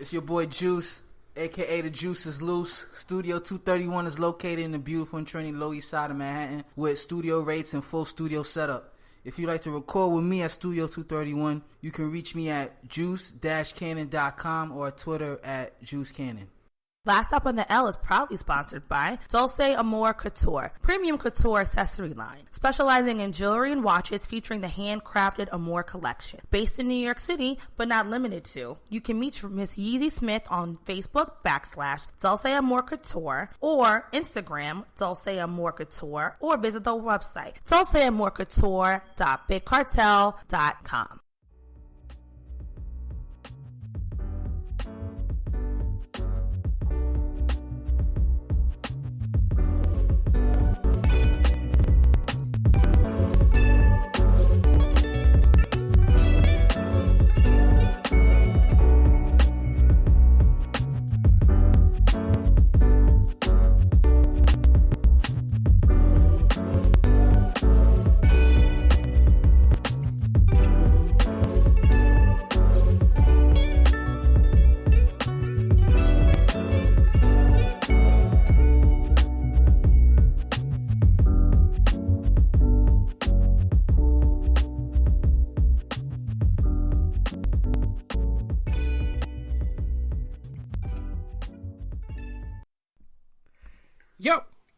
It's your boy Juice, aka The Juice is Loose. Studio 231 is located in the beautiful and trendy Lower East Side of Manhattan with studio rates and full studio setup. If you'd like to record with me at Studio 231, you can reach me at juice-cannon.com or Twitter at juicecannon. Last Up on the L is proudly sponsored by Dulce Amore Couture, premium couture accessory line, specializing in jewelry and watches featuring the handcrafted Amore collection. Based in New York City, but not limited to, you can meet Miss Yeezy Smith on Facebook /Dulce Amore Couture or Instagram Dulce Amore Couture or visit the website dulceamorecouture.bigcartel.com. Yo,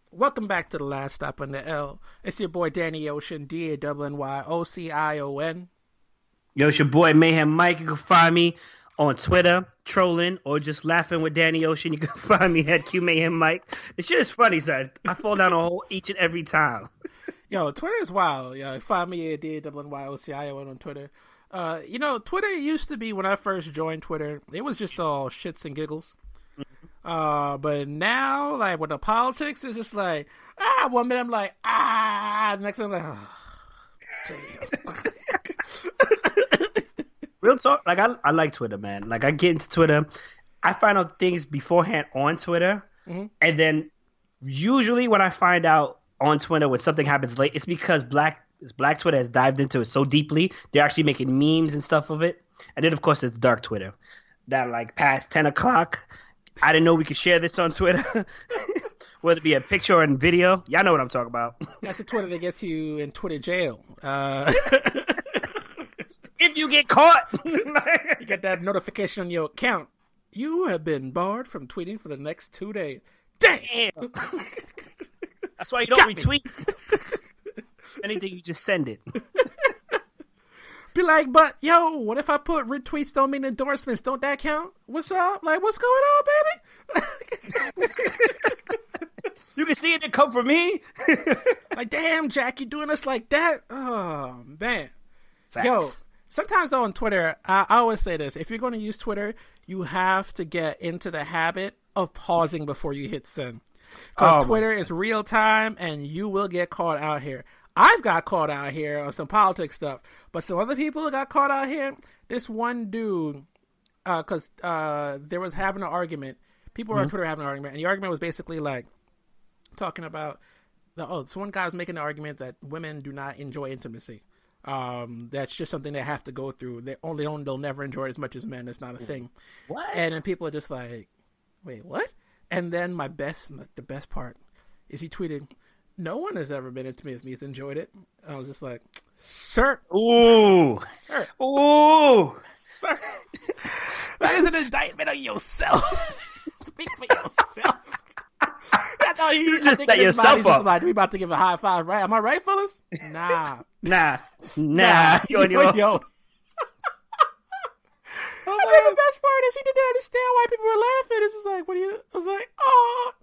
welcome back to the Last Stop on the L. It's your boy Danny Ocean, DANNYOCION. Yo, it's your boy Mayhem Mike. You can find me on Twitter, trolling, or just laughing with Danny Ocean. You can find me at Q Mayhem Mike. This shit is funny, son. I fall down a hole each and every time. Yo, Twitter is wild. Yo, find me at DANNYOCION on Twitter. Twitter used to be, when I first joined Twitter, it was just all shits and giggles. But now, like, with the politics, it's just like, 1 minute I'm like, the next one I'm like, Real talk, like, I like Twitter, man. Like, I get into Twitter, I find out things beforehand on Twitter, and then usually when I find out on Twitter when something happens late, it's because Black Twitter has dived into it so deeply, they're actually making memes and stuff of it. And then, of course, there's dark Twitter, that, like, past 10 o'clock, I didn't know we could share this on Twitter, whether it be a picture or a video. Y'all know what I'm talking about. That's the Twitter that gets you in Twitter jail. If you get caught. You get that notification on your account. You have been barred from tweeting for the next 2 days. Damn! That's why you don't retweet. Anything, you just send it. Be like, but yo, what if I put retweets don't mean endorsements? Don't that count? What's up? Like, what's going on, baby? You can see it come from me. Like, damn, Jack, you doing us like that? Oh, man. Facts. Yo, sometimes though on Twitter, I always say this. If you're going to use Twitter, you have to get into the habit of pausing before you hit send. Because Twitter is real time and you will get caught out here. I've got caught out here on some politics stuff, but some other people got caught out here. This one dude, because there was having an argument. People were on Twitter having an argument, and the argument was basically like talking about so one guy was making the argument that women do not enjoy intimacy. That's just something they have to go through. They'll never enjoy it as much as men. It's not a thing. What? And then people are just like, wait, what? And then the best part is he tweeted, "No one has ever been intimate with me has enjoyed it." I was just like, sir. Ooh. Sir. Ooh. Sir. That is an indictment of yourself. Speak for yourself. You just set yourself up. Like, we about to give a high five, right? Am I right, fellas? Nah. Nah. You're on your own. Yo. And then the best part is he didn't understand why people were laughing. It's just like, I was like, oh.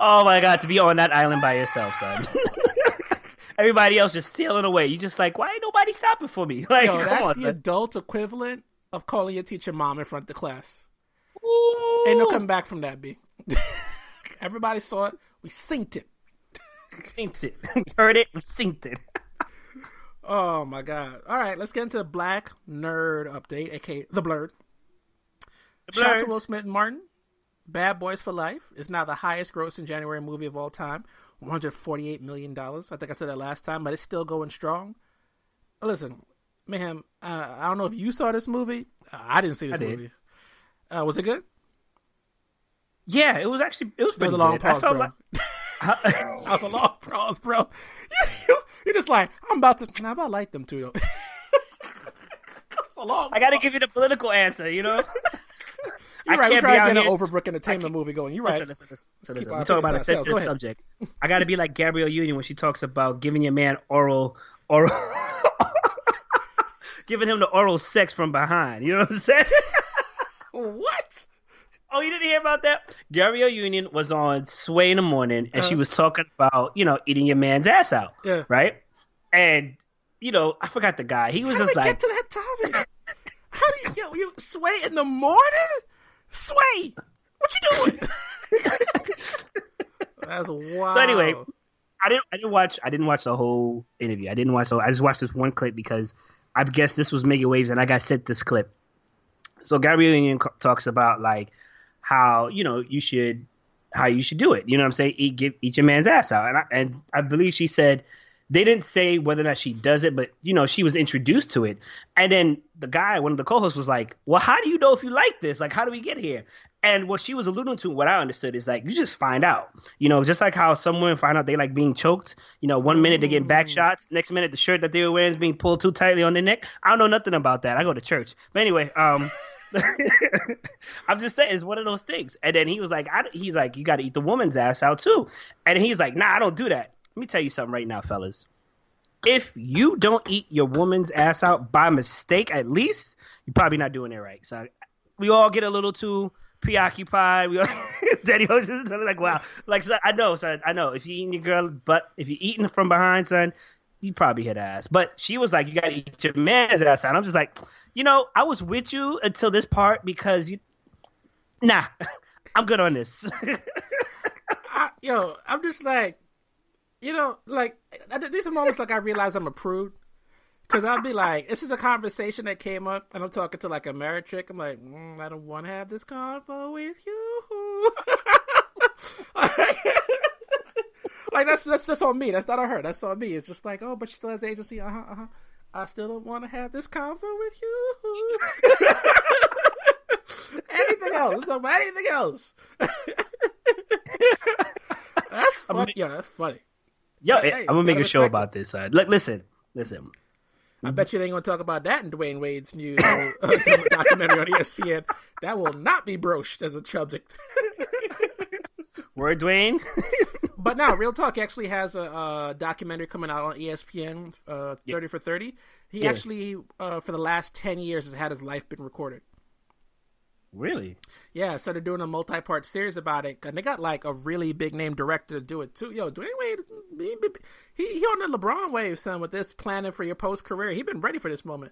Oh my God, to be on that island by yourself, son. Everybody else just sailing away. You just like, why ain't nobody stopping for me? Like, yo, that's the son. adult equivalent of calling your teacher mom in front of the class. Ooh. Ain't no coming back from that, B. Everybody saw it. We synced it. We heard it. We synced it. Oh my God. All right, let's get into the Black Nerd update, aka the Blerd. Shout out to Will Smith and Martin. Bad Boys for Life is now the highest grossing January movie of all time. $148 million. I think I said that last time, but it's still going strong. Listen, Mayhem, I don't know if you saw this movie. I didn't see this movie. Was it good? Yeah, it was pretty good. That was a long pause, bro. That was a long pause, bro. You're just like, I about to like them too, though. I got to give you the political answer, you know? You're right. We're trying to get an Overbrook Entertainment movie going. You're right. Listen. We talk about a sensitive subject. I got to be like Gabrielle Union when she talks about giving your man oral, giving him the oral sex from behind. You know what I'm saying? What? Oh, you didn't hear about that? Gabrielle Union was on Sway in the Morning, and she was talking about, eating your man's ass out, right? And, I forgot the guy. He was just like... How do we get to that topic? How do you Sway in the morning? Sway, what you doing? That's wild. So anyway, I didn't watch the whole interview. I just watched this one clip because I guess this was making waves, and I got sent this clip. So Gabrielle Union talks about like how you should do it. You know what I'm saying? Eat your man's ass out, and I believe she said. They didn't say whether or not she does it, but, she was introduced to it. And then the guy, one of the co-hosts, was like, well, how do you know if you like this? Like, how do we get here? And what she was alluding to, what I understood, is like, you just find out. Just like how some women find out they like being choked. 1 minute they're getting back shots. Next minute, the shirt that they were wearing is being pulled too tightly on their neck. I don't know nothing about that. I go to church. But anyway, I'm just saying, it's one of those things. And then he was like, you got to eat the woman's ass out too. And he's like, nah, I don't do that. Let me tell you something right now, fellas. If you don't eat your woman's ass out by mistake, at least, you're probably not doing it right. So we all get a little too preoccupied. Danny was just like, wow. Like, so I know. If you're eating your girl, but if you're eating from behind, son, you probably hit ass. But she was like, you got to eat your man's ass out. I'm just like, I was with you until this part because nah, I'm good on this. I'm just like, like, these are moments like I realize I'm a prude. Because I'll be like, this is a conversation that came up, and I'm talking to like a married chick. I'm like, I don't want to have this convo with you. Like, that's on me. That's not on her. That's on me. It's just like, oh, but she still has agency. I still don't want to have this convo with you. Anything else? Talk about anything else. That's funny. That's funny. Yo, I'm gonna make a show about this. Look, listen. I bet you they ain't gonna talk about that in Dwayne Wade's new documentary on ESPN. That will not be broached as a subject. Word, Dwayne. But now, real talk, he actually has a documentary coming out on ESPN, 30 for 30. He actually, for the last 10 years, has had his life been recorded. Really? Yeah, so they're doing a multi-part series about it, and they got like a really big name director to do it too. Yo, Dwayne Wade, he on the LeBron wave, son, with this planning for your post career. He been ready for this moment.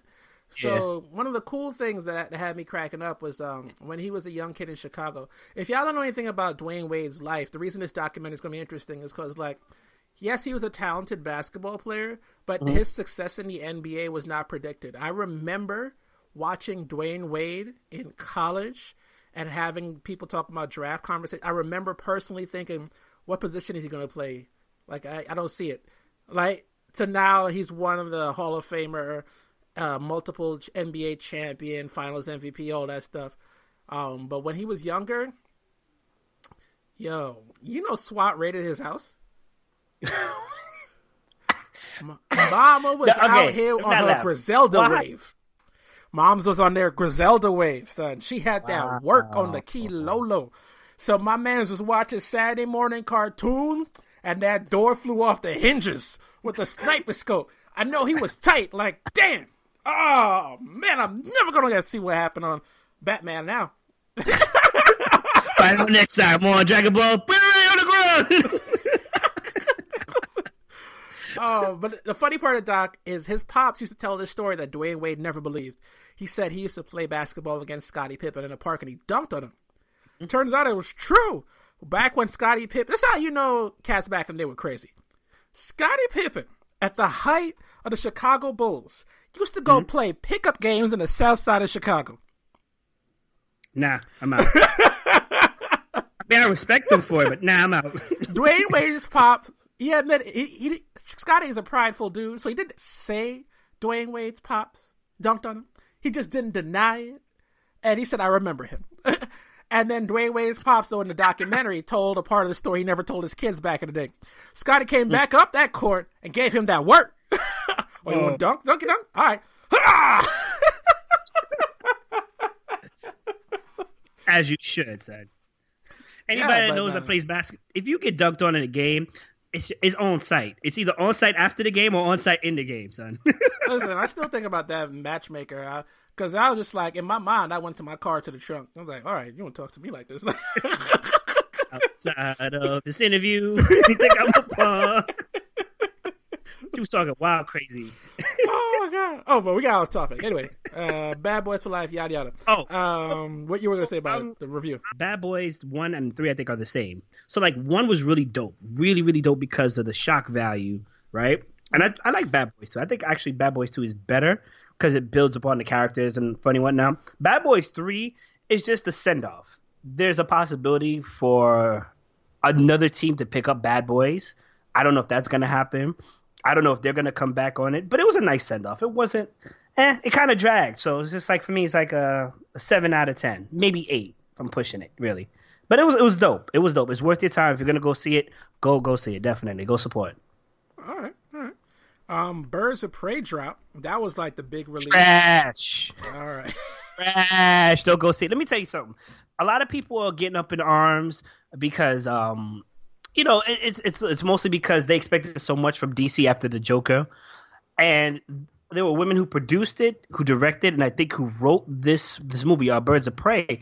So one of the cool things that had me cracking up was when he was a young kid in Chicago. If y'all don't know anything about Dwayne Wade's life, the reason this documentary is going to be interesting is because, like, yes, he was a talented basketball player, but his success in the NBA was not predicted. I remember watching Dwayne Wade in college and having people talking about draft conversation. I remember personally thinking, what position is he going to play? Like, I don't see it. Like, to now, he's one of the Hall of Famer, multiple NBA champion, finals MVP, all that stuff. But when he was younger, SWAT raided his house? Mama was out here on her Griselda wave. Mom's was on their Griselda wave, son. She had that work on the key Lolo. So my man was watching Saturday morning cartoon, and that door flew off the hinges with the sniper scope. I know he was tight. Like, damn. Oh, man, I'm never going to get to see what happened on Batman now. Find out next time on Dragon Ball. Put it on the ground. But the funny part of Doc is his pops used to tell this story that Dwayne Wade never believed. He said he used to play basketball against Scottie Pippen in a park and he dunked on him. Turns out it was true. Back when Scottie Pippen, that's how you know cats back in the day were crazy. Scottie Pippen, at the height of the Chicago Bulls, used to go play pickup games in the south side of Chicago. Nah, I'm out. I mean, I respect him for it, but nah, I'm out. Dwayne Wade's pops, he admitted, Scottie is a prideful dude, so he didn't say Dwayne Wade's pops. dunked on him. He just didn't deny it. And he said, I remember him. And then Dwayne Wade's pops, though, in the documentary, told a part of the story he never told his kids back in the day. Scotty came back up that court and gave him that work. Oh, you want to dunk? Dunk it dunk? All right. As you should, son. Anybody that knows that plays basketball, if you get dunked on in a game, it's on site. It's either on site after the game or on site in the game, son. Listen, I still think about that matchmaker because I was just like, in my mind, I went to my car to the trunk. I was like, all right, you want to talk to me like this? Outside of this interview, you think I'm a punk? She was talking wild crazy. Oh my god! Oh, but we got off topic. Anyway, Bad Boys for Life, yada yada. What you were gonna say about the review? Bad Boys 1 and 3, I think, are the same. So like 1 was really dope, really really dope because of the shock value, right? And I like Bad Boys 2. I think actually Bad Boys 2 is better because it builds upon the characters and funny whatnot. Bad Boys 3 is just a send off. There's a possibility for another team to pick up Bad Boys. I don't know if that's gonna happen. I don't know if they're going to come back on it, but it was a nice send-off. It wasn't, it kind of dragged. So it's just like, for me, it's like a 7 out of 10, maybe 8 if I'm pushing it, really. But it was dope. It was dope. It's worth your time. If you're going to go see it, go see it. Definitely. Go support it. All right. Birds of Prey drop. That was like the big release. Trash. All right. Trash. Don't go see it. Let me tell you something. A lot of people are getting up in arms because, you know, it's mostly because they expected so much from DC after the Joker, and there were women who produced it, who directed, and I think who wrote this movie, Birds of Prey. And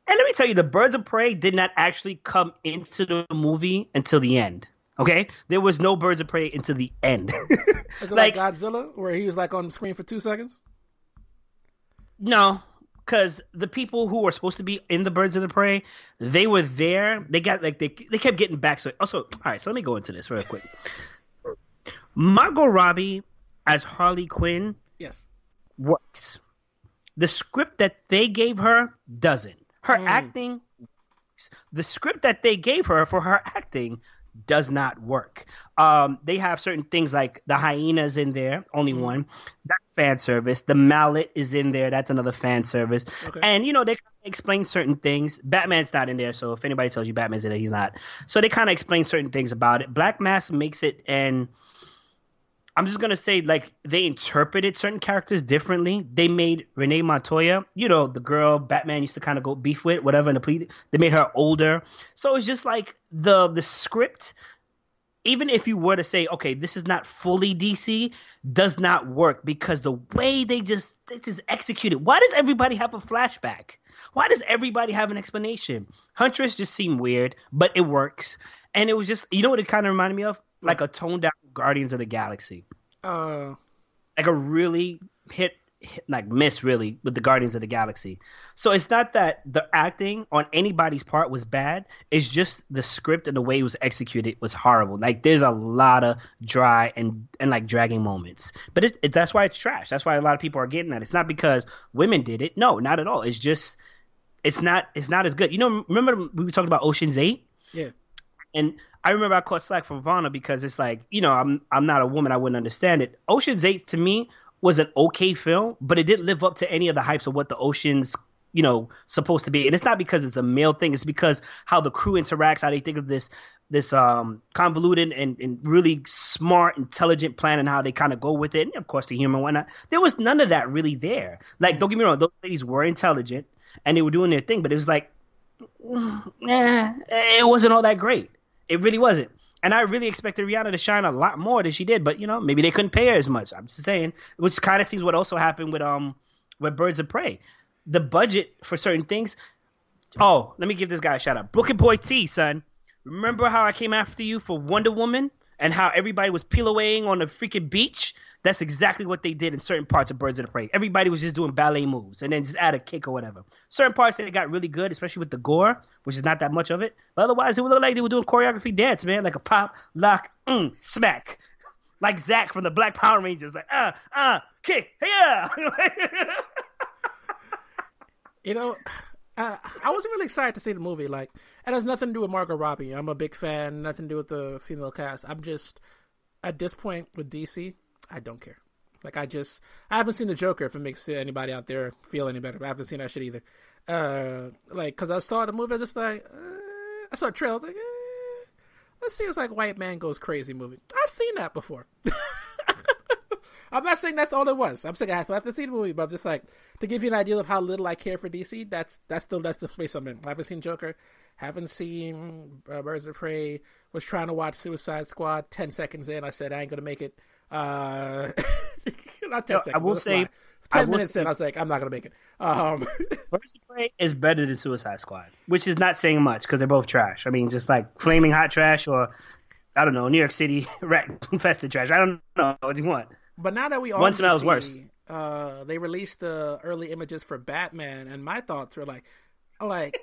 let me tell you, the Birds of Prey did not actually come into the movie until the end. Okay, there was no Birds of Prey until the end. Is it like Godzilla, where he was like on the screen for 2 seconds? No. Because the people who were supposed to be in the Birds of the Prey, they were there. They got like they kept getting back. So also, all right. So let me go into this real quick. Margot Robbie as Harley Quinn, yes, works. The script that they gave her doesn't. Her acting, the script that they gave her for her acting does not work. They have certain things like the hyenas in there, only one. That's fan service. The mallet is in there. That's another fan service. Okay. And, you know, they explain certain things. Batman's not in there, so if anybody tells you Batman's in there, he's not. So they kind of explain certain things about it. Black Mask makes it, and I'm just going to say, like, they interpreted certain characters differently. They made Renee Montoya, you know, the girl Batman used to kind of go beef with, whatever, in the police. They made her older. So it's just like the script, even if you were to say, okay, this is not fully DC, does not work because the way they just execute it. Why does everybody have a flashback? Why does everybody have an explanation? Huntress just seemed weird, but it works. And it was just, you know what it kind of reminded me of? Like a toned down Guardians of the Galaxy. Like a really hit like miss really with the Guardians of the Galaxy. So it's not that the acting on anybody's part was bad. It's just the script and the way it was executed was horrible. Like there's a lot of dry and like dragging moments. But that's why it's trash. That's why a lot of people are getting that. It's not because women did it. No, not at all. It's just it's not as good. You know, remember we were talking about Ocean's 8? Yeah. And I remember I caught slack from Vanna because it's like, you know, I'm not a woman. I wouldn't understand it. Ocean's 8 to me was an okay film, but it didn't live up to any of the hypes of what the Ocean's, you know, supposed to be. And it's not because it's a male thing. It's because how the crew interacts, how they think of this convoluted and really smart, intelligent plan and how they kind of go with it. And of course, the humor and whatnot. There was none of that really there. Like, don't get me wrong. Those ladies were intelligent and they were doing their thing, but it was like, it wasn't all that great. It really wasn't. And I really expected Rihanna to shine a lot more than she did, but you know, maybe they couldn't pay her as much. I'm just saying, which kind of seems what also happened with Birds of Prey. The budget for certain things. Oh, let me give this guy a shout out. Brooklyn Boy T, son. Remember how I came after you for Wonder Woman and how everybody was peel-awaying on the freaking beach? That's exactly what they did in certain parts of Birds of Prey. Everybody was just doing ballet moves and then just add a kick or whatever. Certain parts they got really good, especially with the gore, which is not that much of it. But otherwise, it would look like they were doing choreography dance, man, like a pop, lock, smack. Like Zack from the Black Power Rangers, like, kick, yeah. You know, I wasn't really excited to see the movie. Like, it has nothing to do with Margot Robbie. I'm a big fan, nothing to do with the female cast. I'm just, at this point with DC, I don't care. Like I haven't seen the Joker. If it makes anybody out there feel any better, but I haven't seen that shit either. Like because I saw the movie, I was just like, I saw a trailer. I was like, this seems like white man goes crazy movie. I've seen that before. I'm not saying that's all it was. I'm saying I have to see the movie, but I'm just like to give you an idea of how little I care for DC. That's the space I'm in. I haven't seen Joker, haven't seen Birds of Prey. Was trying to watch Suicide Squad. 10 seconds in, I said I ain't gonna make it. Not 10 seconds. I will say, 10 minutes in, I was like, I'm not gonna make it. Birds of Prey is better than Suicide Squad, which is not saying much because they're both trash. I mean, just like flaming hot trash, or I don't know, New York City rat infested trash. I don't know what you want. But now that we all one smells worse. They released the early images for Batman, and my thoughts were like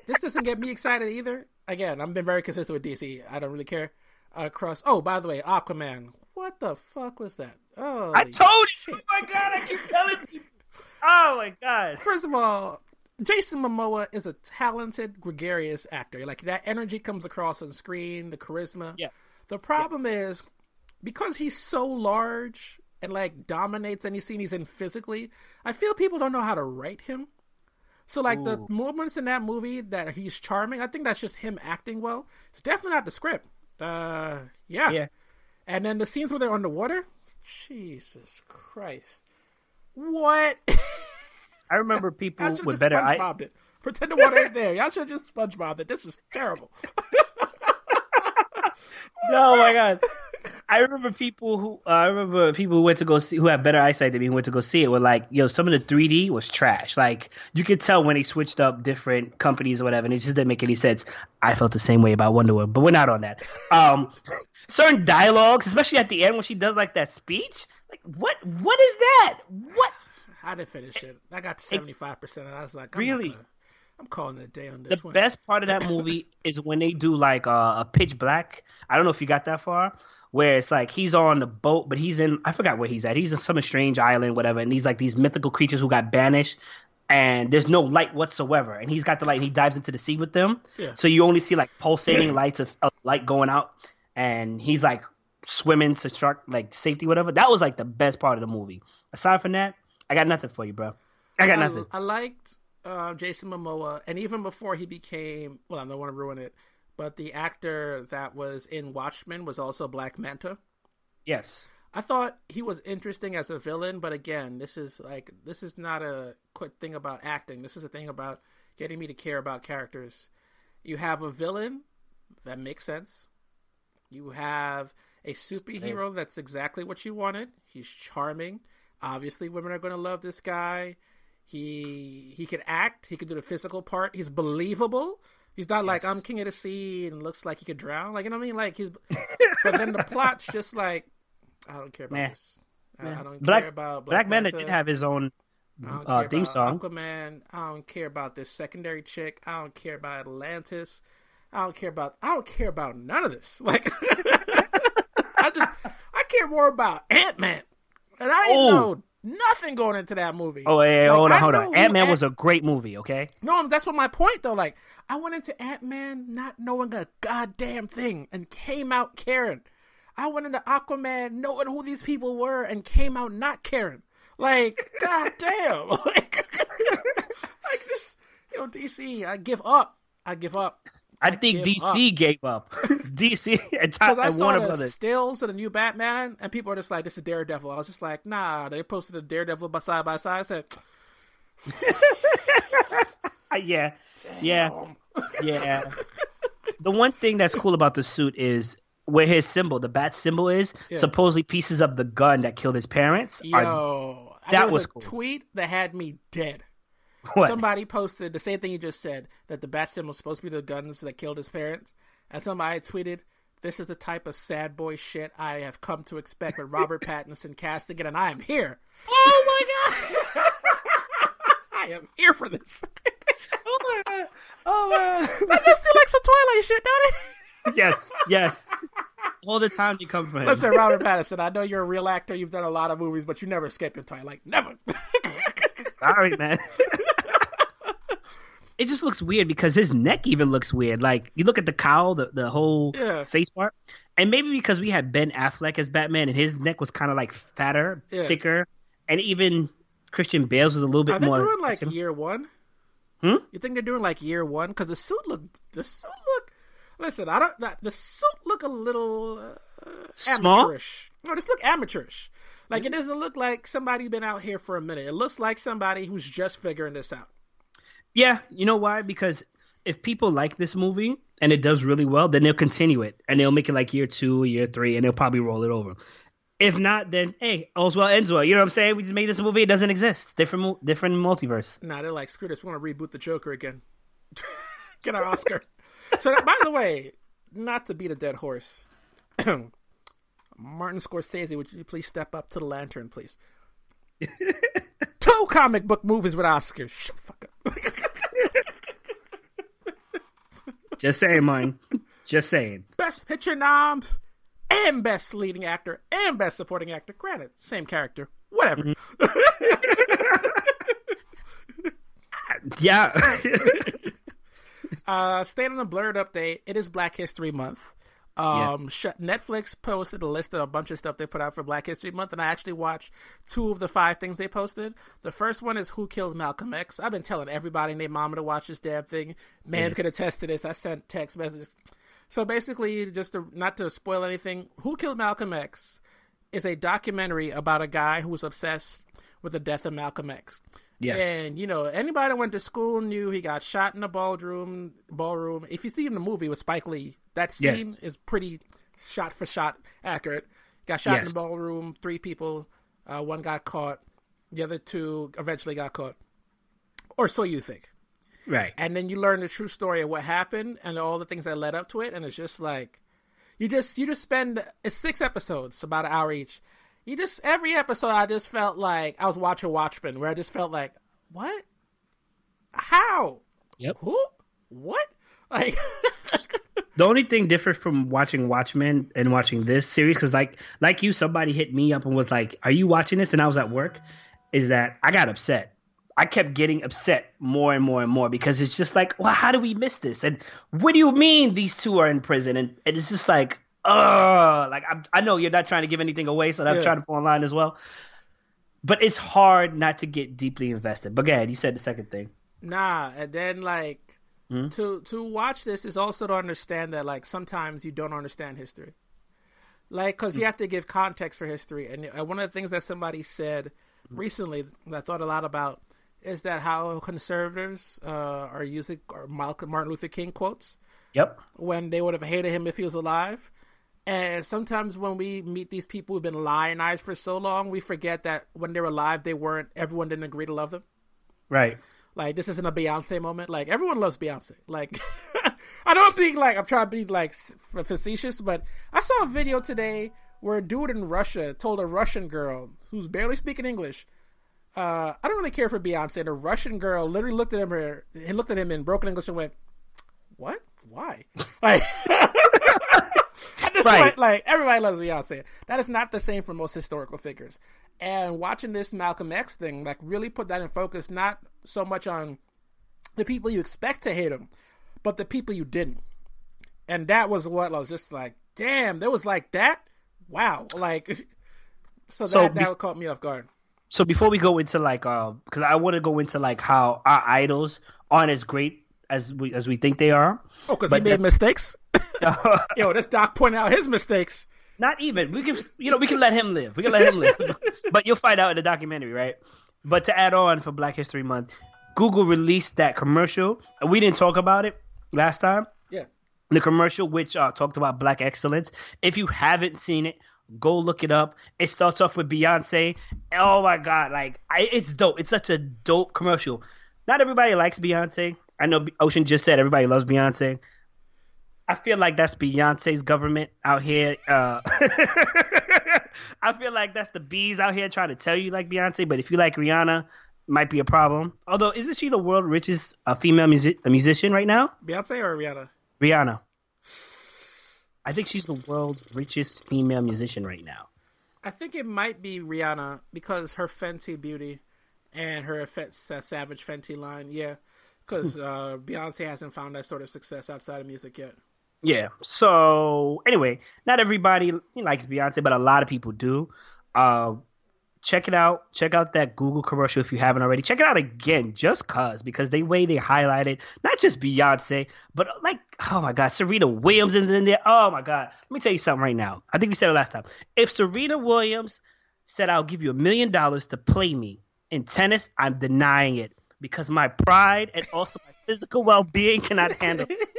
this doesn't get me excited either. Again, I've been very consistent with DC. I don't really care. Oh, by the way, Aquaman. What the fuck was that? Oh, I told you. Oh my god, I keep telling people. Oh my god. First of all, Jason Momoa is a talented, gregarious actor. Like that energy comes across on screen, the charisma. Yes. The problem is because he's so large and like dominates any scene he's in physically, I feel people don't know how to write him. So like the moments in that movie that he's charming, I think that's just him acting well. It's definitely not the script. Yeah. And then the scenes where they're underwater, Jesus Christ. What? I remember people with just better SpongeBobbed it. Pretend the water ain't there. Y'all should have just SpongeBobbed it. This was terrible. Oh my god. I remember people who went to go see, who had better eyesight than me, who went to go see it, were like, yo, some of the 3D was trash. Like, you could tell when they switched up different companies or whatever, and it just didn't make any sense. I felt the same way about Wonder Woman, but we're not on that. Certain dialogues, especially at the end when she does like that speech, like, what is that? What? I didn't finish it. I got to 75%, and I was like, really? I'm calling it a day on this one. The best part of that movie is when they do like a pitch black. I don't know if you got that far. Where it's like he's on the boat, but he's in, I forgot where he's at. He's in some strange island, whatever. And he's like these mythical creatures who got banished. And there's no light whatsoever. And he's got the light and he dives into the sea with them. Yeah. So you only see like pulsating lights of light going out. And he's like swimming to shark, like safety, whatever. That was like the best part of the movie. Aside from that, I got nothing for you, bro. I got nothing. I liked Jason Momoa. And even before he became, well, I don't want to ruin it, but the actor that was in Watchmen was also Black Manta. Yes. I thought he was interesting as a villain, but again, this is not a quick thing about acting. This is a thing about getting me to care about characters. You have a villain that makes sense. You have a superhero that's exactly what you wanted. He's charming. Obviously, women are going to love this guy. He can act. He can do the physical part. He's believable. He's not like, I'm king of the sea and looks like he could drown. Like, you know what I mean? Like, but then the plot's just like, I don't care about this. I don't care about Black Manta did have his own theme song. Aquaman. I don't care about this secondary chick. I don't care about Atlantis. I don't care about none of this. Like, I care more about Ant-Man. And I didn't know nothing going into that movie. Oh, yeah, like, hold on. Ant-Man was a great movie, okay? No, that's what my point, though. Like, I went into Ant-Man not knowing a goddamn thing and came out caring. I went into Aquaman knowing who these people were and came out not caring. Like, goddamn. Like this, DC, I give up. I think DC gave up. DC and I saw Warner the Brothers stills of the new Batman, and people are just like, "This is Daredevil." I was just like, "Nah." They posted the Daredevil side by side. I said, "Yeah. The one thing that's cool about the suit is where his symbol, the bat symbol, is supposedly pieces of the gun that killed his parents. That was cool. Tweet that had me dead. What? Somebody posted the same thing you just said, that the bat symbol was supposed to be the guns that killed his parents. And somebody tweeted, "This is the type of sad boy shit I have come to expect with Robert Pattinson casting it, and I am here." Oh my god! I am here for this. Oh my god! They still like some Twilight shit, don't they? Yes. All the time you come from him. Listen, Robert Pattinson, I know you're a real actor. You've done a lot of movies, but you never escaped your Twilight. Never. Sorry, man. It just looks weird because his neck even looks weird. Like, you look at the cowl, the whole face part, and maybe because we had Ben Affleck as Batman and his neck was kind of like fatter, thicker, and even Christian Bale's was a little bit Are they more. doing like year one? Hmm? You think they're doing like year one? Because the suit look. Listen, the suit look a little Small? amateurish. No, this look amateurish. Like it doesn't look like somebody been out here for a minute. It looks like somebody who's just figuring this out. Yeah, you know why? Because if people like this movie and it does really well, then they'll continue it and they'll make it like year 2, year 3, and they'll probably roll it over. If not, then hey, all's well ends well. You know what I'm saying? We just made this movie; it doesn't exist. Different multiverse. Nah, they're like, screw this. We want to reboot the Joker again. Get our Oscar. So, by the way, not to beat a dead horse, Martin Scorsese, would you please step up to the lantern, please? 2 comic book movies with Oscars. Shut the fuck up. Just saying, Martin. Just saying. Best Picture noms and Best Leading Actor and Best Supporting Actor. Granted, same character. Whatever. Yeah. Staying on the blerd update, it is Black History Month. Netflix posted a list of a bunch of stuff they put out for Black History Month, and I actually watched 2 of the 5 things they posted. The first one is Who Killed Malcolm X. I've been telling everybody and their mama to watch this damn thing. Man could attest to this. I sent text messages. So basically, not to spoil anything, Who Killed Malcolm X is a documentary about a guy who was obsessed with the death of Malcolm X. Yes. And, anybody that went to school knew he got shot in the ballroom. If you see in the movie with Spike Lee, that scene is pretty shot for shot accurate. Got shot in the ballroom, 3 people, 1 got caught, the other 2 eventually got caught. Or so you think. Right. And then you learn the true story of what happened and all the things that led up to it, and it's just like you just spend it's 6 episodes, about an hour each. Every episode I just felt like I was watching Watchmen, where I just felt like, what? How? Yep. Who? What? Like the only thing different from watching Watchmen and watching this series, because like you, somebody hit me up and was like, "Are you watching this?" And I was at work. Is that I got upset. I kept getting upset more and more and more because it's just like, well, how do we miss this? And what do you mean these 2 are in prison? And it's just like, like I know you're not trying to give anything away, so I'm trying to pull online as well. But it's hard not to get deeply invested. But go ahead, you said the second thing. Nah, and then to watch this is also to understand that sometimes you don't understand history. Because you have to give context for history. And one of the things that somebody said recently that I thought a lot about is that how conservatives are using Martin Luther King quotes. Yep. When they would have hated him if he was alive. And sometimes when we meet these people who've been lionized for so long, we forget that when they were alive, everyone didn't agree to love them. Right. This isn't a Beyonce moment. Everyone loves Beyonce. I don't think I'm trying to be facetious, but I saw a video today where a dude in Russia told a Russian girl who's barely speaking English, I don't really care for Beyonce. The Russian girl literally looked at him in broken English and went, "What? Why?" Everybody loves Beyonce. That is not the same for most historical figures. And watching this Malcolm X thing, really put that in focus, not so much on the people you expect to hate him, but the people you didn't. And that was what I was just like, damn, there was that? Wow. So that caught me off guard. So before we go into because I want to go into how our idols aren't as great as we think they are. Oh, because he made mistakes? Yo, this doc pointed out his mistakes. Not even. We can let him live. But you'll find out in the documentary, right? But to add on for Black History Month, Google released that commercial, and we didn't talk about it last time. Yeah. The commercial which talked about Black excellence. If you haven't seen it, go look it up. It starts off with Beyonce. Oh my God, it's dope. It's such a dope commercial. Not everybody likes Beyonce. I know Ocean just said everybody loves Beyonce. I feel like that's Beyonce's government out here. I feel like that's the bees out here trying to tell you like Beyonce, but if you like Rihanna, might be a problem. Although, isn't she the world's richest female musician right now? Beyonce or Rihanna? Rihanna. I think she's the world's richest female musician right now. I think it might be Rihanna because her Fenty beauty and her Savage Fenty line, yeah. Because Beyonce hasn't found that sort of success outside of music yet. Yeah. So, anyway, not everybody likes Beyonce, but a lot of people do. check it out. Check out that Google commercial if you haven't already. Check it out again, just because the way they highlighted not just Beyonce, but like, oh my God, Serena Williams is in there. Oh my God, let me tell you something right now. I think we said it last time. If Serena Williams said, "I'll give you $1 million to play me in tennis," I'm denying it because my pride and also my physical well-being cannot handle it.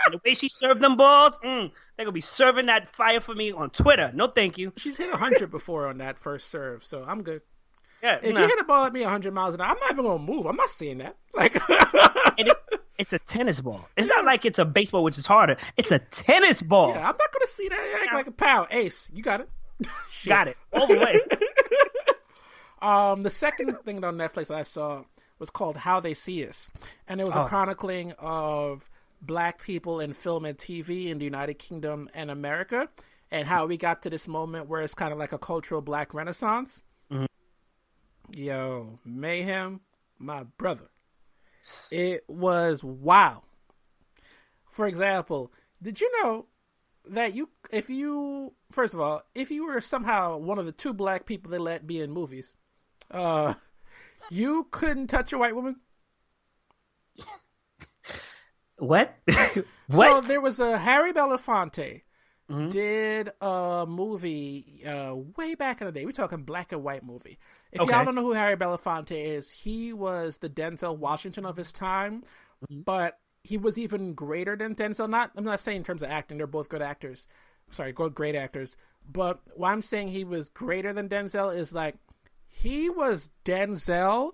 And the way she served them balls, they're gonna be serving that fire for me on Twitter. No, thank you. She's hit 100 before on that first serve, so I'm good. Yeah, if you hit a ball at me 100 miles an hour, I'm not even gonna move. I'm not seeing that. Like, and it's a tennis ball. It's not like it's a baseball, which is harder. It's a tennis ball. Yeah, I'm not gonna see that. Act like a pal. Ace, you got it. Got it all the way. The second thing on Netflix I saw was called How They See Us, and it was a chronicling of Black people in film and TV in the United Kingdom and America, and how we got to this moment where it's kind of like a cultural Black renaissance. Mm-hmm. Yo, Mayhem, my brother. It was wow. For example, did you know that if you were somehow one of the 2 Black people they let be in movies, you couldn't touch a white woman? What? So there was a Harry Belafonte did a movie way back in the day. We're talking black and white movie. If y'all don't know who Harry Belafonte is, he was the Denzel Washington of his time, but he was even greater than Denzel. I'm not saying in terms of acting; they're both good actors. Sorry, great actors. But why I'm saying he was greater than Denzel is like he was Denzel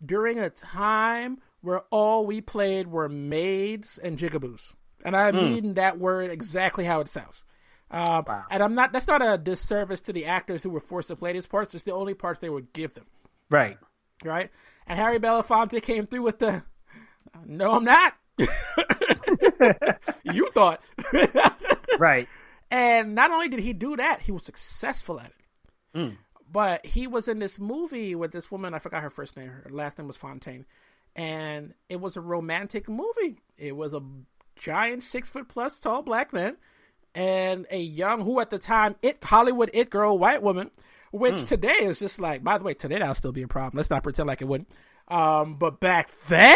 during a time where all we played were maids and jigaboos. And I mean that word exactly how it sounds. Wow. And that's not a disservice to the actors who were forced to play these parts. It's the only parts they would give them. Right. Right? And Harry Belafonte came through with the, "No, I'm not." You thought. Right. And not only did he do that, he was successful at it. But he was in this movie with this woman, I forgot her first name. Her last name was Fontaine. And it was a romantic movie. It was a giant 6-foot+ tall Black man and a young, who at the time, Hollywood it girl white woman, which today is just like, by the way, today that'll still be a problem. Let's not pretend like it wouldn't. But back then,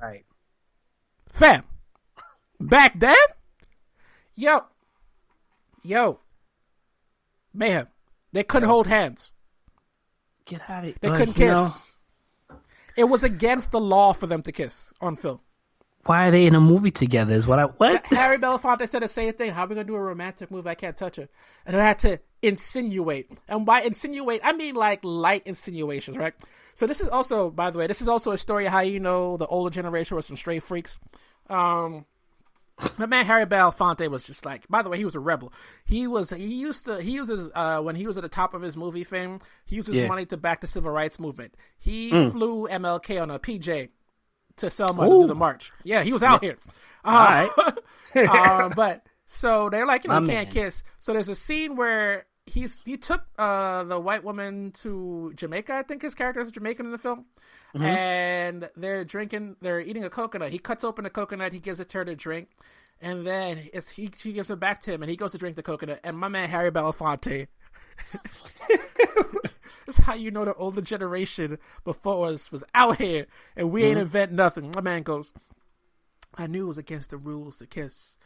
right, fam, back then, yo, Mayhem, they couldn't hold hands. Get out of here. They couldn't kiss. It was against the law for them to kiss on film. Why are they in a movie together? Is what? Harry Belafonte said the same thing. How are we gonna do a romantic movie? I can't touch her, and I had to insinuate. And by insinuate, I mean like light insinuations, right? So this is also, by the way, a story of how the older generation was some straight freaks. My man Harry Belafonte was just like, by the way, he was a rebel. He used his when he was at the top of his movie fame, he used his money to back the civil rights movement. He flew MLK on a PJ to Selma to do the march. Yeah, he was out here. All right. But so they're like, you can't kiss. So there's a scene where he took the white woman to Jamaica. I think his character is Jamaican in the film. And they're eating a coconut. He cuts open the coconut. He gives it to her to drink. And then she gives it back to him, and he goes to drink the coconut. And my man Harry Belafonte, this is how you know the older generation before us was out here, and we ain't invent nothing. My man goes, "I knew it was against the rules to kiss,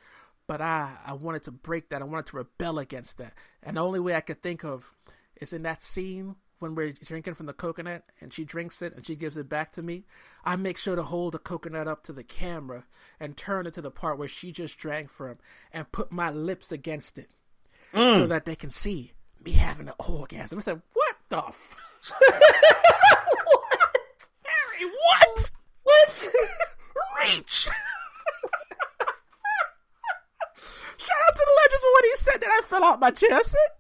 but I wanted to break that. I wanted to rebel against that. And the only way I could think of is in that scene when we're drinking from the coconut and she drinks it and she gives it back to me. I make sure to hold the coconut up to the camera and turn it to the part where she just drank from and put my lips against it so that they can see me having an orgasm." I said, "What the f-? Harry, what? What? Reach!" Shout out to the legends when he said that. I fell out my chair. I said,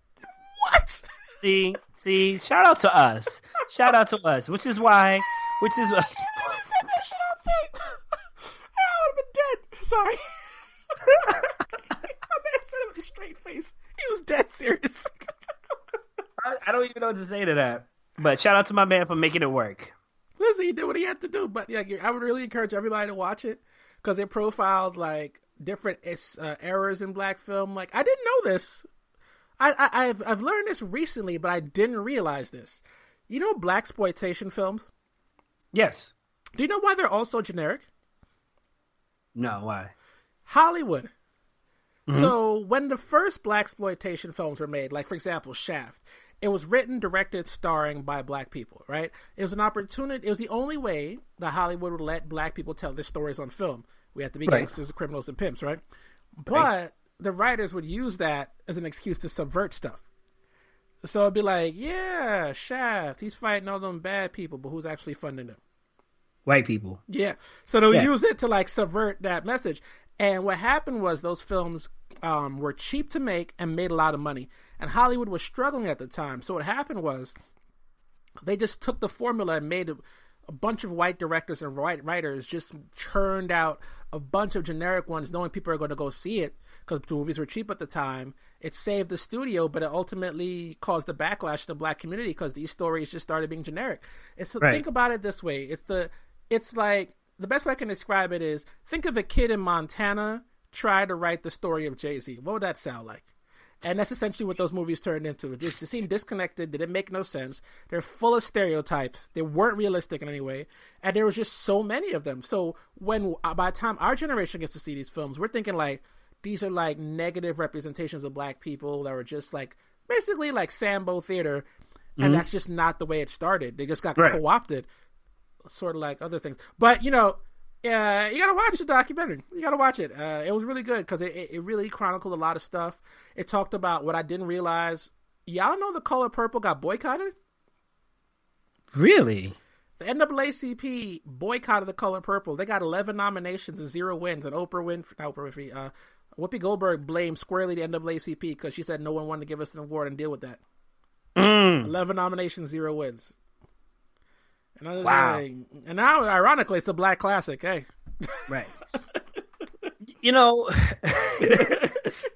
"What?" See, shout out to us. Shout out to us, which is why. When he said that shit, I would have been dead. Sorry. My man said it with a straight face. He was dead serious. I don't even know what to say to that. But shout out to my man for making it work. Listen, he did what he had to do. But yeah, I would really encourage everybody to watch it because it profiled like different errors in black film. Like, I didn't know this. I've learned this recently, but I didn't realize this. You know blaxploitation films? Yes. Do you know why they're also generic? No, why? Hollywood. Mm-hmm. So when the first blaxploitation films were made, like for example Shaft, it was written, directed, starring by black people, right? It was an opportunity. It was the only way that Hollywood would let black people tell their stories on film. We had to be gangsters, criminals, and pimps, right? But the writers would use that as an excuse to subvert stuff. So it'd be like, yeah, Shaft, he's fighting all them bad people, but who's actually funding them? White people. Yeah. So they'll use it to like subvert that message. And what happened was those films were cheap to make and made a lot of money. And Hollywood was struggling at the time. So what happened was they just took the formula and made a bunch of white directors and white writers just churned out a bunch of generic ones knowing people are going to go see it because the movies were cheap at the time. It saved the studio, but it ultimately caused the backlash to the black community because these stories just started being generic. Think about it this way. It's like the best way I can describe it is think of a kid in Montana try to write the story of Jay-Z. What would that sound like? And that's essentially what those movies turned into. They seemed disconnected. They didn't make no sense. They're full of stereotypes. They weren't realistic in any way. And there was just so many of them. So by the time our generation gets to see these films, we're thinking like, these are like negative representations of black people that were just like, basically like Sambo theater. And that's just not the way it started. They just got co-opted, sort of like other things. But, you gotta watch the documentary. You gotta watch it. It was really good because it really chronicled a lot of stuff. It talked about what I didn't realize. Y'all know The Color Purple got boycotted? Really? The NAACP boycotted The Color Purple. They got 11 nominations and 0 wins. And Whoopi Goldberg blamed squarely the NAACP because she said no one wanted to give us an award and deal with that. 11 nominations, 0 wins. And I was like, and now, ironically, it's a black classic. Hey, right? You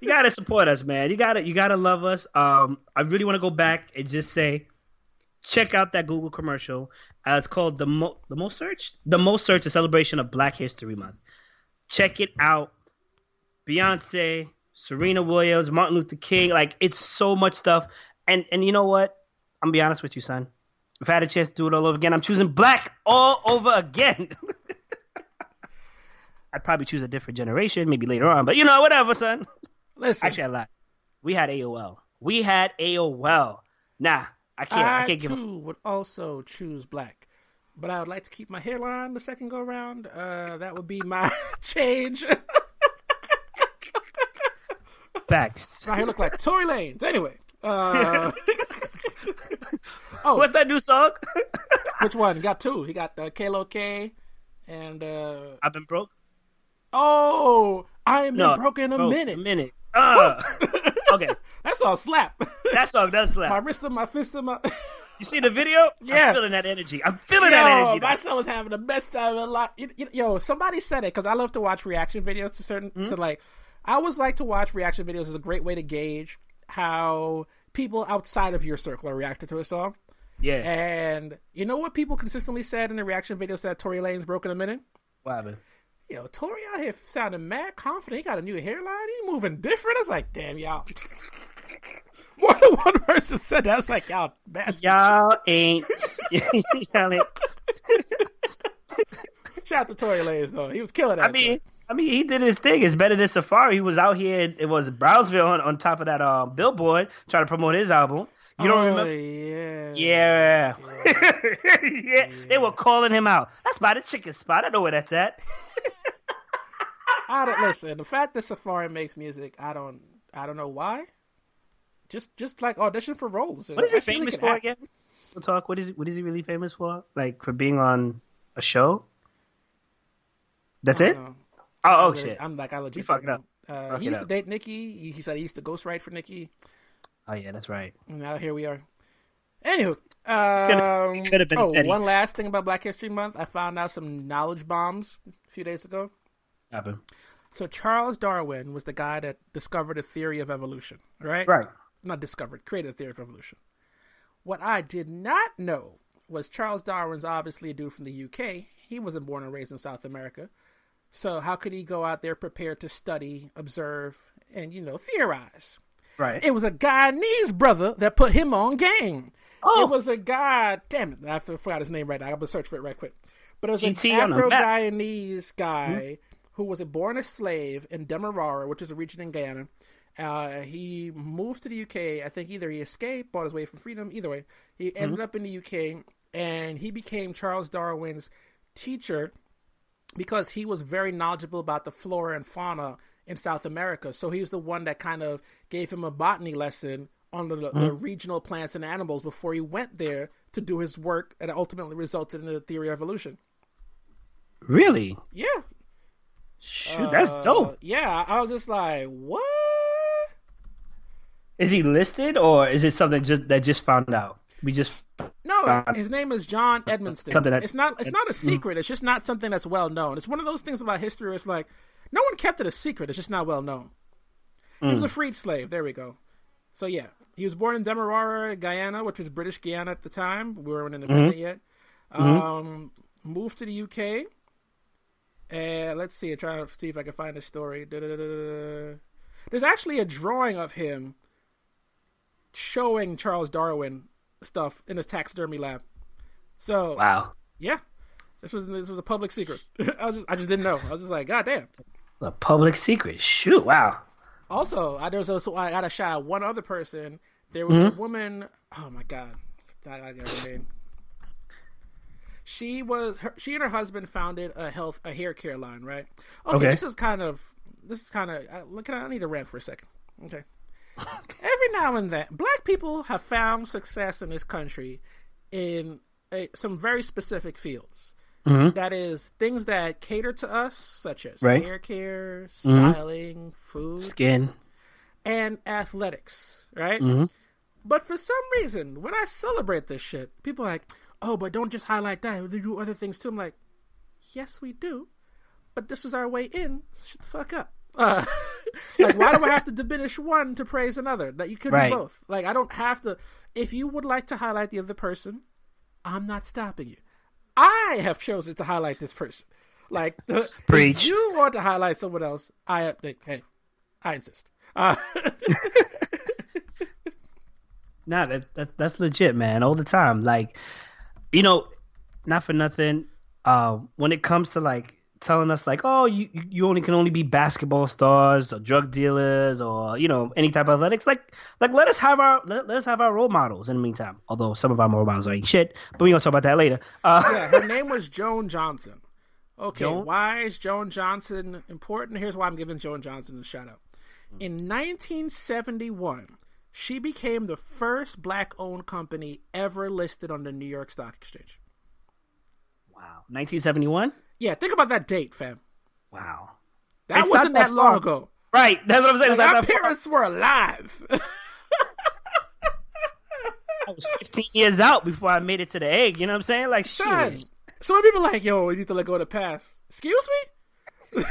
gotta support us, man. You gotta love us. I really want to go back and just say, check out that Google commercial. It's called the most searched, a celebration of Black History Month. Check it out. Beyonce, Serena Williams, Martin Luther King. Like, it's so much stuff. And you know what? I'm gonna be honest with you, son. If I had a chance to do it all over again, I'm choosing black all over again. I'd probably choose a different generation, maybe later on, but whatever, son. Listen. Actually, I lied. We had AOL. Nah, I can't give up. I too would also choose black, but I would like to keep my hairline the second go round. That would be my change. Facts. My hair look like Tory Lanez. Anyway. What's that new song? Which one? He got 2. He got Kalo K and I've Been Broke. Oh, I ain't been broke in a minute. Okay. That song slap. That song does slap. My wrist and my fist and my... You see the video? Yeah. I'm feeling that energy. That energy. My son was having the best time in life. Somebody said it, because I love to watch reaction videos to certain... to like, I always like to watch reaction videos as a great way to gauge how people outside of your circle are reacting to a song. Yeah. And you know what people consistently said in the reaction videos that Tory Lanez broke in a minute? What happened? Tory out here sounding mad confident. He got a new hairline. He moving different. I was like, damn, y'all. More than one person said that. I was like, y'all bastards. Y'all ain't. Shout out to Tory Lanez, though. He was killing that. I mean, he did his thing. It's better than Safari. He was out here. It was Brownsville on top of that billboard trying to promote his album. You don't remember? Yeah. They were calling him out. That's by the chicken spot. I know where that's at. Listen, the fact that Safari makes music, I don't know why. Just like audition for roles. What is he famous for again? We'll talk. What is he really famous for? Like for being on a show? That's it? Oh shit! I'm like, I legit. You fucking up. He used to date Nicki. He said he used to ghostwrite for Nicki. Oh yeah, that's right. And now here we are. Anywho, could have been petty. One last thing about Black History Month. I found out some knowledge bombs a few days ago. Happened. So Charles Darwin was the guy that discovered a theory of evolution, right? Right. Not discovered, created a theory of evolution. What I did not know was Charles Darwin's obviously a dude from the UK. He wasn't born and raised in South America. So how could he go out there prepared to study, observe, and, theorize? Right. It was a Guyanese brother that put him on game. Oh. It was a guy. Damn it! I forgot his name right now. I'm gonna search for it right quick. But it was an GT on the map. Afro-Guyanese guy who was born a slave in Demerara, which is a region in Guyana. He moved to the UK. I think either he escaped, bought his way from freedom. Either way, he ended up in the UK, and he became Charles Darwin's teacher because he was very knowledgeable about the flora and fauna in South America. So he was the one that kind of gave him a botany lesson on the regional plants and animals before he went there to do his work, and it ultimately resulted in the theory of evolution. Really? Yeah. Shoot, that's dope. Yeah, I was just like, what? Is he listed, or is it something that just found out? We just his name is John Edmonston. It's not a secret. It's just not something that's well known. It's one of those things about history where it's like no one kept it a secret. It's just not well known. He was a freed slave. There we go. So yeah, he was born in Demerara, Guyana, which was British Guyana at the time. We weren't independent yet. Moved to the UK. And let's see. I'm trying to see if I can find this story. There's actually a drawing of him showing Charles Darwin stuff in his taxidermy lab. So wow, yeah, this was a public secret. I just didn't know. I was just like, God damn, a public secret. Shoot, wow. Also, I got to shout out one other person. There was a woman. Oh my God, I got her name. She and her husband founded a hair care line, right? Okay. This is kind of. I need to rant for a second. Okay. Every now and then, black people have found success in this country in some very specific fields. That is, things that cater to us, such as hair care, styling, food, skin, and athletics, right? But for some reason, when I celebrate this shit, people are like, oh, but don't just highlight that. We do other things too. I'm like, yes, we do. But this is our way in, so shut the fuck up. Like, why do I have to diminish one to praise another? That you could do both. Like, I don't have to. If you would like to highlight the other person, I'm not stopping you. I have chosen to highlight this person. Like, preach. If you want to highlight someone else, I insist. Nah, that's legit, man. All the time. Like, not for nothing. When it comes to like telling us like, oh, you can only be basketball stars or drug dealers or any type of athletics. Like let us have our role models in the meantime. Although some of our role models ain't shit, but we gonna talk about that later. Yeah, her name was Joan Johnson. Okay, why is Joan Johnson important? Here's why I'm giving Joan Johnson a shout out. In 1971, she became the first black-owned company ever listed on the New York Stock Exchange. Wow, 1971. Yeah, think about that date, fam. Wow. That wasn't that long ago. Right, that's what I'm saying. Like, our parents were alive. I was 15 years out before I made it to the egg, you know what I'm saying? Like, son, shit. So many people are like, yo, we need to let go of the past. Excuse me?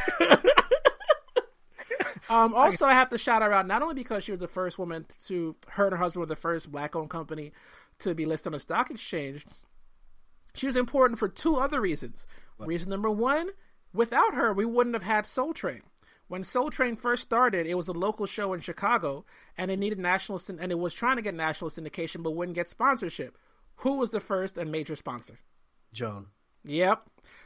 Also, I have to shout her out, not only because she was the first woman her and her husband were the first black-owned company to be listed on the stock exchange. She was important for two other reasons. What? Reason number one, without her, we wouldn't have had Soul Train. When Soul Train first started, it was a local show in Chicago, and it needed and it was trying to get national syndication, but wouldn't get sponsorship. Who was the first and major sponsor? Joan. Yep.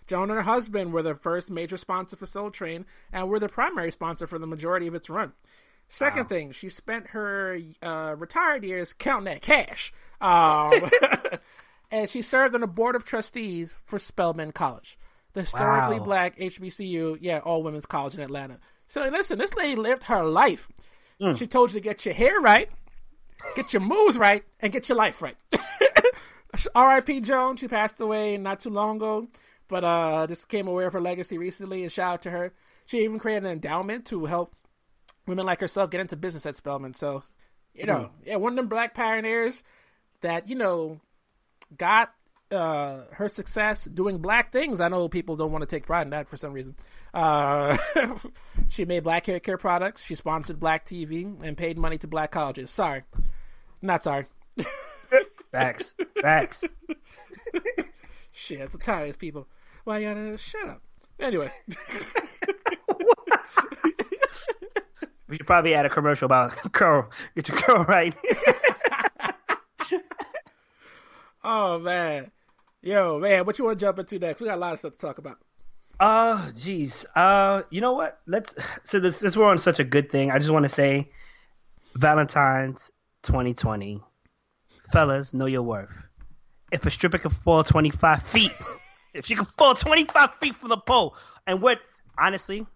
Joan and her husband were the first major sponsor for Soul Train, and were the primary sponsor for the majority of its run. Second thing, she spent her retired years counting that cash. And she served on the board of trustees for Spelman College, the historically black HBCU, all women's college in Atlanta. So listen, this lady lived her life. She told you to get your hair right, get your moves right, and get your life right. R.I.P. Joan. She passed away not too long ago, but just became aware of her legacy recently, and shout out to her. She even created an endowment to help women like herself get into business at Spelman. So, one of them black pioneers that, got her success doing black things. I know people don't want to take pride in that for some reason. She made black hair care products. She sponsored black TV and paid money to black colleges. Sorry. Not sorry. Facts. Shit, that's the tired people. Why you gotta shut up? Anyway. We should probably add a commercial about curl. Get your curl right. Oh man, yo man, what you want to jump into next? We got a lot of stuff to talk about. Geez. You know what? Since we're on such a good thing, I just want to say, Valentine's 2020, fellas, know your worth. If a stripper can fall 25 feet, if she can fall 25 feet from the pole, and honestly,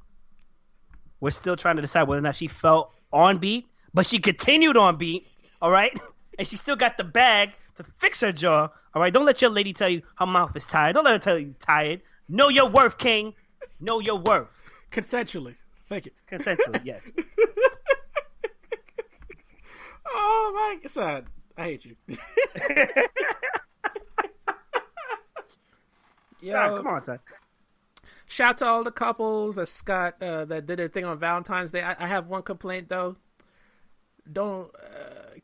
we're still trying to decide whether or not she felt on beat, but she continued on beat, all right? And she still got the bag to fix her jaw, all right? Don't let your lady tell you her mouth is tired. Don't let her tell you tired. Know your worth, King. Know your worth. Consensually. Thank you. Consensually, yes. Oh my son, I hate you. Yo, Son, come on, son. Shout out to all the couples that that did their thing on Valentine's Day. I have one complaint though.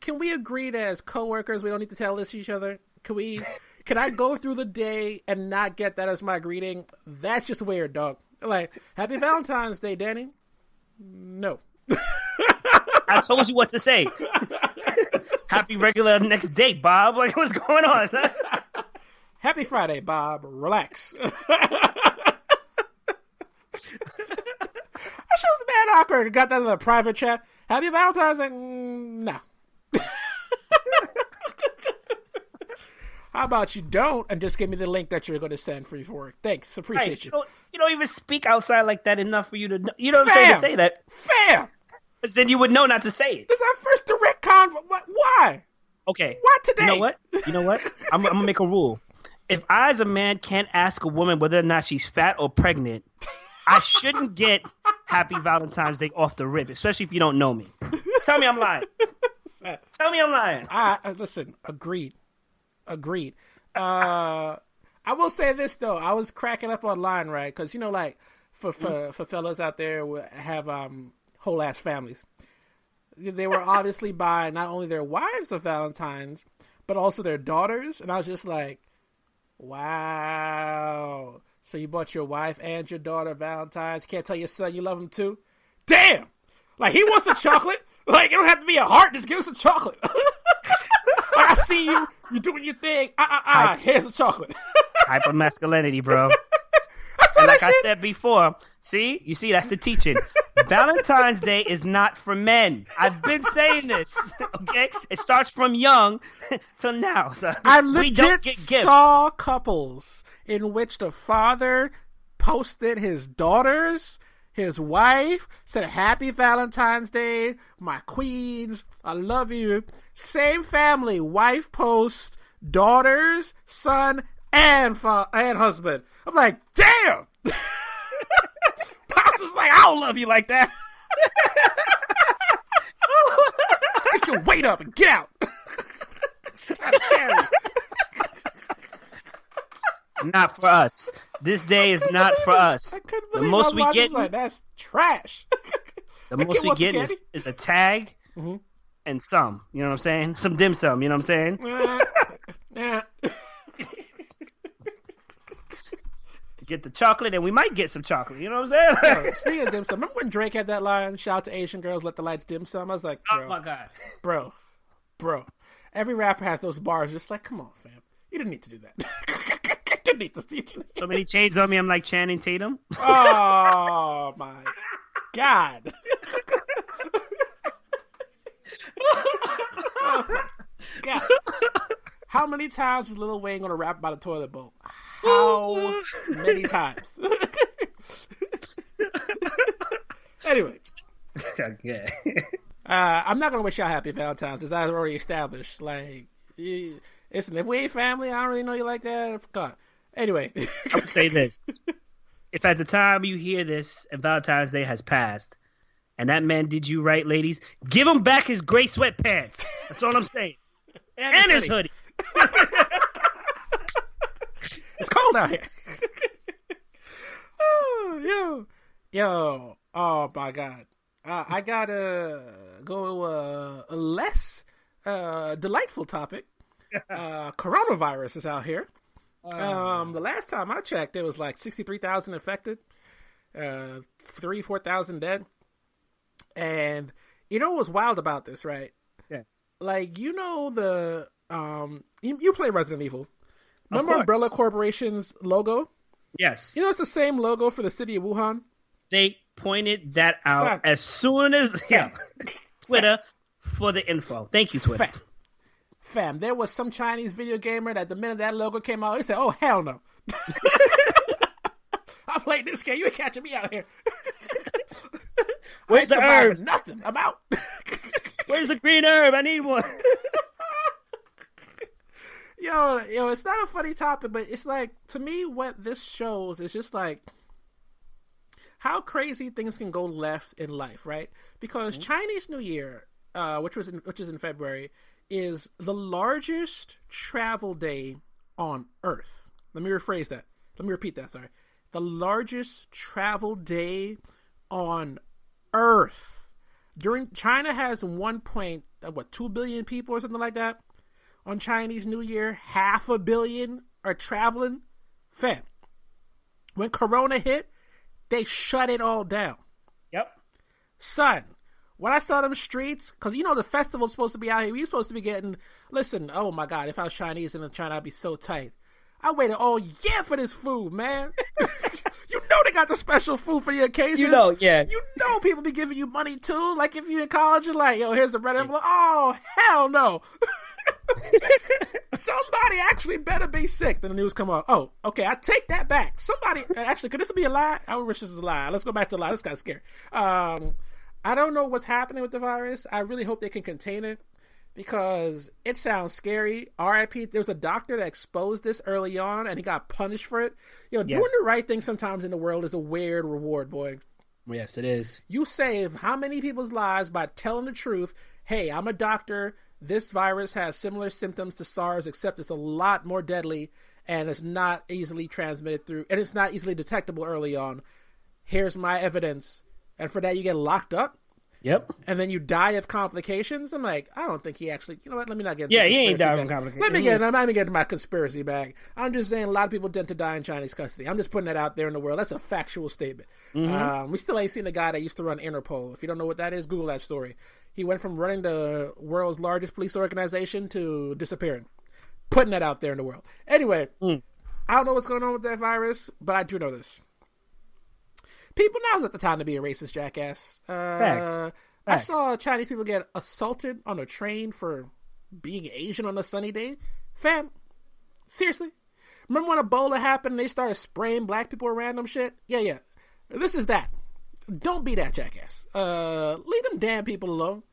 Can we agree that as coworkers we don't need to tell this to each other? Can I go through the day and not get that as my greeting? That's just weird, dog. Like, Happy Valentine's Day, Danny. No. I told you what to say. Happy regular next date, Bob. Like, what's going on, son? Happy Friday, Bob. Relax. That shit was mad awkward. Got that in the private chat. Happy Valentine's Day. No. How about you don't and just give me the link that you're going to send for work? Thanks. Appreciate you. You don't even speak outside like that enough for you to know. You know what I'm saying? To say that. Fair. Because then you would know not to say it. This is our first direct convo. Why? Okay. Why today? You know what? I'm going to make a rule. If I, as a man, can't ask a woman whether or not she's fat or pregnant, I shouldn't get Happy Valentine's Day off the rip, especially if you don't know me. Tell me I'm lying. Tell me I'm lying. Listen, agreed. I will say this, though. I was cracking up online, right? Because, you know, like, for fellas out there who have whole-ass families, they were obviously buying not only their wives of Valentine's, but also their daughters. And I was just like, wow. So you bought your wife and your daughter Valentine's. Can't tell your son you love him too? Damn! Like, he wants some chocolate. Like, it don't have to be a heart. Just give him some chocolate. Like, I see you. You're doing your thing. Here's the chocolate. Hyper masculinity, bro. And like I said before, you see, that's the teaching. Valentine's Day is not for men. I've been saying this, okay? It starts from young till now. So I we don't get gifts. Saw couples in which the father posted his daughters, his wife, said, Happy Valentine's Day, my queens, I love you. Same family, wife posts, daughters, son, and husband. I'm like, damn! Pops is like, I don't love you like that. Get your weight up and get out. Not for us. This day is not for us. The most we get, like, that's trash. The most we get is a tag and some. You know what I'm saying? Some dim sum. You know what I'm saying? Get the chocolate, and we might get some chocolate. You know what I'm saying? Yo, speaking of dim sum, remember when Drake had that line, shout out to Asian girls, let the lights dim sum? I was like, bro. Oh, my God. Bro. Every rapper has those bars just like, come on, fam. You didn't need to do that. You didn't need to see it. So many chains on me, I'm like Channing Tatum. Oh, my God. Oh, my God. How many times is Lil Wayne going to rap about a toilet bowl? How many times? Anyway. Okay. I'm not going to wish y'all happy Valentine's, as I've already established. Like, listen, if we ain't family, I don't really know you like that. I forgot. Anyway. I would say this. If at the time you hear this and Valentine's Day has passed, and that man did you right, ladies, give him back his gray sweatpants. That's all I'm saying. And his hoodie. It's cold out here. Yo. Oh, my God. I gotta go to a less delightful topic. Coronavirus is out here. The last time I checked, there was like 63,000 infected, 4,000 dead. And you know what's wild about this, right? Yeah. Like, you know the you play Resident Evil. Remember Umbrella Corporation's logo? Yes. You know it's the same logo for the city of Wuhan? They pointed that out as soon as Twitter for the info. Thank you, Twitter. Fam, there was some Chinese video gamer that the minute that logo came out, he said, "Oh hell no." I played this game. You ain't catching me out here. Where's the herbs? Nothing. I'm out. Where's the green herb? I need one. Yo, it's not a funny topic, but it's like, to me, what this shows is just like how crazy things can go left in life, right? Because Chinese New Year, which is in February, is the largest travel day on Earth. Let me rephrase that. Let me repeat that. Sorry, the largest travel day on Earth. China has 2 billion people or something like that. On Chinese New Year, 500 million are traveling. Fam, when Corona hit, they shut it all down. Yep. Son, when I saw them streets, because you know the festival's supposed to be out here, we supposed to be getting, listen, oh my God, if I was Chinese in China, I'd be so tight. I waited all year for this food, man. You know they got the special food for the occasion. You know, yeah. You know people be giving you money too. Like if you're in college, you're like, yo, here's a red envelope. Oh, hell no. Somebody actually better be sick. Then the news come on. Oh, okay, I take that back. Somebody actually, could this be a lie? I wish this is a lie. Let's go back to the lie. This guy's scary. I don't know what's happening with the virus. I really hope they can contain it because it sounds scary. RIP. There was a doctor that exposed this early on and he got punished for it. Doing the right thing sometimes in the world is a weird reward, boy. Yes, it is. You save how many people's lives by telling the truth? Hey, I'm a doctor. This virus has similar symptoms to SARS, except it's a lot more deadly and it's not easily transmitted through, and it's not easily detectable early on. Here's my evidence. And for that, you get locked up. Yep. And then you die of complications. I'm like, I don't think he actually, you know what? Let me not get into he ain't died from complications. I'm not even getting my conspiracy bag. I'm just saying a lot of people tend to die in Chinese custody. I'm just putting that out there in the world. That's a factual statement. We still ain't seen the guy that used to run Interpol. If you don't know what that is, Google that story. He went from running the world's largest police organization to disappearing. Putting that out there in the world. Anyway, I don't know what's going on with that virus, but I do know this. People, now's not the time to be a racist jackass. Facts. I saw Chinese people get assaulted on a train for being Asian on a sunny day. Fam, seriously? Remember when Ebola happened and they started spraying black people with random shit? Yeah. This is that. Don't be that jackass. Leave them damn people alone.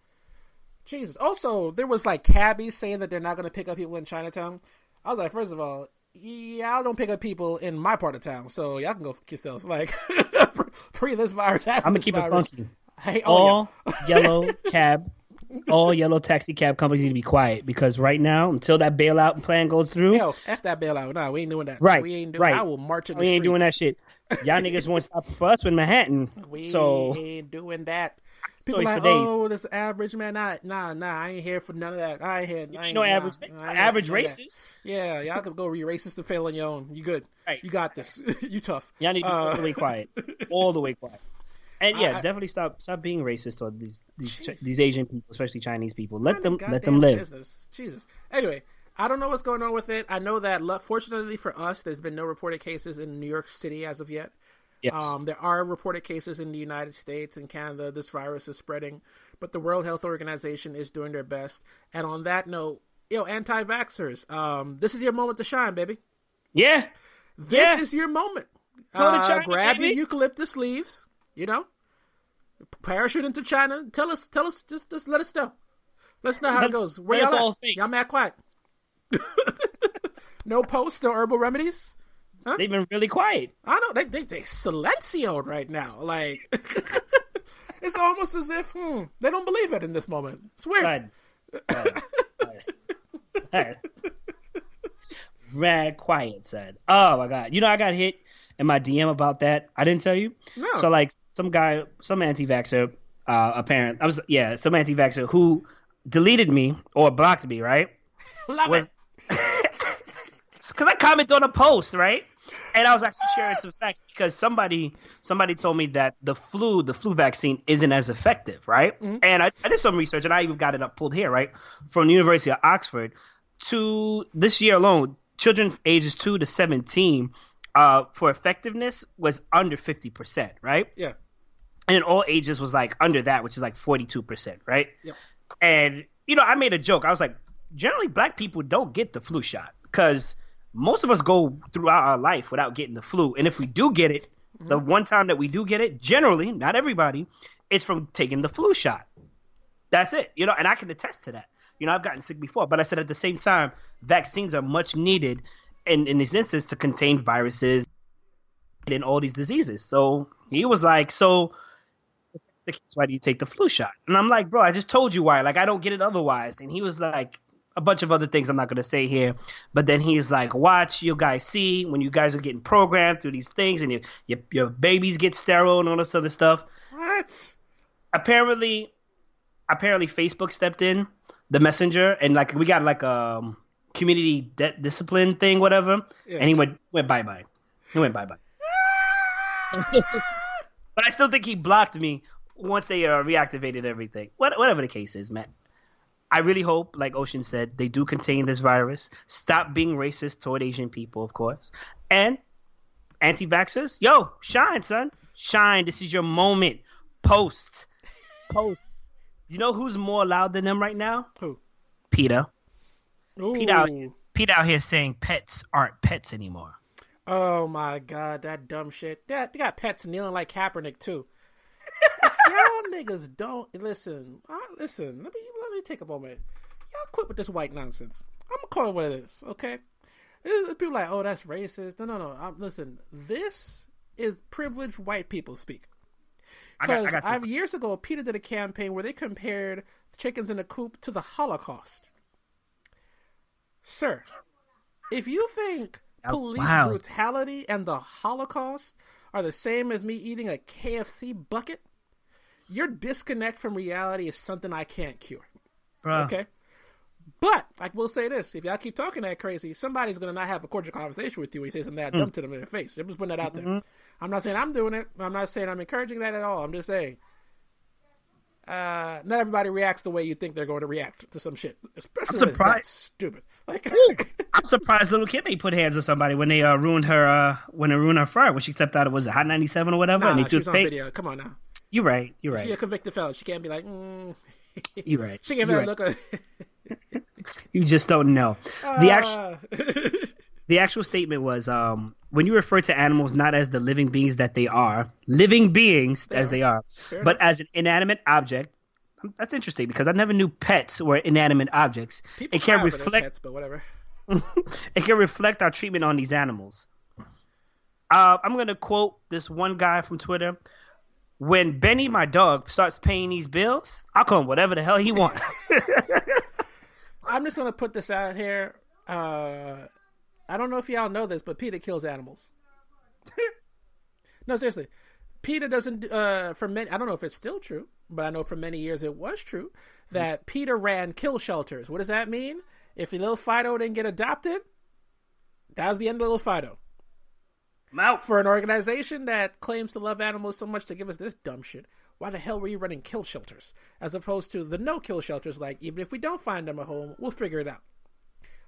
Jesus. Also, there was like cabbies saying that they're not going to pick up people in Chinatown. I was like, first of all, y'all don't pick up people in my part of town, so y'all can go fuck yourselves. Like, pre this virus, after I'm this gonna keep virus. it funky. Hey, all yellow taxi cab companies need to be quiet because right now, until that bailout plan goes through, F that bailout. No, we ain't doing that. Right, We ain't doing. right. I will march in the we ain't streets. doing that shit. Y'all niggas won't stop for us in Manhattan. We so ain't doing that. People stories like, for days. oh, this average man. Nah. I ain't here for none of that. I ain't here. You ain't no average racist. Yeah, y'all can go be racist and fail on your own. You good? Right. You got this. You tough. Y'all need to be all the way quiet. All the way quiet. And definitely stop being racist toward these Asian people, especially Chinese people. Let them live. Business. Jesus. Anyway, I don't know what's going on with it. I know that fortunately for us, there's been no reported cases in New York City as of yet. Yes. There are reported cases in the United States and Canada. This virus is spreading, but the World Health Organization is doing their best. And on that note, anti-vaxxers, this is your moment to shine, baby. Yeah. This is your moment. Go to China, grab baby. your eucalyptus leaves, parachute into China. Tell us, just let us know. Let us know how it goes. Where y'all at? Y'all mad quiet. No posts, no herbal remedies. Huh? They've been really quiet. I know they silencioed right now. Like it's almost as if they don't believe it in this moment. It's weird. Sad. Rad quiet, sad. Oh my god! I got hit in my DM about that. I didn't tell you. No. So like some anti-vaxxer, some anti-vaxxer who deleted me or blocked me, right? Love it. Because I commented on a post, right? And I was actually sharing some facts because somebody told me that the flu vaccine isn't as effective, right? Mm-hmm. And I did some research, and I even got it pulled here, right, from the University of Oxford. To this year alone, children ages 2 to 17 for effectiveness was under 50%, right? Yeah. And in all ages was like under that, which is like 42%, right? Yeah. And, I made a joke. I was like, generally black people don't get the flu shot because most of us go throughout our life without getting the flu. And if we do get it, the one time that we do get it, generally, not everybody, it's from taking the flu shot. That's it. And I can attest to that. I've gotten sick before. But I said at the same time, vaccines are much needed in this instance to contain viruses and all these diseases. So he was like, so why do you take the flu shot? And I'm like, bro, I just told you why. Like, I don't get it otherwise. And he was like, a bunch of other things I'm not going to say here. But then he's like, watch, you guys see when you guys are getting programmed through these things and your babies get sterile and all this other stuff. What? Apparently Facebook stepped in, the messenger, and like we got like a community discipline thing, whatever. Yeah. And he went bye-bye. He went bye-bye. But I still think he blocked me once they reactivated everything. Whatever the case is, man. I really hope, like Ocean said, they do contain this virus. Stop being racist toward Asian people, of course. And anti-vaxxers, yo, shine, son. Shine. This is your moment. Post. You know who's more loud than them right now? Who? PETA. Ooh. PETA out here saying pets aren't pets anymore. Oh, my God. That dumb shit. They got pets kneeling like Kaepernick, too. If y'all niggas don't listen, let me take a moment. Y'all quit with this white nonsense. I'm gonna call it what it is, okay? People like, oh, that's racist. No. Listen, this is privileged white people speak. Because years ago, PETA did a campaign where they compared chickens in a coop to the Holocaust. Sir, if you think police brutality and the Holocaust are the same as me eating a KFC bucket, your disconnect from reality is something I can't cure. Bruh. Okay? But I will say this. If y'all keep talking that crazy, somebody's going to not have a cordial conversation with you when you say something that dumb to them in their face. I'm just putting that out there. I'm not saying I'm doing it. I'm not saying I'm encouraging that at all. I'm just saying not everybody reacts the way you think they're going to react to some shit. Especially when it's stupid. Like, I'm surprised Little Kim ain't put hands on somebody when they ruined her fry when she stepped out of, was it Hot 97 or whatever? Nah, she was on video. Come on now. You're right. She's a convicted felon. She can't be like, You're right. She can't be like, look. You just don't know. The actual statement was, when you refer to animals not as the living beings that they are, but as an inanimate object. That's interesting because I never knew pets were inanimate objects. It can reflect pets, but whatever. It can reflect our treatment on these animals. I'm going to quote this one guy from Twitter. When Benny, my dog, starts paying these bills, I'll call him whatever the hell he wants. I'm just going to put this out here. I don't know if y'all know this, but PETA kills animals. No, seriously. PETA doesn't, for many, I don't know if it's still true, but I know for many years it was true, that PETA ran kill shelters. What does that mean? If your little Fido didn't get adopted, that was the end of little Fido. I'm out. For an organization that claims to love animals so much to give us this dumb shit, why the hell were you running kill shelters? As opposed to the no-kill shelters, like, even if we don't find them a home, we'll figure it out.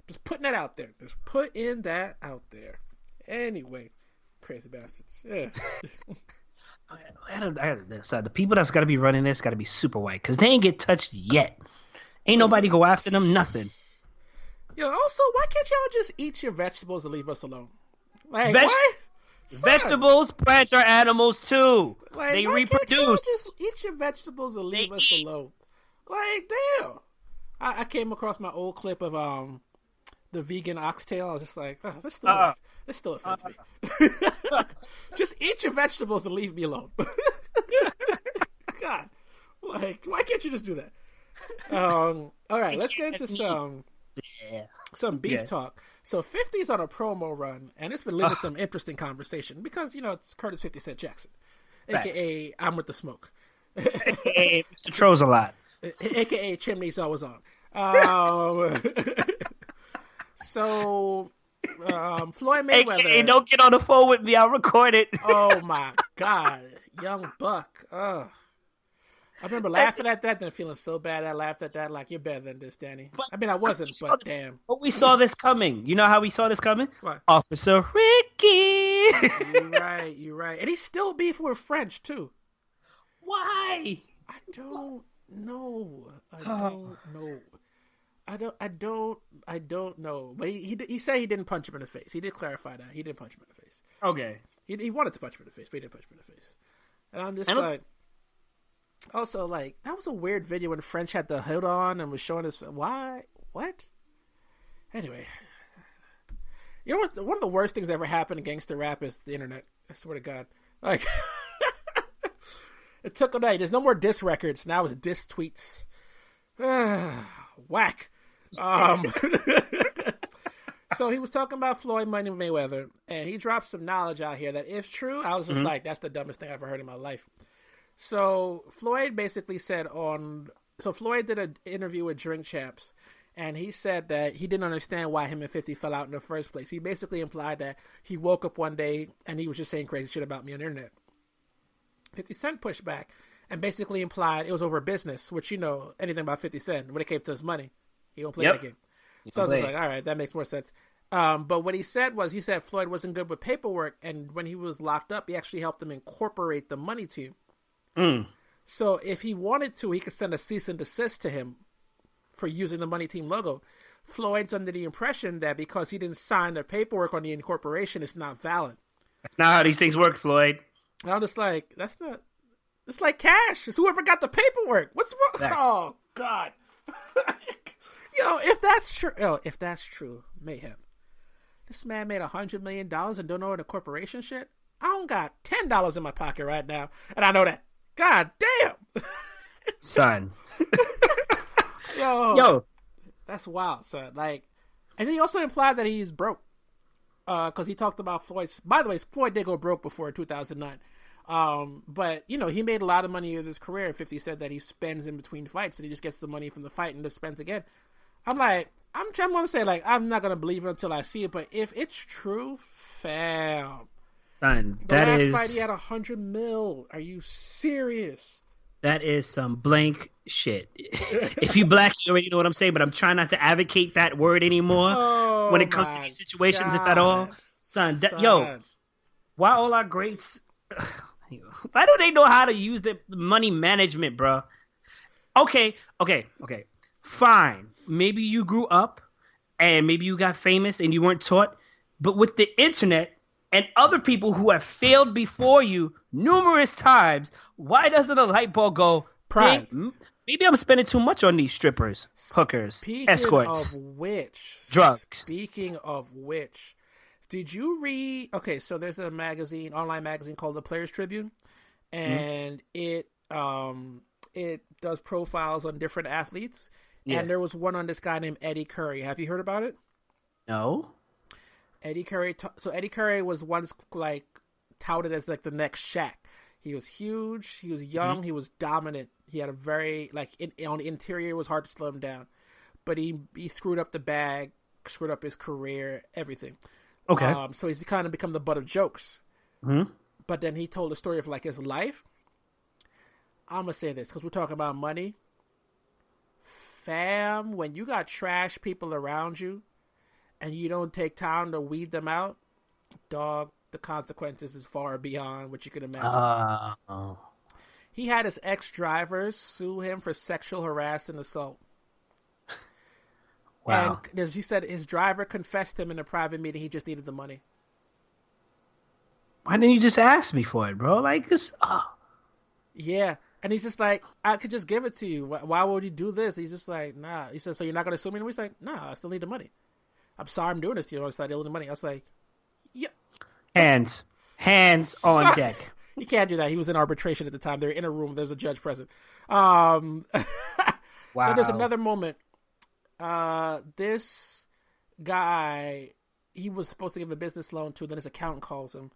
Just putting that out there. Just putting that out there. Anyway, crazy bastards. Yeah. The people that's got to be running this got to be super white because they ain't get touched yet. Ain't nobody go after them, nothing. Yo, also, why can't y'all just eat your vegetables and leave us alone? Like, why? Vegetables, plants are animals too. Like, they why reproduce. Can't y'all just eat your vegetables and leave us alone. Like, damn. I came across my old clip of the vegan oxtail. I was just like, oh, this still offends me. Just eat your vegetables and leave me alone. God, like, why can't you just do that? All right, let's get into some beef talk. So 50's on a promo run, and it's been leading to some interesting conversation because, you know, it's Curtis 50 Cent Jackson, a.k.a. I'm with the smoke. A.k.a. Mr. Tro's a lot. A.k.a. Chimney's always on. So Floyd Mayweather. Hey, don't get on the phone with me. I'll record it. Oh my God, young buck. Ugh. I remember laughing at that, then feeling so bad I laughed at that. Like, you're better than this, Danny. I mean, I wasn't, but damn. But we saw this coming. You know how we saw this coming? What? Officer Ricky. You're right. And he's still beefing with French too. Why? I don't know. I don't know. But he said he didn't punch him in the face. He did clarify that. He didn't punch him in the face. Okay. He wanted to punch him in the face, but he didn't punch him in the face. And I'm just like... Also, like, that was a weird video when French had the hood on and was showing his... Why? What? Anyway. You know what? One of the worst things that ever happened in gangster rap is the internet. I swear to God. Like... It took a night. There's no more diss records. Now it's diss tweets. Whack. So he was talking about Floyd Mayweather, and he dropped some knowledge out here that if true, I was just like, that's the dumbest thing I've ever heard in my life. So Floyd basically said Floyd did an interview with Drink Champs, and he said that he didn't understand why him and 50 fell out in the first place. He basically implied that he woke up one day and he was just saying crazy shit about me on the internet. 50 Cent pushed back and basically implied it was over business, which, you know, anything about 50 Cent, when it came to his money, he don't play that game. So I was like, all right, that makes more sense. But what he said Floyd wasn't good with paperwork, and when he was locked up, he actually helped him incorporate the money team. So if he wanted to, he could send a cease and desist to him for using the money team logo. Floyd's under the impression that because he didn't sign the paperwork on the incorporation, it's not valid. That's not how these things work, Floyd. I'm just like, it's like cash. It's whoever got the paperwork. What's wrong? Thanks. Oh, God. If that's true, Mayhem. This man made $100 million and don't know the corporation shit. I don't got $10 in my pocket right now, and I know that. God damn. Son. Yo. That's wild, son. Like, and he also implied that he's broke. Because he talked about Floyd's... By the way, Floyd did go broke before 2009. But, you know, he made a lot of money in his career. 50 said that he spends in between fights and he just gets the money from the fight and just spends again. I'm like, I'm going to say, like, I'm not going to believe it until I see it. But if it's true, fam. Son, the last fight he had $100 million. Are you serious? That is some blank shit. If you black, you already know what I'm saying, but I'm trying not to advocate that word anymore when it comes to these situations, if at all. Son. Yo, why all our greats... Why don't they know how to use the money management, bro? Okay. Fine. Maybe you grew up and maybe you got famous and you weren't taught, but with the internet and other people who have failed before you numerous times, why doesn't a light bulb go, pride? Hey, maybe I'm spending too much on these strippers, hookers, escorts, drugs. Speaking of which, did you read... Okay, so there's a online magazine called The Players Tribune, and it does profiles on different athletes, and there was one on this guy named Eddie Curry. Have you heard about it? No. Eddie Curry. So Eddie Curry was once like touted as like the next Shaq. He was huge. He was young. He was dominant. He had a very on the interior, it was hard to slow him down, but he screwed up the bag, screwed up his career, everything. Okay. So he's kind of become the butt of jokes. But then he told the story of like his life. I'm gonna say this because we're talking about money, fam. When you got trash people around you, and you don't take time to weed them out, dog, the consequences is far beyond what you can imagine. He had his ex-drivers sue him for sexual harassment and assault. Wow. And as he said, his driver confessed to him in a private meeting he just needed the money. Why didn't you just ask me for it, bro? Like, just... Yeah. And he's just like, I could just give it to you. Why would you do this? He's just like, nah. He said, so you're not going to sue me? And he's like, nah, I still need the money. I'm sorry I'm doing this to you. I still need the money. I was like, yeah. Hands on deck. You can't do that. He was in arbitration at the time. They're in a room. There's a judge present. Wow. Then there's another moment. This guy, he was supposed to give a business loan to, then his accountant calls him.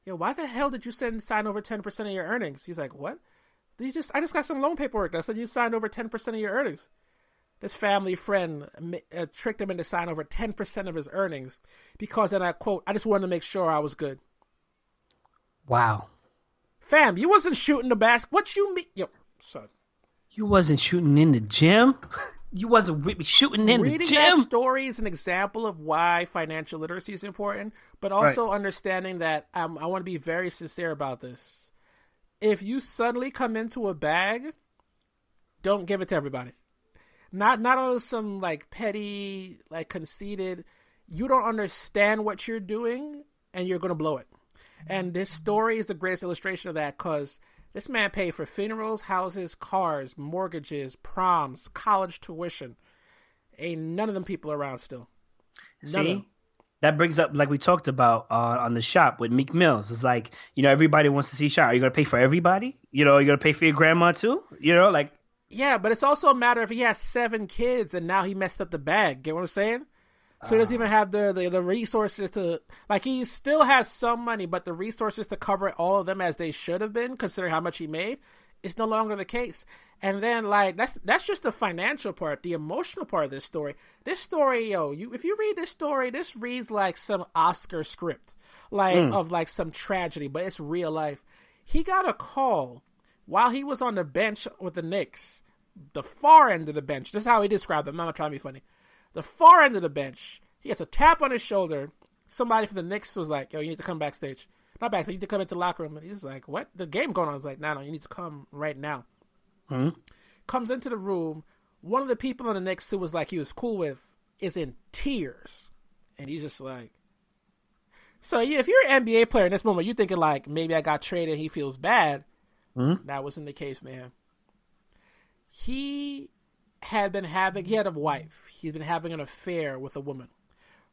Yo, why the hell did you sign over 10% of your earnings? He's like, what? I just got some loan paperwork that said you signed over 10% of your earnings. this family friend tricked him into signing over 10% of his earnings because, and I quote, I just wanted to make sure I was good. Wow. Fam, you wasn't shooting the basket. What you mean? Yo, son. You wasn't shooting in the gym? You wasn't with me shooting in the gym? Reading that story is an example of why financial literacy is important, but also understanding that I want to be very sincere about this. If you suddenly come into a bag, don't give it to everybody. Not on some like petty, like conceited. You don't understand what you're doing, and you're gonna blow it. And this story is the greatest illustration of that, because this man paid for funerals, houses, cars, mortgages, proms, college tuition. Ain't none of them people around still. See, that brings up, like we talked about on the shop with Meek Mills. It's like, everybody wants to see Shot. Are you gonna pay for everybody? You're gonna pay for your grandma too? Like. Yeah, but it's also a matter if he has 7 kids and now he messed up the bag. Get what I'm saying? So he doesn't even have the resources to, like, he still has some money, but the resources to cover all of them as they should have been, considering how much he made, is no longer the case. And then, like, that's just the financial part. The emotional part of this story. This story, if you read this story, this reads like some Oscar script, like of like some tragedy, but it's real life. He got a call while he was on the bench with the Knicks, the far end of the bench. This is how he described them. I'm not trying to be funny. The far end of the bench, he gets a tap on his shoulder. Somebody from the Knicks was like, yo, you need to come backstage. Not backstage, you need to come into the locker room. And he's like, what? The game going on. I was like, no, you need to come right now. Comes into the room. One of the people on the Knicks who was like he was cool with is in tears. And he's just like... So yeah, if you're an NBA player in this moment, you're thinking like, maybe I got traded, he feels bad. That wasn't the case, man. He had a wife. He's been having an affair with a woman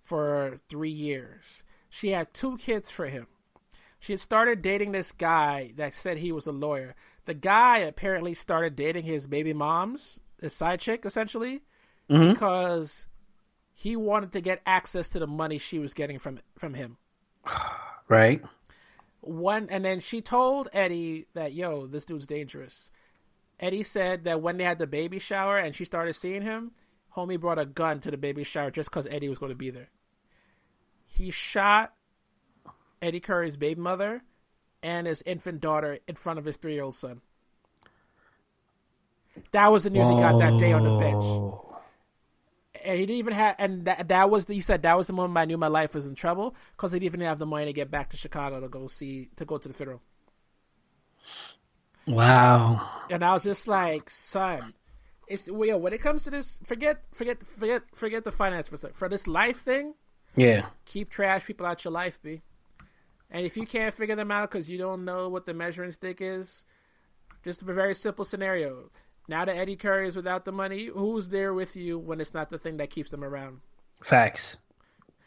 for 3 years. She had 2 kids for him. She had started dating this guy that said he was a lawyer. The guy apparently started dating his baby mom's, his side chick, essentially, because he wanted to get access to the money she was getting from him. Right. And then she told Eddie that, yo, this dude's dangerous. Eddie said that when they had the baby shower and she started seeing him, homie brought a gun to the baby shower just because Eddie was going to be there. He shot Eddie Curry's baby mother and his infant daughter in front of his 3-year-old son. That was the news he got that day on the bench. And he didn't even have, and he said that was the moment I knew my life was in trouble, because he didn't even have the money to get back to Chicago to go to the funeral. Wow. And I was just like, son, when it comes to this, forget the finance for this life thing. Yeah. Keep trash people out your life, B. And if you can't figure them out because you don't know what the measuring stick is, just a very simple scenario. Now that Eddie Curry is without the money, who's there with you when it's not the thing that keeps them around? Facts.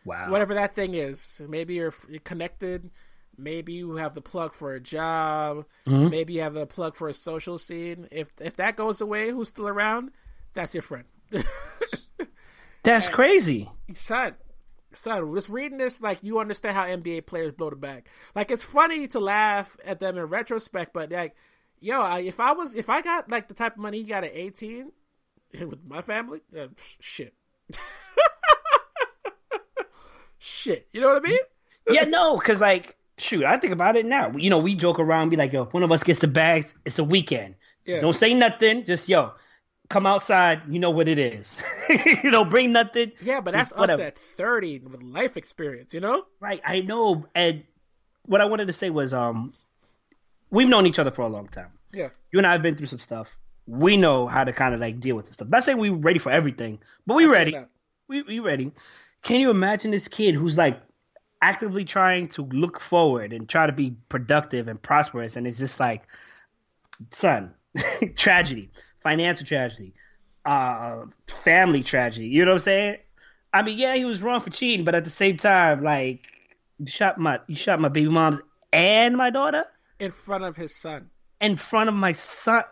Wow. Whatever that thing is. Maybe you're connected. Maybe you have the plug for a job. Maybe you have the plug for a social scene. If that goes away, who's still around? That's your friend. That's crazy. Son, just reading this, like, you understand how NBA players blow the bag. Like, it's funny to laugh at them in retrospect, but like, yo, if I got like the type of money he got at 18 with my family, shit. Shit. You know what I mean? Yeah, no, because like, shoot, I think about it now. We joke around, be like, yo, if one of us gets the bags, it's a weekend. Yeah. Don't say nothing. Just, yo, come outside. You know what it is. Bring nothing. Yeah, but that's us at 30 with life experience, Right, I know. And what I wanted to say was, we've known each other for a long time. Yeah. You and I have been through some stuff. We know how to kind of like deal with this stuff. Not saying we're ready for everything, but we're ready. We ready. Can you imagine this kid who's like actively trying to look forward and try to be productive and prosperous, and it's just like, son, tragedy, financial tragedy, family tragedy. You know what I'm saying? I mean, yeah, he was wrong for cheating, but at the same time, like, you shot my baby moms and my daughter in front of his son. In front of my son.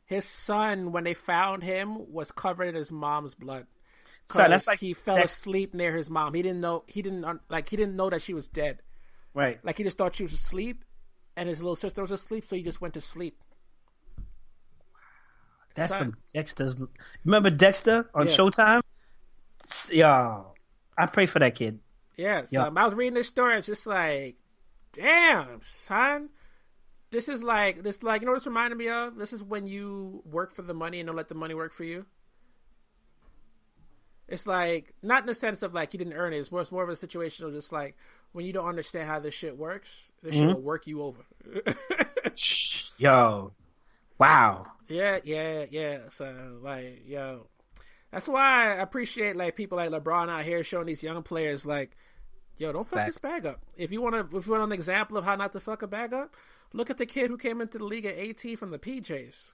His son, when they found him, was covered in his mom's blood. So that's like he fell asleep near his mom. He didn't know that she was dead. Right. Like, he just thought she was asleep, and his little sister was asleep, so he just went to sleep. That's some Dexter's. Remember Dexter on Showtime? Yo, I pray for that kid. Yeah, so I was reading this story. It's just like, damn, son. This is like, you know what this reminded me of? This is when you work for the money and don't let the money work for you. It's like, not in the sense of like you didn't earn it. It's more of a situation of just like, when you don't understand how this shit works, this shit will work you over. Yo. Wow. Yeah. So, like, yo. That's why I appreciate, like, people like LeBron out here showing these young players, like, yo, don't fuck this bag up. If you want an example of how not to fuck a bag up, look at the kid who came into the league at 18 from the PJs.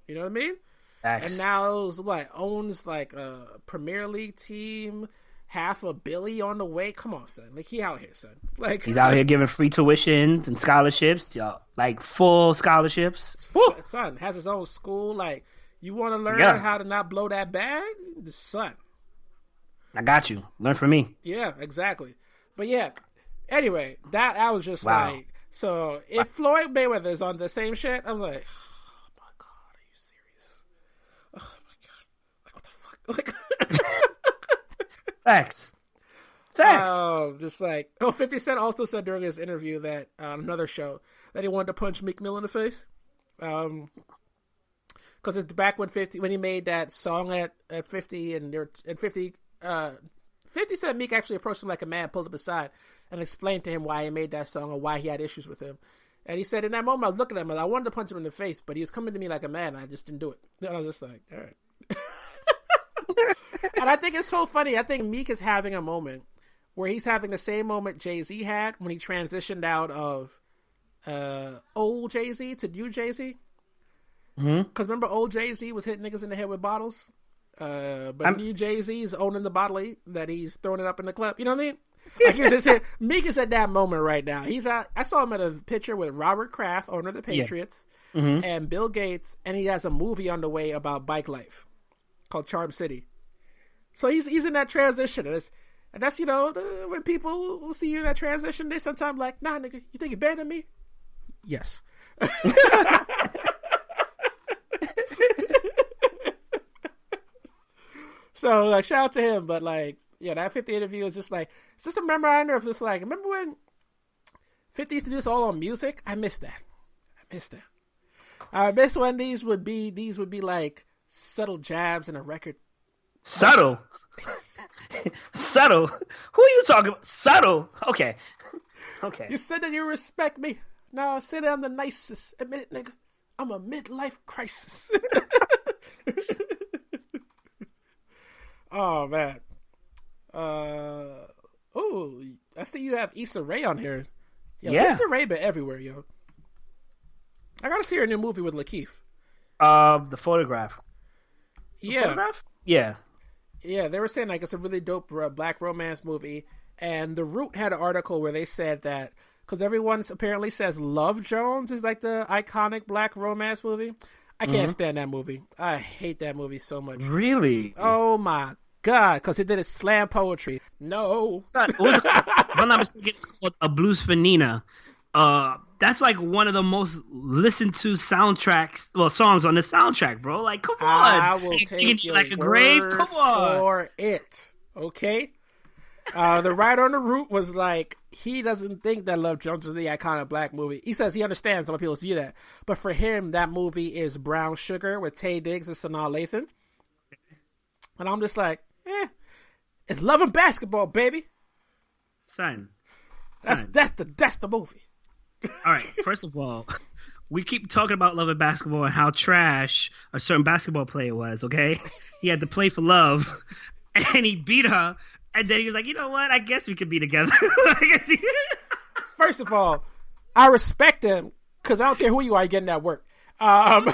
You know what I mean? Facts. And now owns like a Premier League team, $500 million on the way. Come on, son. Like, he out here, son. Like, he's out here giving free tuitions and scholarships, yo, like full scholarships. Son has his own school. Like, you want to learn how to not blow that bag? The son. I got you. Learn from me. Yeah, exactly. But yeah, anyway, I was just like, so if Floyd Mayweather is on the same shit, I'm like, oh my God, are you serious? Oh my God. Like, what the fuck? Like, Facts. Just like, 50 Cent also said during his interview that on another show that he wanted to punch Meek Mill in the face. Because it's back when he made that song at 50 and 50 said Meek actually approached him like a man, pulled him aside, and explained to him why he made that song and why he had issues with him. And he said, in that moment, I was looking at him and I wanted to punch him in the face, but he was coming to me like a man, and I just didn't do it. And I was just like, all right. And I think it's so funny. I think Meek is having a moment where he's having the same moment Jay-Z had when he transitioned out of old Jay-Z to new Jay-Z. Because remember, old Jay-Z was hitting niggas in the head with bottles. But new Jay-Z is owning the bottle that he's throwing it up in the club. You know what I mean? Like, he was just here. Meek is at that moment right now. He's out. I saw him at a picture with Robert Kraft, owner of the Patriots, and Bill Gates, and he has a movie on the way about bike life called Charm City. So he's in that transition, and that's when people will see you in that transition, they sometimes like, nah, nigga, you think you're better than me? Yes. So, like, shout out to him, but, like, yeah, that 50 interview is just like, it's just a reminder of just like, remember when 50 used to do this all on music? I miss that. I miss when these would be like subtle jabs in a record. Subtle? Subtle? Who are you talking about? Subtle? Okay. You said that you respect me. Now sit down the nicest. Admit it, nigga. I'm a midlife crisis. Oh, man. I see you have Issa Rae on here. Yo, yeah. Issa Rae been everywhere, yo. I gotta see her new movie with Lakeith. The Photograph. Photograph? Yeah. Yeah, they were saying, like, it's a really dope black romance movie. And The Root had an article where they said that, because everyone apparently says Love Jones is, like, the iconic black romance movie. I can't stand that movie. I hate that movie so much. Really? Oh my God! Because it did its slam poetry. No. If I'm not mistaken, it's called A Blues for Nina. That's like one of the most listened to songs on the soundtrack, bro. Like, come on. I will take your like a grave. Come on. For it. Okay. The writer on The Root was like, he doesn't think that Love Jones is the iconic black movie. He says he understands some people view that, but for him, that movie is Brown Sugar with Taye Diggs and Sanaa Lathan. And I'm just like, it's Love and Basketball, baby. Son. That's the movie. All right. First of all, we keep talking about Love and Basketball and how trash a certain basketball player was. Okay, he had to play for love, and he beat her. And then he was like, you know what? I guess we could be together. First of all, I respect him because I don't care who you are getting that work. Oh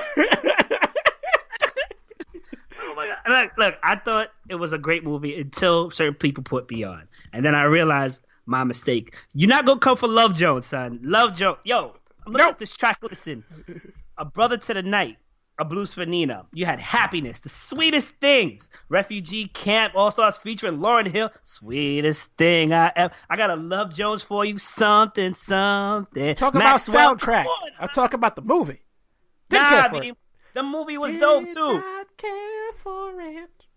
my God. Look, I thought it was a great movie until certain people put me on. And then I realized my mistake. You're not going to come for Love Jones, son. Love Jones. Yo, I'm looking at this track. Listen. A Brother to the Night. A Blues for Nina. You had Happiness, The Sweetest Things, Refugee Camp, All Stars featuring Lauryn Hill, Sweetest Thing I Ever. I got a Love Jones for you, something. Talk about soundtrack. I talk about the movie. The movie was dope too. Did not care for it.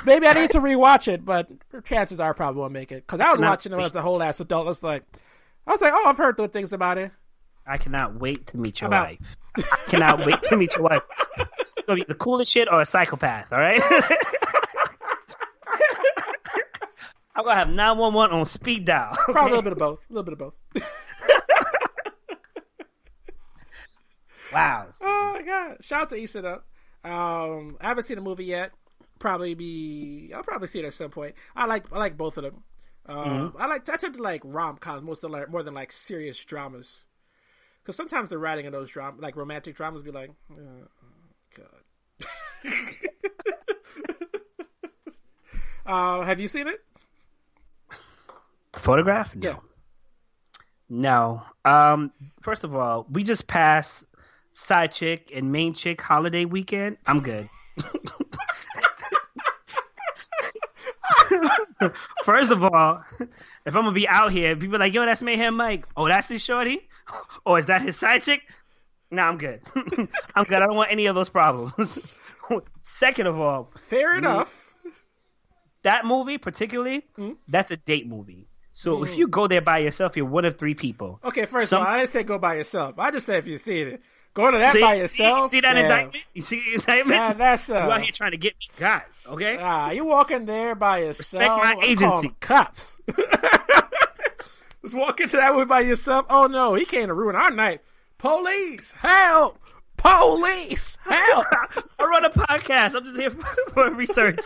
Maybe I need to rewatch it, but chances are I probably won't make it. Because I was watching it when I was a whole ass adult. I was like, oh, I've heard good things about it. I cannot wait to meet your wife. I cannot wait to meet your wife. She's gonna be the coolest shit or a psychopath, all right? I'm gonna have 911 on speed dial. Okay? Probably a little bit of both. A little bit of both. Wow. Oh my god! Shout out to Issa though. I haven't seen the movie yet. I'll probably see it at some point. I like both of them. I tend to like rom-coms more than like serious dramas. Because sometimes the writing in those like romantic dramas, be like, oh, God. Have you seen it? Photograph? No. Yeah. No. First of all, we just passed side chick and main chick holiday weekend. I'm good. First of all, if I'm gonna be out here, people are like, yo, that's Mayhem Mike. Oh, that's his shorty? Or is that his side chick? Nah, I'm good. I'm good. I don't want any of those problems. Second of all, fair enough. That movie particularly, that's a date movie. So if you go there by yourself, you're one of three people. Okay, first of all, I didn't say go by yourself. I just said if you see it. Going to that by yourself. See that indictment? You see the indictment? Yeah, that's you out here trying to get me got, okay? You walking there by yourself. Respect my agency. Cops. Just walk into that way by yourself. Oh no, he came to ruin our night. Police, help! Police, help! I run a podcast. I'm just here for research.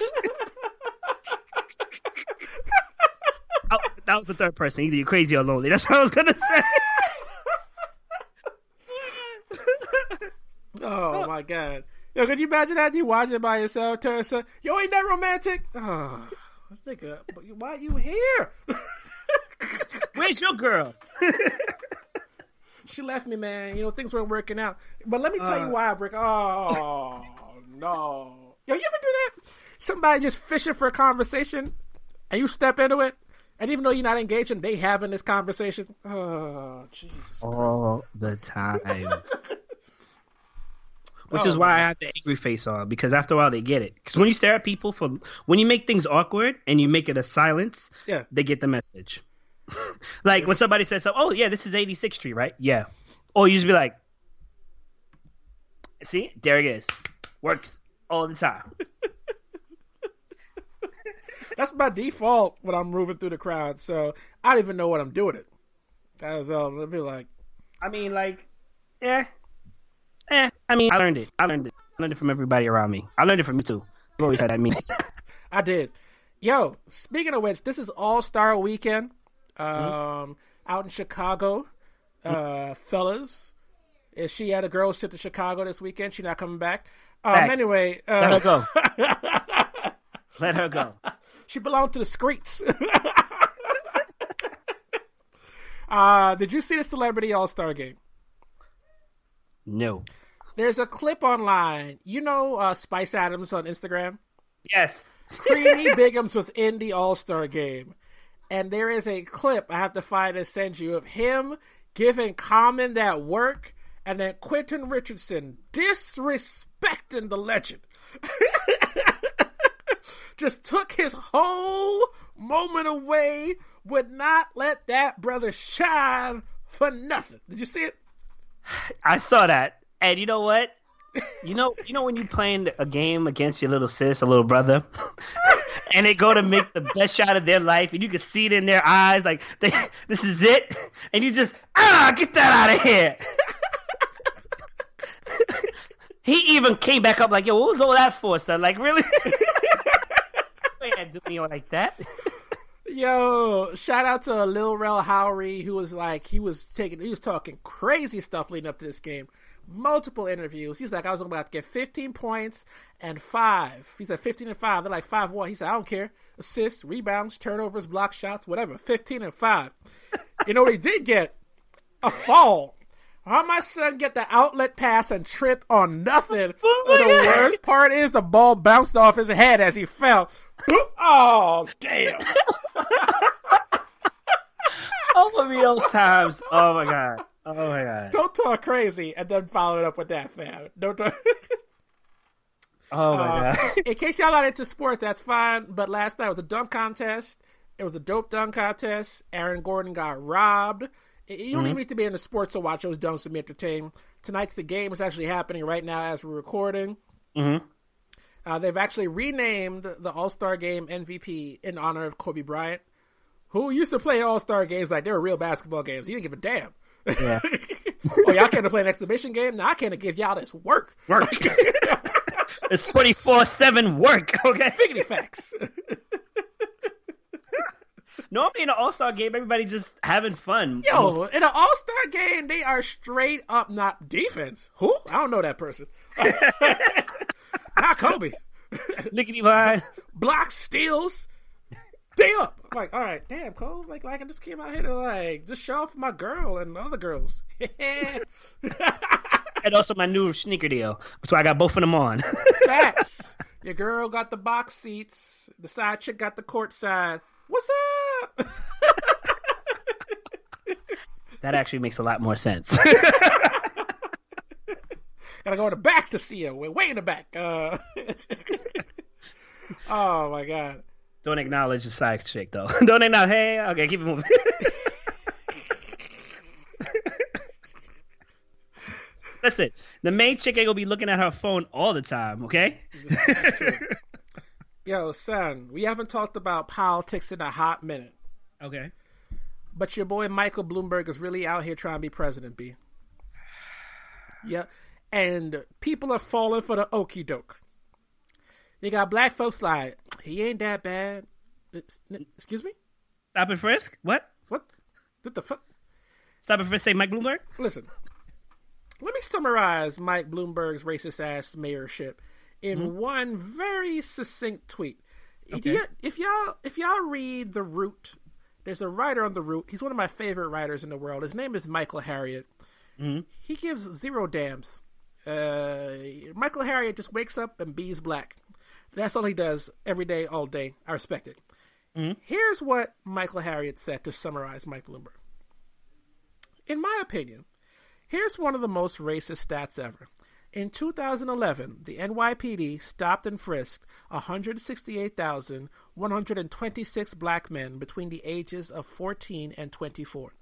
That was the third person. Either you're crazy or lonely. That's what I was gonna say. Oh my god. Yo, could you imagine that? You watching it by yourself, turn son, yo, ain't that romantic? Oh, nigga, why you here? Where's your girl? She left me, man. You know, things weren't working out. But let me tell you why I break. Oh, no. Yo, you ever do that? Somebody just fishing for a conversation, and you step into it, and even though you're not engaging, they having this conversation. Oh, Jesus. All the time. Which is why I have the angry face on, because after a while they get it. Because when you stare at people when you make things awkward and you make it a silence, they get the message. Like when somebody says, "Oh yeah, this is 86th Street, right?" Yeah. Or you just be like, "See, there it is. Works all the time." That's my default when I'm moving through the crowd. So I don't even know what I'm doing it. That's I'll be like, yeah. I mean, I learned it. I learned it from everybody around me. I learned it from you too. You always had that means. I did. Yo, speaking of which, this is All-Star Weekend out in Chicago. Fellas, is she at a girls' trip to Chicago this weekend? She not coming back? Anyway. Let her go. Let her go. She belonged to the streets. Did you see the Celebrity All-Star Game? No. There's a clip online. You know Spice Adams on Instagram? Yes. Creamy Biggums was in the All-Star Game. And there is a clip I have to find and send you of him giving Common that work and then Quentin Richardson disrespecting the legend. Just took his whole moment away, would not let that brother shine for nothing. Did you see it? I saw that. And you know what? You know when you playing a game against your little sis or little brother, and they go to make the best shot of their life, and you can see it in their eyes, like this is it, and you just get that out of here. He even came back up like, yo, what was all that for, son? Like, really? You ain't doing me like that. Yo, shout out to Lil Rel Howery, who was like, he was talking crazy stuff leading up to this game. Multiple interviews. He's like, I was about to get 15 points and 5. He said 15 and 5. They're like 5-1. He said, I don't care. Assists, rebounds, turnovers, block shots, whatever. 15 and 5. You know what he did get? A fall. How my son get the outlet pass and trip on nothing? The worst part is the ball bounced off his head as he fell. Oh, damn. Over me those times. Oh, my God. Oh my god! Don't talk crazy and then follow it up with that, fam. Don't talk. Oh my god! In case y'all not into sports, that's fine. But last night was a dunk contest. It was a dope dunk contest. Aaron Gordon got robbed. You don't even need to be into sports to watch those dunks to be entertained. Tonight's the game is actually happening right now as we're recording. They've actually renamed the All-Star Game MVP in honor of Kobe Bryant, who used to play All-Star games like they were real basketball games. He didn't give a damn. Yeah. Oh, y'all can't play an exhibition game? No, I can't give y'all this work. It's 24/7 work, okay? Figgity facts. Normally in an All-Star game, everybody just having fun. Yo, in an All-Star game, they are straight up not defense. Who? I don't know that person. Not Kobe. Lickety behind. Blocks, steals. Stay up. I'm like, all right, damn, Cole. Like I just came out here to just show off my girl and the other girls. And also my new sneaker deal. So I got both of them on. Facts. Your girl got the box seats. The side chick got the court side. What's up? That actually makes a lot more sense. Gotta go in the back to see her. We're way in the back. Oh my god. Don't acknowledge the side chick though. Don't acknowledge. Hey, okay, keep it moving. Listen, the main chick ain't gonna be looking at her phone all the time, okay? Yo, son, we haven't talked about politics in a hot minute. Okay. But your boy Michael Bloomberg is really out here trying to be president, B. Yeah. And people are falling for the okie doke. You got black folks like, he ain't that bad. Excuse me? Stop and frisk? What? What the fuck? Stop and frisk say Mike Bloomberg? Listen. Let me summarize Mike Bloomberg's racist-ass mayorship in one very succinct tweet. Okay. If y'all read The Root, there's a writer on The Root. He's one of my favorite writers in the world. His name is Michael Harriot. He gives zero damns. Michael Harriot just wakes up and bees black. That's all he does every day, all day. I respect it. Here's what Michael Harriot said to summarize Mike Bloomberg. In my opinion, here's one of the most racist stats ever. In 2011, the NYPD stopped and frisked 168,126 black men between the ages of 14 and 24.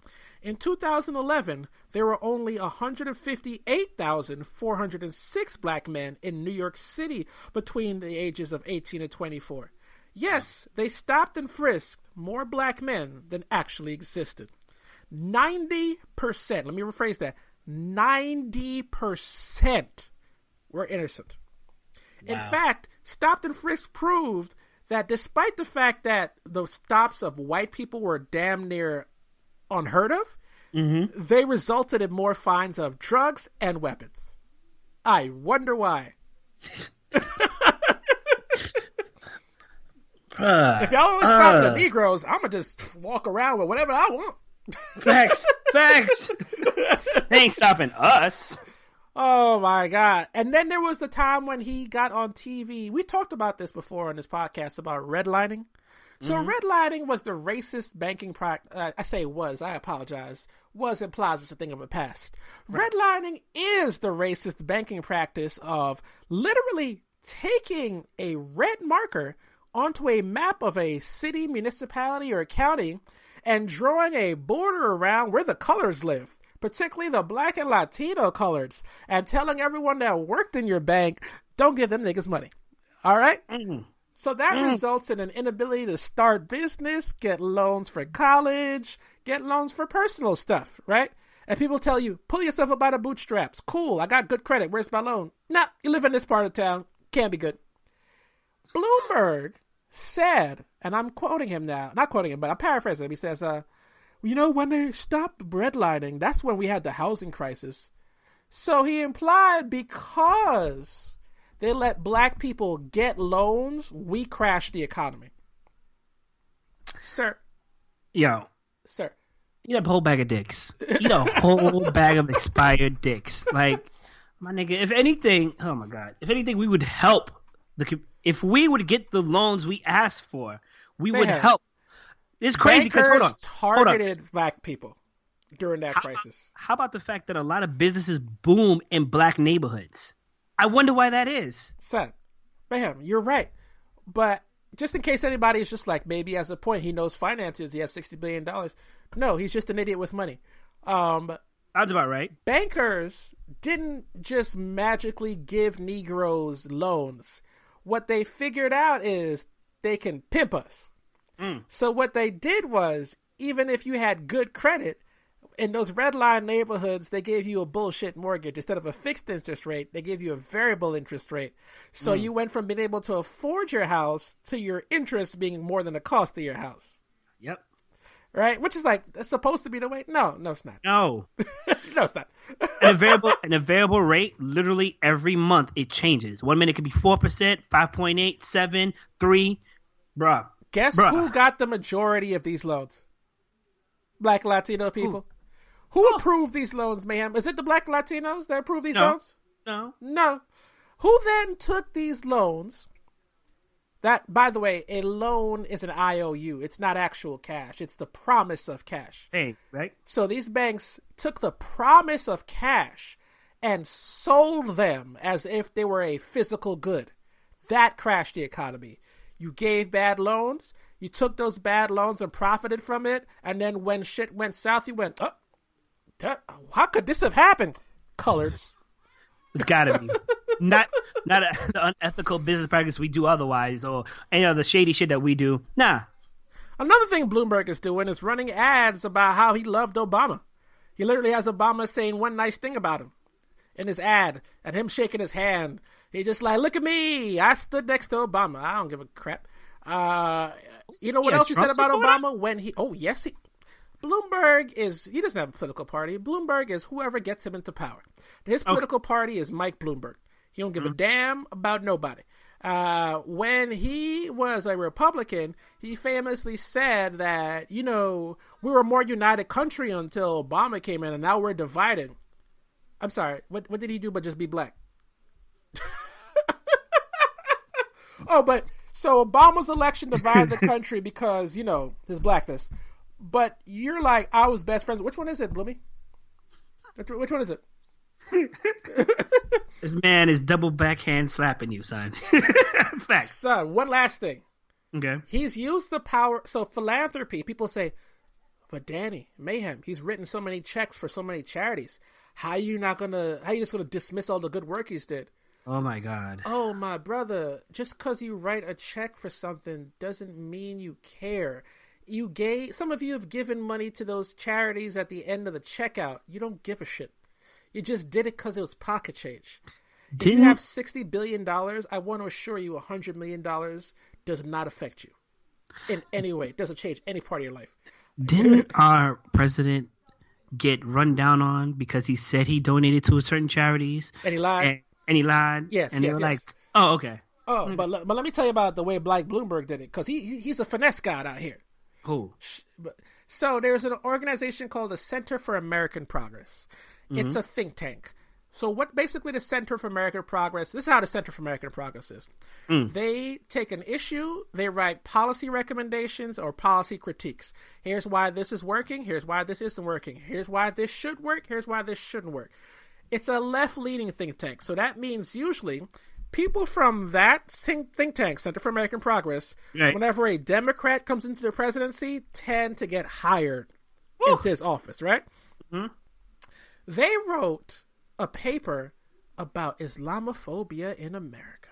In 2011, there were only 158,406 black men in New York City between the ages of 18 and 24. Yes, they stopped and frisked more black men than actually existed. 90%, let me rephrase that, 90% were innocent. Wow. In fact, stop and frisk proved that despite the fact that the stops of white people were damn near unheard of, they resulted in more fines of drugs and weapons. I wonder why. If y'all always stop the Negroes, I'm going to just walk around with whatever I want. Facts. They ain't stopping us. Oh my god. And then there was the time when he got on TV. We talked about this before on this podcast about redlining. So redlining was the racist banking practice. I say was, I apologize. Was implies it's a thing of the past. Right. Redlining is the racist banking practice of literally taking a red marker onto a map of a city, municipality, or county and drawing a border around where the colors live, particularly the black and Latino colors, and telling everyone that worked in your bank, don't give them niggas money. All right? So that results in an inability to start business, get loans for college, get loans for personal stuff, right? And people tell you, pull yourself up by the bootstraps. Cool, I got good credit. Where's my loan? Nah, you live in this part of town. Can't be good. Bloomberg said, and I'm quoting him now, not quoting him, but I'm paraphrasing him. He says, when they stopped redlining, that's when we had the housing crisis. So he implied because they let black people get loans, we crashed the economy. Sir. Yo. Sir. Eat a whole bag of dicks. Eat a whole bag of expired dicks. Like, my nigga, if anything, oh my God, if anything, we would help. If we would get the loans we asked for, we would help. It's crazy because, hold on. Targeted black people. during that crisis. How about the fact that a lot of businesses boom in black neighborhoods? I wonder why that is. Son, Mayhem, you're right. But just in case anybody is just like, maybe as a point, he knows finances, he has $60 billion. No, he's just an idiot with money. Sounds about right. Bankers didn't just magically give Negroes loans. What they figured out is they can pimp us. So what they did was, even if you had good credit, in those red line neighborhoods, they gave you a bullshit mortgage. Instead of a fixed interest rate, they gave you a variable interest rate. So you went from being able to afford your house to your interest being more than the cost of your house. Yep. Right? Which is like, that's supposed to be the way. No, it's not. No. No, it's not. And a variable rate, literally every month, it changes. 1 minute it could be 4%, 5.8, 7, 3. Bruh. Guess who got the majority of these loans? Black Latino people. Who approved these loans, Mayhem? Is it the Black Latinos that approved these loans? No. Who then took these loans? That, by the way, a loan is an IOU. It's not actual cash. It's the promise of cash. Hey, right? So these banks took the promise of cash and sold them as if they were a physical good. That crashed the economy. You gave bad loans. You took those bad loans and profited from it. And then when shit went south, you went, how could this have happened? Coloreds. It's gotta be. not the unethical business practice we do otherwise, or any other shady shit that we do. Nah. Another thing Bloomberg is doing is running ads about how he loved Obama. He literally has Obama saying one nice thing about him in his ad, and him shaking his hand. He just like, look at me. I stood next to Obama. I don't give a crap. You know what else he said about Obama? Bloomberg he doesn't have a political party. Bloomberg is whoever gets him into power. His political party is Mike Bloomberg. He don't give a damn about nobody. When he was a Republican, he famously said that, we were a more united country until Obama came in, and now we're divided. I'm sorry. What did he do but just be black? So Obama's election divided the country because, his blackness. But you're like, I was best friends. Which one is it, Bloomy? Which one is it? This man is double backhand slapping you, son. Fact. Son, one last thing. Okay. He's used the power. So philanthropy, people say, but Danny, Mayhem, he's written so many checks for so many charities. How you just gonna dismiss all the good work he's did? Oh my God. Oh my brother, just because you write a check for something doesn't mean you care. Some of you have given money to those charities at the end of the checkout. You don't give a shit. You just did it because it was pocket change. If you have $60 billion, I want to assure you $100 million does not affect you in any way. It doesn't change any part of your life. Didn't our president get run down on because he said he donated to certain charities? And he lied? And he lied? Yes, and they were yes. like, oh, okay. Oh, but let me tell you about the way Black Bloomberg did it, because he's a finesse god out here. Who? So there's an organization called the Center for American Progress. It's a think tank. So what basically the Center for American Progress, this is how the Center for American Progress is. They take an issue, they write policy recommendations or policy critiques. Here's why this is working, here's why this isn't working, here's why this should work, here's why this shouldn't work. It's a left-leaning think tank. So that means usually people from that think tank, Center for American Progress, right, whenever a Democrat comes into the presidency, tend to get hired into his office, right? They wrote a paper about Islamophobia in America.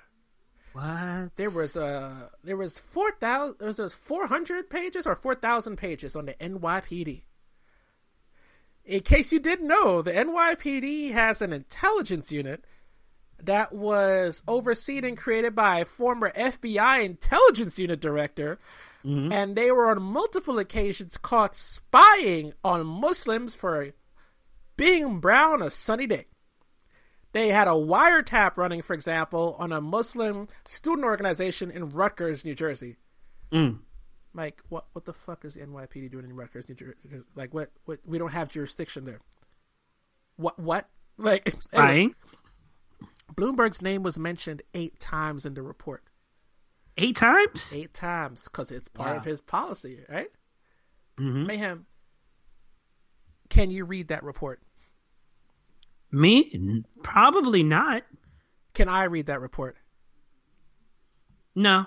What? There was 400 pages or 4,000 pages on the NYPD. In case you didn't know, the NYPD has an intelligence unit that was overseen and created by a former FBI intelligence unit director, and they were on multiple occasions caught spying on Muslims for being brown a sunny day. They had a wiretap running, for example, on a Muslim student organization in Rutgers, New Jersey. Mike, what the fuck is the NYPD doing in Rutgers, New Jersey? Like, what we don't have jurisdiction there. What? Like, anyway, Bloomberg's name was mentioned 8 times in the report. 8 times? 8 times, because it's part of his policy, right? Mayhem. can you read that report? Me? Probably not. Can I read that report? No.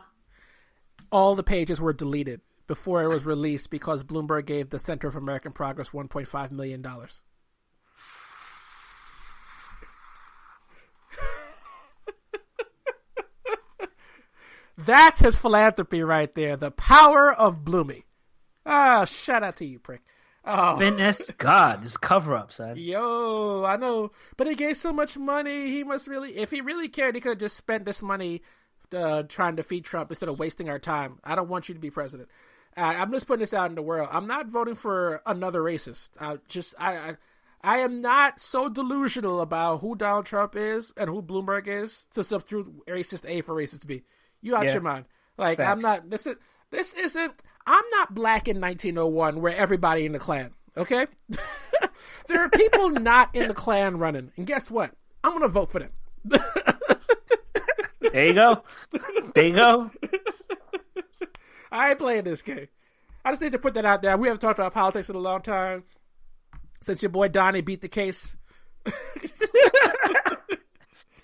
All the pages were deleted before it was released because Bloomberg gave the Center of American Progress $1.5 million. That's his philanthropy right there. The power of Bloomy. Shout out to you, prick. Oh. Goodness God, this cover up, son. Yo, I know. But he gave so much money. He must really, if he really cared, he could have just spent this money trying to defeat Trump instead of wasting our time. I don't want you to be president. I'm just putting this out in the world. I'm not voting for another racist. I am not so delusional about who Donald Trump is and who Bloomberg is to substitute racist A for racist B. You out your mind. Like, facts. I'm not, this isn't, I'm not black in 1901 where everybody in the Klan, okay? There are people not in the Klan running. And guess what? I'm going to vote for them. There you go. There you go. I ain't playing this game. I just need to put that out there. We haven't talked about politics in a long time. Since your boy Donnie beat the case.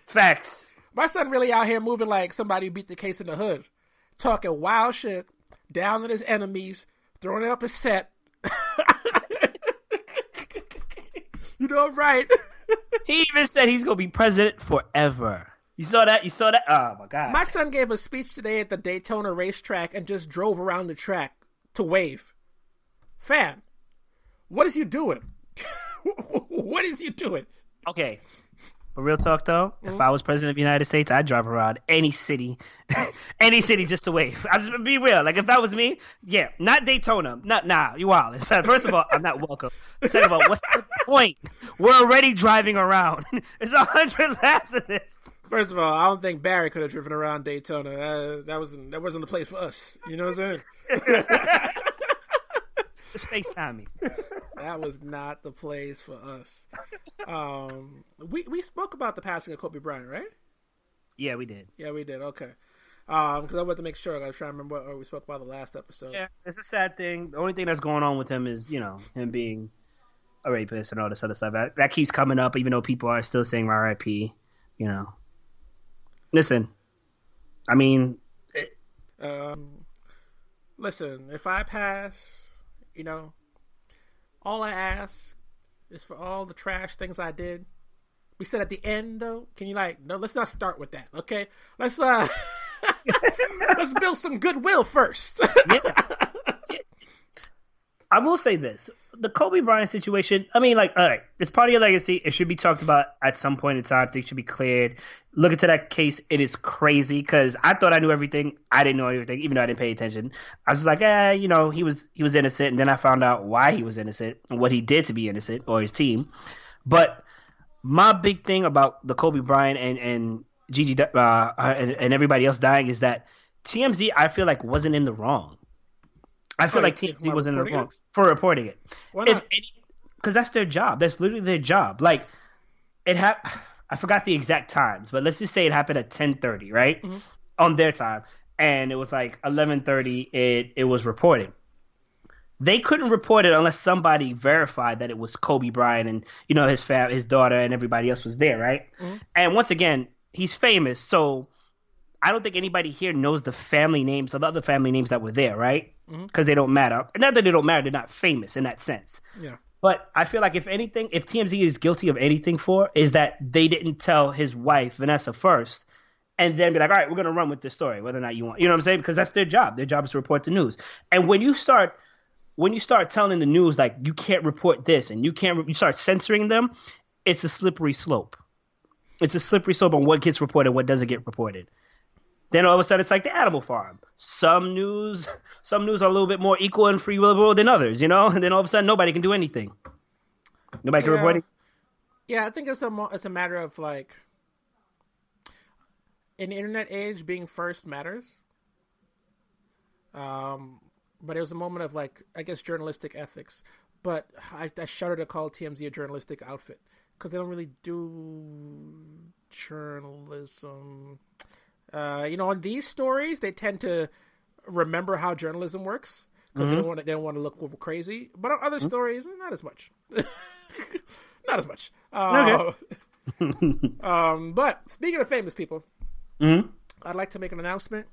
Facts. My son really out here moving like somebody who beat the case in the hood. Talking wild shit, down on his enemies, throwing it up his set. You know, right? He even said he's going to be president forever. You saw that? You saw that? Oh, my God. My son gave a speech today at the Daytona racetrack and just drove around the track to wave. Fam, what is you doing? What is you doing? Okay. But real talk, though, if I was president of the United States, I'd drive around any city just to wave. I'm just be real. Like, if that was me, yeah, not Daytona. Nah, you wild. First of all, I'm not welcome. Second of all, what's the point? We're already driving around. It's 100 laps of this. First of all, I don't think Barry could have driven around Daytona. That wasn't the place for us. You know what I'm saying? Just FaceTime me. That was not the place for us. We spoke about the passing of Kobe Bryant, right? Yeah, we did. Okay. Because I wanted to make sure. I was trying to remember what we spoke about the last episode. Yeah, it's a sad thing. The only thing that's going on with him is, him being a rapist and all this other stuff. That keeps coming up, even though people are still saying R.I.P. Listen, I mean... Listen, if I pass... all I ask is for all the trash things I did. We said at the end, though, can you no, let's not start with that, okay? Let's let's build some goodwill first. Yeah. I will say this. The Kobe Bryant situation, I mean, all right, it's part of your legacy. It should be talked about at some point in time. Things should be cleared. Look into that case. It is crazy because I thought I knew everything. I didn't know everything, even though I didn't pay attention. I was just like, he was innocent. And then I found out why he was innocent and what he did to be innocent, or his team. But my big thing about the Kobe Bryant and Gigi and everybody else dying is that TMZ, I feel like, wasn't in the wrong. I feel like TMZ wasn't in the wrong for reporting it. Why not? Because that's their job. That's literally their job. Like, I forgot the exact times, but let's just say it happened at 10:30, right? Mm-hmm. On their time. And it was like 11:30, it was reported. They couldn't report it unless somebody verified that it was Kobe Bryant and, his daughter and everybody else was there, right? Mm-hmm. And once again, he's famous, so I don't think anybody here knows the family names or the other family names that were there, right? Because they don't matter. Not that they don't matter, they're not famous in that sense. Yeah. But I feel like if TMZ is guilty of anything is that they didn't tell his wife, Vanessa, first, and then be like, all right, we're going to run with this story, whether or not you want. You know what I'm saying? Because that's their job. Their job is to report the news. And when you start telling the news, like, you can't report this and you start censoring them, it's a slippery slope. It's a slippery slope on what gets reported and what doesn't get reported. Then all of a sudden, it's like the Animal Farm. Some news are a little bit more equal and free will than others, And then all of a sudden, nobody can do anything. Nobody can report it. Yeah, I think it's a matter of, like, in the internet age, being first matters. But it was a moment of, like, I guess, journalistic ethics. But I shudder to call TMZ a journalistic outfit because they don't really do journalism. On these stories, they tend to remember how journalism works because they don't want to look crazy. But on other stories, not as much. Not as much. Okay. But speaking of famous people, I'd like to make an announcement.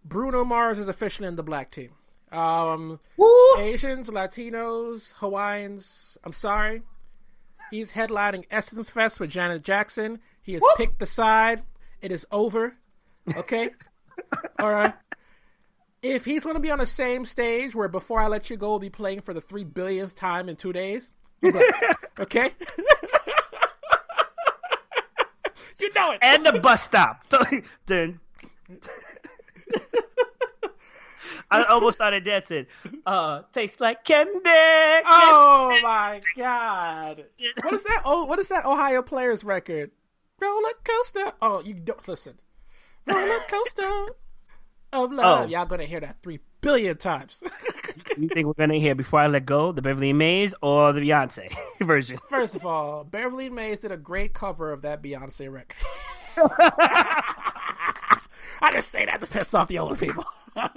Bruno Mars is officially in the black team. Asians, Latinos, Hawaiians, I'm sorry. He's headlining Essence Fest with Janet Jackson. He has picked the side. It is over. Okay? All right. If he's going to be on the same stage where Before I Let You Go will be playing for the 3 billionth time in 2 days, okay? You know it. And the bus stop. Then I almost started dancing. Tastes like candy. Oh my God! What is that? Oh, what is that Ohio Players record? Roller coaster. Oh, you don't listen. Roller coaster of love. Oh. Y'all gonna hear that 3 billion times. You think we're gonna hear Before I Let Go, the Beverly Mays, or the Beyonce version? First of all, Beverly Mays did a great cover of that Beyonce record. I just say that to piss off the older people. I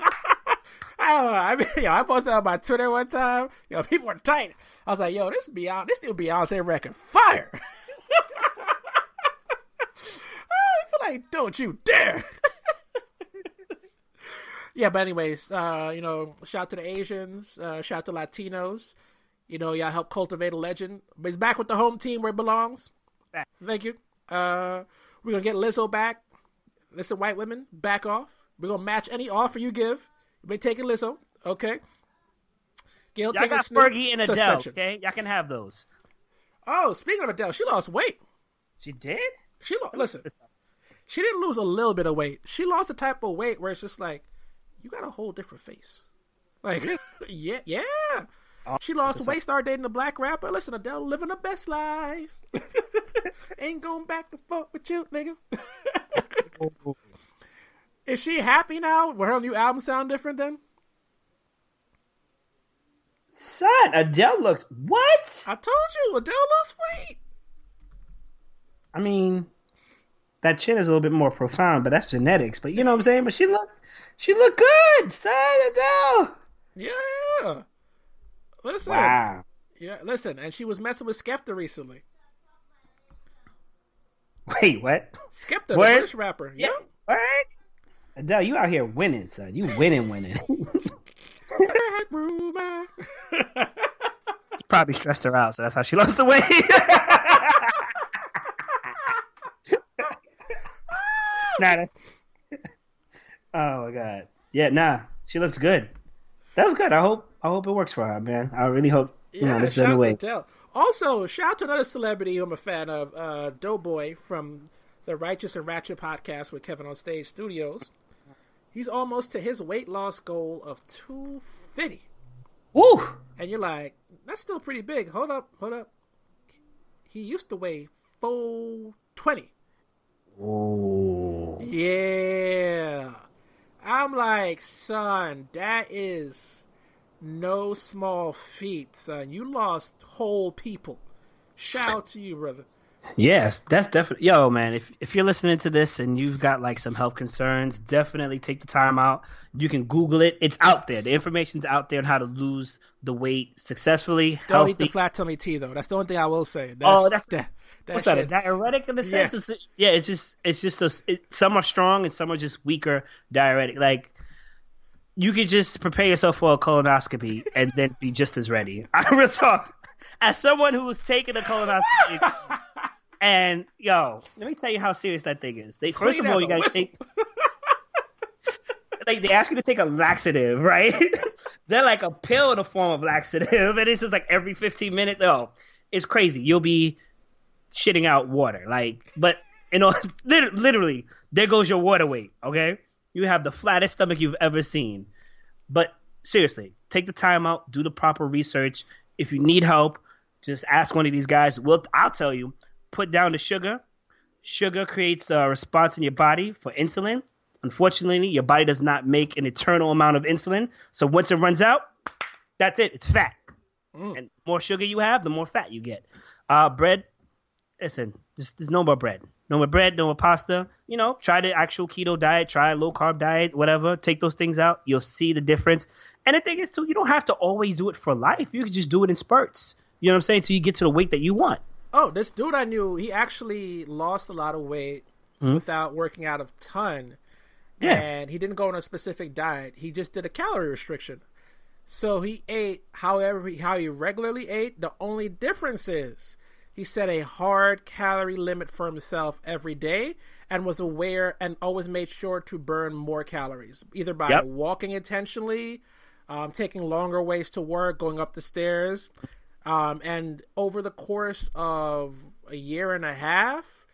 don't know. I mean, I posted on my Twitter one time. People were tight. I was like, this new Beyonce record, fire. I feel like, don't you dare. Yeah, but anyways, shout out to the Asians, shout out to Latinos. Y'all help cultivate a legend. But he's back with the home team where it belongs. Thank you. We're going to get Lizzo back. Listen, white women, back off. We're going to match any offer you give. You may take Lizzo, okay? Y'all got Fergie and Adele, okay? Y'all can have those. Oh, speaking of Adele, she lost weight. She did? Listen, she didn't lose a little bit of weight. She lost the type of weight where it's just like, you got a whole different face. Like, yeah. She lost weight, started dating a black rapper. Listen, Adele living the best life. Ain't going back and forth with you, niggas. Is she happy now? Will her new album sound different then? Son, Adele looks... What? I told you, Adele lost weight. I mean, that chin is a little bit more profound, but that's genetics. But you know what I'm saying? But she looked good, son, Adele. Yeah. Listen. Wow. Yeah, listen. And she was messing with Skepta recently. Wait, what? Skepta, the British rapper. Yeah. What? Adele, you out here winning, son. You winning. Probably stressed her out, so that's how she lost the weight. Oh my God. Yeah, nah. She looks good. That was good. I hope it works for her, man. I really hope this is the way. Also, shout out to another celebrity who I'm a fan of, Doughboy from the Righteous and Ratchet podcast with Kevin on Stage Studios. He's almost to his weight loss goal of 250. Woo! And you're like, that's still pretty big. Hold up. He used to weigh 420. Oh. Yeah. I'm like, son, that is no small feat, son. You lost whole people. Shout out to you, brother. Yes, that's definitely... Yo, man, if you're listening to this and you've got, like, some health concerns, definitely take the time out. You can Google it. It's out there. The information's out there on how to lose the weight successfully, Don't healthy. eat the flat tummy tea, though. That's the only thing I will say. What's that, a diuretic in the sense? Yes. It's just some are strong and some are just weaker diuretic. Like, you could just prepare yourself for a colonoscopy and then be just as ready. I real talk. As someone who was taking a colonoscopy... And let me tell you how serious that thing is. First of all, you gotta take. They ask you to take a laxative, right? They're like a pill in the form of laxative, and it's just like every 15 minutes. Oh, it's crazy. You'll be shitting out water, but literally, there goes your water weight. Okay, you have the flattest stomach you've ever seen. But seriously, take the time out, do the proper research. If you need help, just ask one of these guys. I'll tell you. Put down the sugar. Sugar creates a response in your body for insulin. Unfortunately, your body does not make an eternal amount of insulin. So once it runs out, that's it. It's fat. And the more sugar you have, the more fat you get. Bread, listen, there's no more bread. no more bread, no more pasta. You know, try the actual keto diet, try a low carb diet, whatever. Take those things out. You'll see the difference. And the thing is, too, you don't have to always do it for life. You can just do it in spurts. You know what I'm saying? Till you get to the weight that you want. Oh, this dude I knew, he actually lost a lot of weight without working out a ton. Yeah. And he didn't go on a specific diet. He just did a calorie restriction. So he ate how he regularly ate. The only difference is he set a hard calorie limit for himself every day and was aware and always made sure to burn more calories, either by walking intentionally, taking longer ways to work, going up the stairs. And over the course of a year and a half,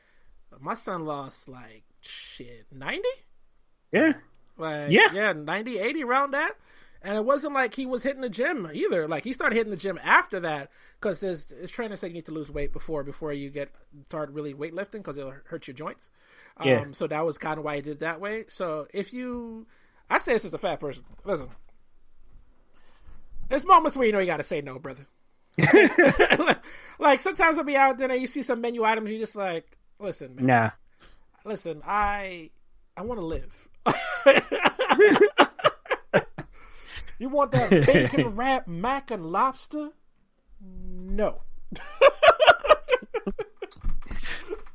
my son lost 90? Yeah. 90, 80, around that. And it wasn't like he was hitting the gym either. Like, he started hitting the gym after that because there's trainers say you need to lose weight before you start really weightlifting because it'll hurt your joints. So that was kind of why he did it that way. So I say this as a fat person. Listen, there's moments where you got to say no, brother. Like sometimes I'll be out there and you see some menu items, you just like, listen, man. Nah. Listen, I want to live. You want that bacon wrap mac and lobster? No.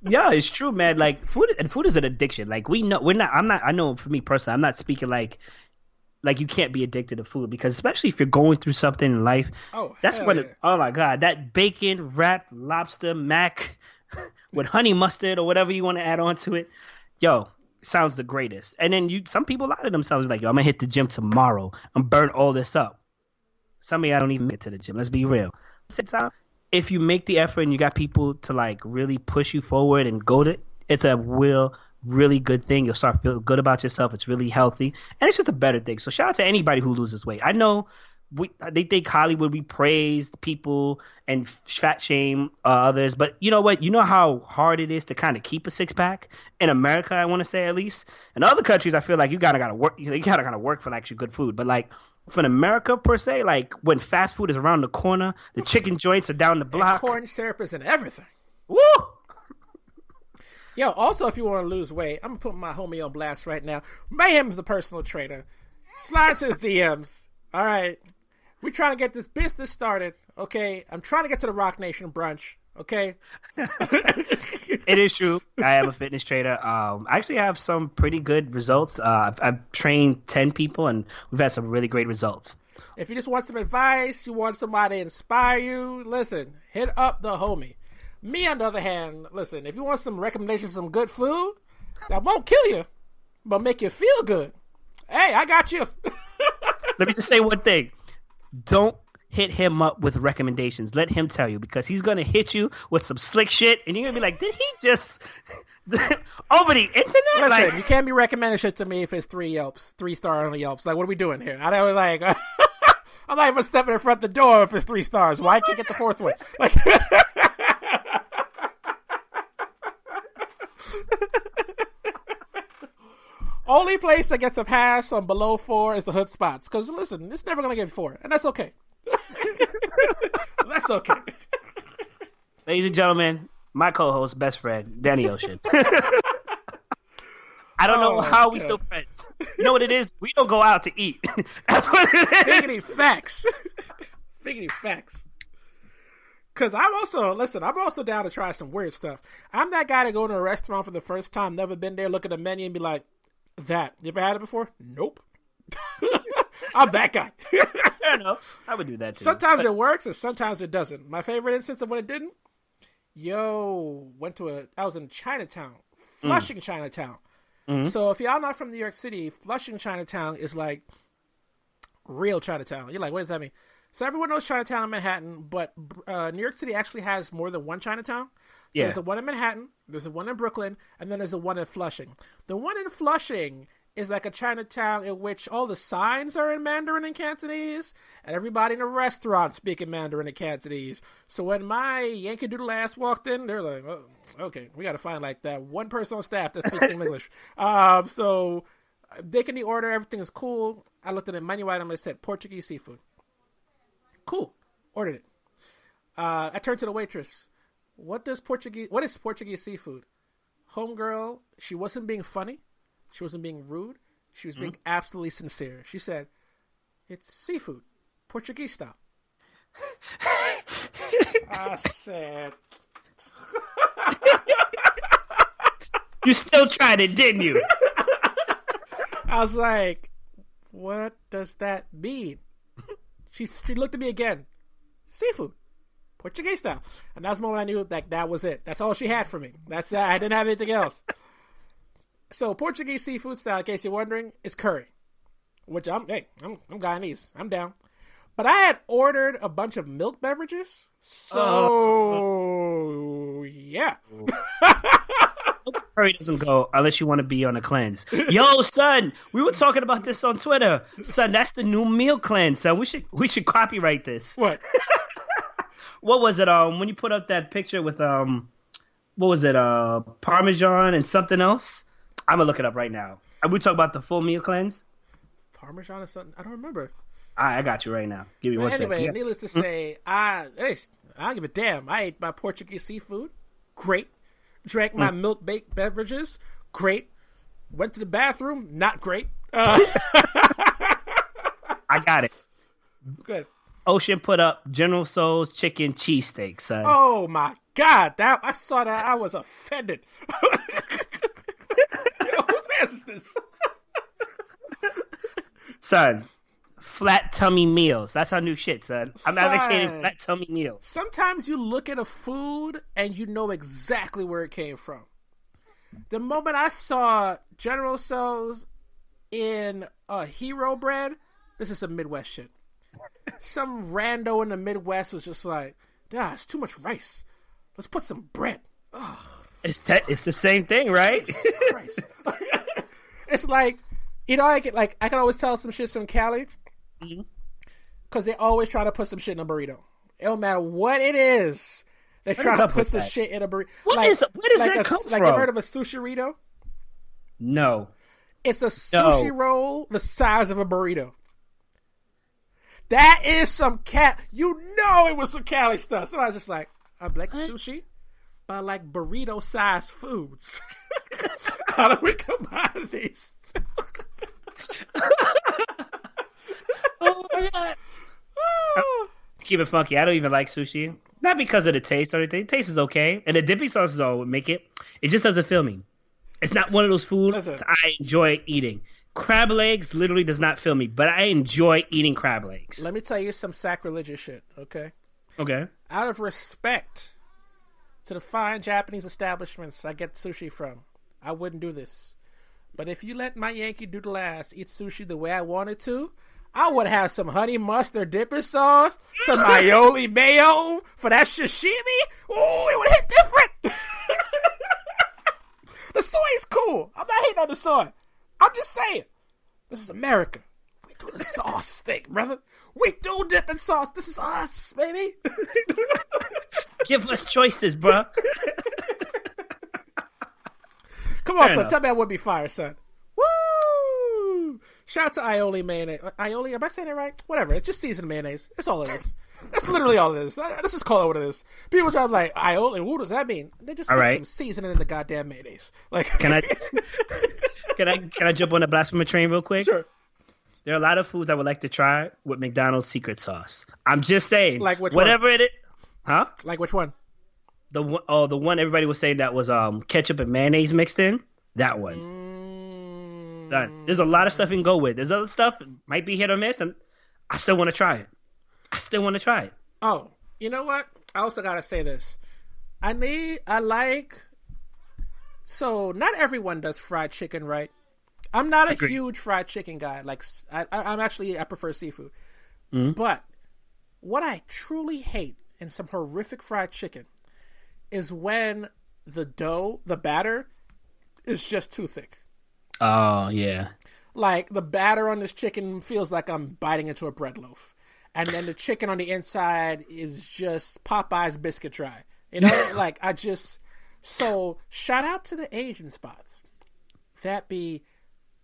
Yeah, it's true, man. Like food is an addiction. Like I know for me personally, I'm not speaking like you can't be addicted to food because especially if you're going through something in life. Oh, that's oh my God, that bacon wrapped lobster mac with honey mustard or whatever you want to add on to it. Yo, sounds the greatest. And then some people lie to themselves like, yo, I'm gonna hit the gym tomorrow and burn all this up. Some of y'all don't even get to the gym. Let's be real. If you make the effort and you got people to like really push you forward and go to, it's a really good thing. You'll start feeling good about yourself. It's really healthy and it's just a better thing. So shout out to anybody who loses weight. I know they think Hollywood, we praise people and fat shame others, but you know what? You know how hard it is to kind of keep a six pack in America. I want to say at least in other countries, I feel like you gotta work. You gotta work for actually good food. But like for America per se, like when fast food is around the corner, the chicken joints are down the block, and corn syrup is in everything. Woo! Yo, also if you want to lose weight, I'm gonna put my homie on blast right now. Mayhem is a personal trainer. Slide to his DMs. All right. We're trying to get this business started, okay? I'm trying to get to the Rock Nation brunch, okay? It is true. I am a fitness trainer. I actually have some pretty good results. I've trained 10 people, and we've had some really great results. If you just want some advice, you want somebody to inspire you, listen, hit up the homie. Me, on the other hand, listen, if you want some recommendations of some good food that won't kill you, but make you feel good, hey, I got you. Let me just say one thing. Don't hit him up with recommendations. Let him tell you because he's going to hit you with some slick shit and you're going to be like, did he just over the internet? Listen, you can't be recommending shit to me if it's 3 Yelps, 3-star on the Yelps. Like, what are we doing here? I don't like, I'm not even stepping in front of the door if it's 3 stars. Why can't get the 4th one? Like, only place that gets a pass on below 4 is the hood spots. Because, listen, it's never going to get 4. And that's okay. That's okay. Ladies and gentlemen, my co-host, best friend, Danny Ocean. I don't know how we still friends. You know what it is? We don't go out to eat. That's what it is. Figgity facts. Figgity facts. Because I'm also down to try some weird stuff. I'm that guy to go to a restaurant for the first time, never been there, look at the menu and be like, that. You ever had it before? Nope. I'm that guy. Fair enough. I would do that too. Sometimes it works and sometimes it doesn't. My favorite instance of when it didn't, I was in Chinatown. Flushing, Chinatown. Mm-hmm. So if y'all not from New York City, Flushing, Chinatown is like real Chinatown. You're like, what does that mean? So everyone knows Chinatown in Manhattan, but New York City actually has more than one Chinatown. So there's the one in Manhattan, there's the one in Brooklyn, and then there's the one in Flushing. The one in Flushing is like a Chinatown in which all the signs are in Mandarin and Cantonese, and everybody in the restaurant speaking Mandarin and Cantonese. So when my Yankee Doodle ass walked in, they're like, oh, okay, we got to find like that one person on staff that speaks English. So they can order, everything is cool. I looked at the menu item, it said Portuguese seafood. Cool. Ordered it. I turned to the waitress. What is Portuguese seafood? homegirl, she wasn't being funny. She wasn't being rude. She was being absolutely sincere. She said, "It's seafood, Portuguese style." I said, "You still tried it, didn't you?" I was like, "What does that mean?" She looked at me again. "Seafood, Portuguese style," and that's the moment I knew that was it. That's all she had for me. That's I didn't have anything else. So Portuguese seafood style, in case you're wondering, is curry, which I'm Guyanese. I'm down. But I had ordered a bunch of milk beverages, so yeah. Curry doesn't go unless you want to be on a cleanse. Yo, son, we were talking about this on Twitter. Son, that's the new meal cleanse. Son, we should copyright this. What? What was it? When you put up that picture with what was it? Parmesan and something else. I'm gonna look it up right now. Are we talking about the full meal cleanse? Parmesan or something? I don't remember. I got you right now. Give me one second. Anyway, needless to say, I don't give a damn. I ate my Portuguese seafood. Great. Drank my milk-baked beverages. Great. Went to the bathroom. Not great. I got it. Good. Ocean put up General Tso's chicken cheesesteak, son. Oh, my God. I saw that. I was offended. Yo, whose ass is this? Son, flat tummy meals. That's our new shit, son. I'm advocating flat tummy meals. Sometimes you look at a food and you know exactly where it came from. The moment I saw General Tso's in a hero bread, this is some Midwest shit. Some rando in the Midwest was just like, it's too much rice. Let's put some bread. Ugh. It's the same thing, right? Christ. It's like, I can always tell some shit from Cali because they always try to put some shit in a burrito. It don't matter what it is. They try to put some shit in a burrito. Where does that come from? Like, you've heard of a sushi-rito? No. It's a sushi roll the size of a burrito. That is some cat. It was some Cali stuff. So I was just like, I like sushi, but I like burrito-sized foods. How do we combine these? Oh my God. Keep it funky. I don't even like sushi. Not because of the taste or anything. The taste is okay. And the dipping sauces all would make it. It just doesn't fill me. It's not one of those foods I enjoy eating. Crab legs literally does not fill me, but I enjoy eating crab legs. Let me tell you some sacrilegious shit, okay? Okay. Out of respect to the fine Japanese establishments I get sushi from, I wouldn't do this. But if you let my Yankee Doodle ass eat sushi the way I wanted to, I would have some honey mustard dipping sauce, some aioli mayo for that sashimi. Ooh, it would hit different. The soy is cool. I'm not hating on the soy. I'm just saying. This is America. We do the sauce thing, brother. We do dipping sauce. This is us, baby. Give us choices, bro. Come on, son. Tell me I would be fire, son. Woo! Shout out to aioli mayonnaise. Aioli, am I saying it right? Whatever. It's just seasoned mayonnaise. That's all it is. That's literally all it is. Let's just call it what it is. People try to be like, aioli, what does that mean? They just put some seasoning in the goddamn mayonnaise. Like, Can I jump on the blasphemy train real quick? Sure. There are a lot of foods I would like to try with McDonald's secret sauce. I'm just saying. Like which whatever one? It is. Huh? Like which one? The one everybody was saying that was ketchup and mayonnaise mixed in. That one. Son, there's a lot of stuff you can go with. There's other stuff might be hit or miss, and I still want to try it. Oh, you know what? I also gotta say this. So not everyone does fried chicken right. I'm not a huge fried chicken guy. Like I prefer seafood. Mm-hmm. But what I truly hate in some horrific fried chicken is when the batter is just too thick. Oh, yeah. Like, the batter on this chicken feels like I'm biting into a bread loaf. And then the chicken on the inside is just Popeye's biscuit dry. You know? So, shout out to the Asian spots that be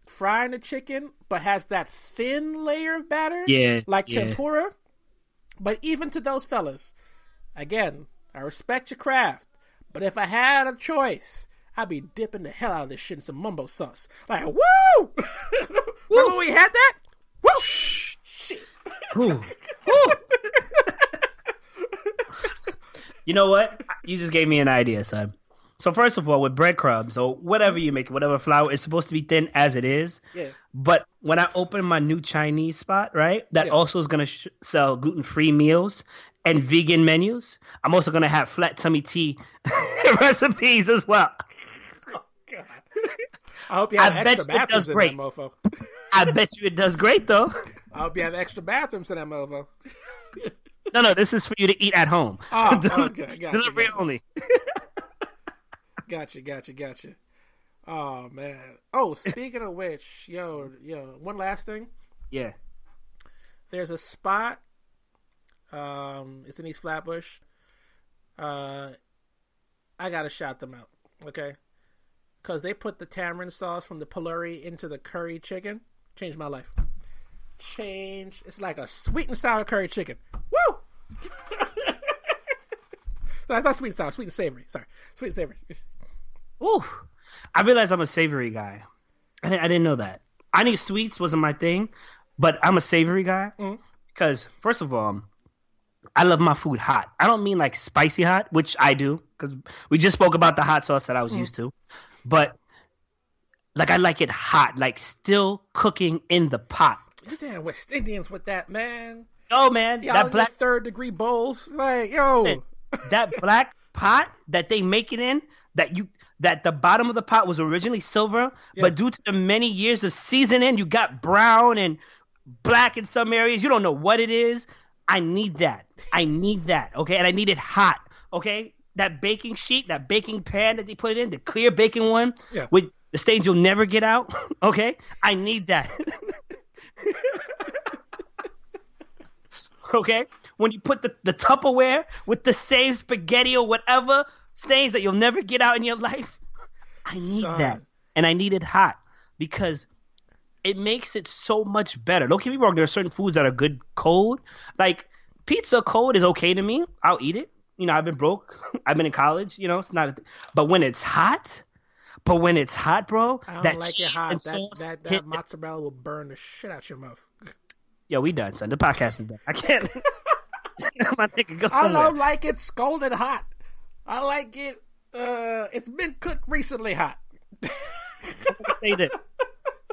frying the chicken, but has that thin layer of batter. Yeah. Like tempura. But even to those fellas, again, I respect your craft. But if I had a choice, I be dipping the hell out of this shit in some mumbo sauce. Like, woo! Remember when we had that? Woo! Shit. Ooh. You know what? You just gave me an idea, son. So first of all, with breadcrumbs or whatever you make, whatever flour, it's supposed to be thin as it is. Yeah. But when I open my new Chinese spot, right, that also is going to sell gluten-free meals and vegan menus, I'm also going to have flat tummy tea recipes as well. Oh, God. I hope you have extra bathrooms in that mofo. I bet you it does great, though. I hope you have extra bathrooms in that mofo. No, this is for you to eat at home. Oh, okay. Delivery only. Gotcha. Oh, man. Oh, speaking of which, yo, one last thing. Yeah. There's a spot. It's in East Flatbush. I gotta shout them out, okay? Because they put the tamarind sauce from the Pillori into the curry chicken. Changed my life. It's like a sweet and sour curry chicken. Woo! That's not sweet and sour, sweet and savory. Sorry, sweet and savory. Ooh, I realized I'm a savory guy. I didn't know that. I knew sweets wasn't my thing, but I'm a savory guy because, first of all, I love my food hot. I don't mean like spicy hot, which I do because we just spoke about the hot sauce that I was used to, but like I like it hot, like still cooking in the pot. You damn West Indians with that, man. Oh man, y'all that black third degree bowls, like yo, that black pot that they make it in, that the bottom of the pot was originally silver, but due to the many years of seasoning, you got brown and black in some areas. You don't know what it is. I need that. Okay, and I need it hot. Okay, that baking sheet, that baking pan that they put it in, the clear baking one with the stains you'll never get out. Okay, I need that. Okay, when you put the Tupperware with the same spaghetti or whatever stains that you'll never get out in your life, I need that, and I need it hot because it makes it so much better. Don't get me wrong, there are certain foods that are good cold. Like pizza cold is okay to me. I'll eat it. You know, I've been broke. I've been in college. You know, it's not. But when it's hot, bro, I don't like it hot. And sauce that mozzarella will burn the shit out your mouth. Yo, we done, son. The podcast is done. I can't. My nigga, go I somewhere. don't like it scalded hot. I like it. It's been cooked recently hot. I'm gonna say this.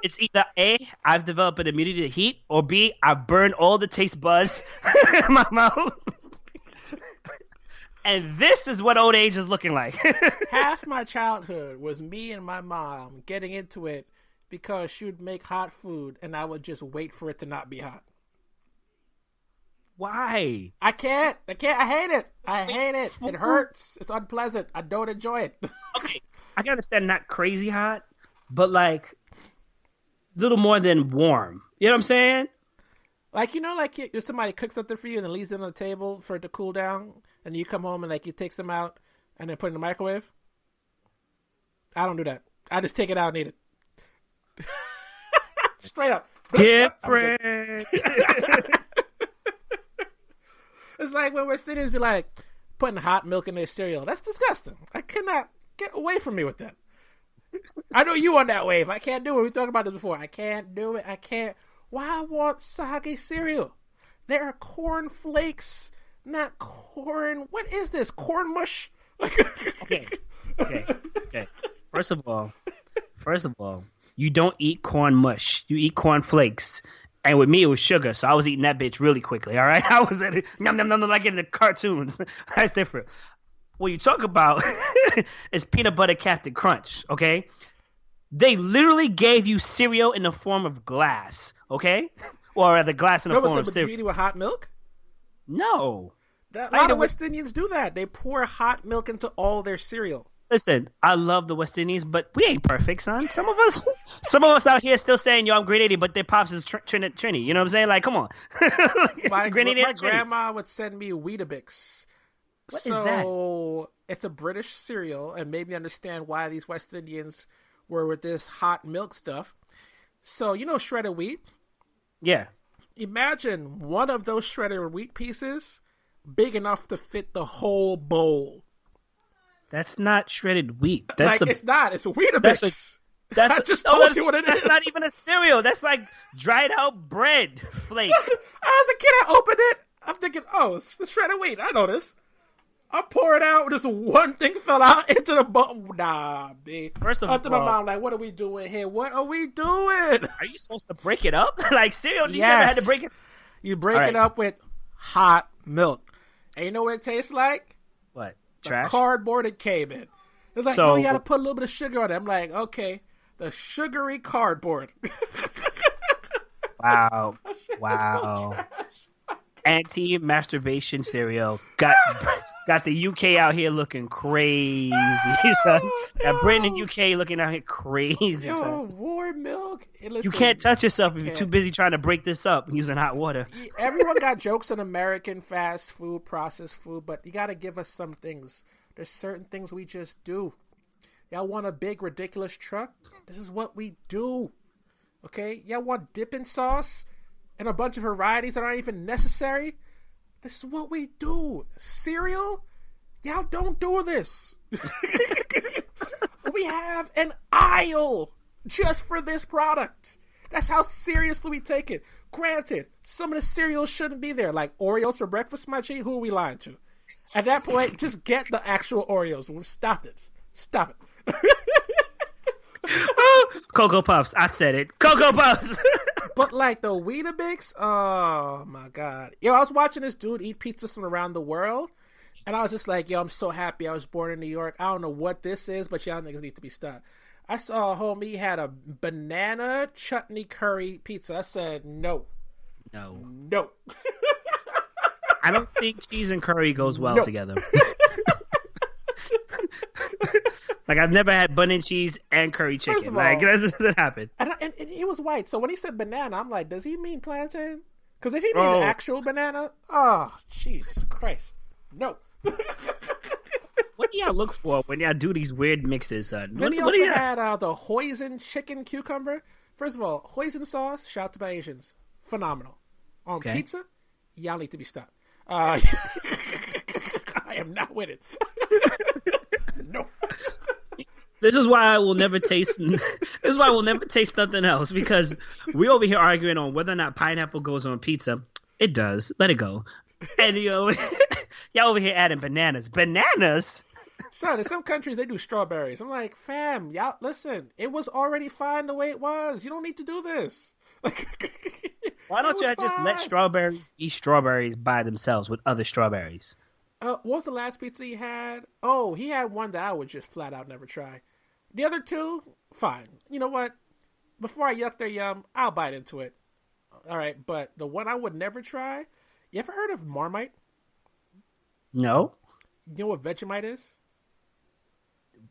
It's either A, I've developed an immunity to heat, or B, I've burned all the taste buds in my mouth. And this is what old age is looking like. Half my childhood was me and my mom getting into it because she would make hot food and I would just wait for it to not be hot. Why? I can't. I hate it. It hurts. It's unpleasant. I don't enjoy it. Okay, I can understand not crazy hot, but like little more than warm. You know what I'm saying? Like, you know, like if somebody cooks something for you and then leaves it on the table for it to cool down, and you come home and like you take some out and then put it in the microwave. I don't do that. I just take it out and eat it. Straight up. Different. It's like when West Indians be like putting hot milk in their cereal. That's disgusting. I cannot get away from me with that. I know you on that wave. I can't do it. We talked about this before. I can't do it. I can't. Why I want sake cereal? There are corn flakes, not corn. What is this? Corn mush? Okay. First of all, you don't eat corn mush. You eat corn flakes. And with me, it was sugar, so I was eating that bitch really quickly, all right? I was at it, nom, nom, nom, like in the cartoons. That's different. What you talk about is peanut butter Captain Crunch, okay? They literally gave you cereal in the form of glass, okay? Or the glass in the form of cereal. But you eat it with hot milk? No. A lot of West Indians do that. They pour hot milk into all their cereal. Listen, I love the West Indies, but we ain't perfect, son. Some of us out here still saying, yo, I'm grade 80, but their pops is Trini. You know what I'm saying? Like, come on. My grandma would send me Weetabix. What is that? So it's a British cereal, and made me understand why these West Indians were with this hot milk stuff. So, you know shredded wheat? Yeah. Imagine one of those shredded wheat pieces big enough to fit the whole bowl. That's not shredded wheat. That's it's not. It's a Weetabix. I just told you what it is. That's not even a cereal. That's like dried out bread flake. As a kid, I opened it. I'm thinking, oh, it's shredded wheat. I know this. I pour it out. Just one thing fell out into the bowl. Nah, man. First of all, my mom like, what are we doing here? What are we doing? Are you supposed to break it up? Like cereal? You never had to break it. You break it up with hot milk. And you know what it tastes like? What? The Trash? Cardboard it came in. It's like, no, you got to put a little bit of sugar on it. I'm like, okay, the sugary cardboard. Wow. So anti-masturbation cereal got the UK out here looking crazy, son. Got Britain and UK looking out here crazy, son. Warm milk. Listen, you can't touch yourself if you're too busy trying to break this up using hot water. Everyone got jokes on American fast food, processed food, but you got to give us some things. There's certain things we just do. Y'all want a big, ridiculous truck? This is what we do. Okay? Y'all want dipping sauce and a bunch of varieties that aren't even necessary? This is what we do. Cereal? Y'all don't do this. We have an aisle just for this product. That's how seriously we take it. Granted, some of the cereals shouldn't be there, like Oreos for breakfast, my G. Who are we lying to? At that point, just get the actual Oreos. Stop it. Cocoa Puffs. I said it. Cocoa Puffs. But like the Weetabix, oh my God. Yo, I was watching this dude eat pizza from around the world, and I was just like, yo, I'm so happy I was born in New York. I don't know what this is, but y'all niggas need to be stopped. I saw a homie had a banana chutney curry pizza. I said, no. I don't think cheese and curry goes well together. Like, I've never had bun and cheese and curry chicken. Like, that doesn't happen. And he was white, so when he said banana, I'm like, does he mean plantain? Because if he means actual banana, oh, Jesus Christ. No. What do y'all look for when y'all do these weird mixes, son? Then he also had the hoisin chicken cucumber. First of all, hoisin sauce, shout out to my Asians. Phenomenal. On pizza, y'all need to be stopped. I am not with it. No. This is why I will never taste. This is why I will never taste nothing else, because we over here arguing on whether or not pineapple goes on pizza. It does. Let it go. And y'all over here adding bananas. Bananas. Son, in some countries they do strawberries. I'm like, fam, y'all listen. It was already fine the way it was. You don't need to do this. Why don't y'all just let strawberries be strawberries by themselves with other strawberries? What was the last pizza he had? Oh, he had one that I would just flat out never try. The other two, fine. You know what? Before I yuck their yum, I'll bite into it. All right, but the one I would never try, you ever heard of Marmite? No. You know what Vegemite is?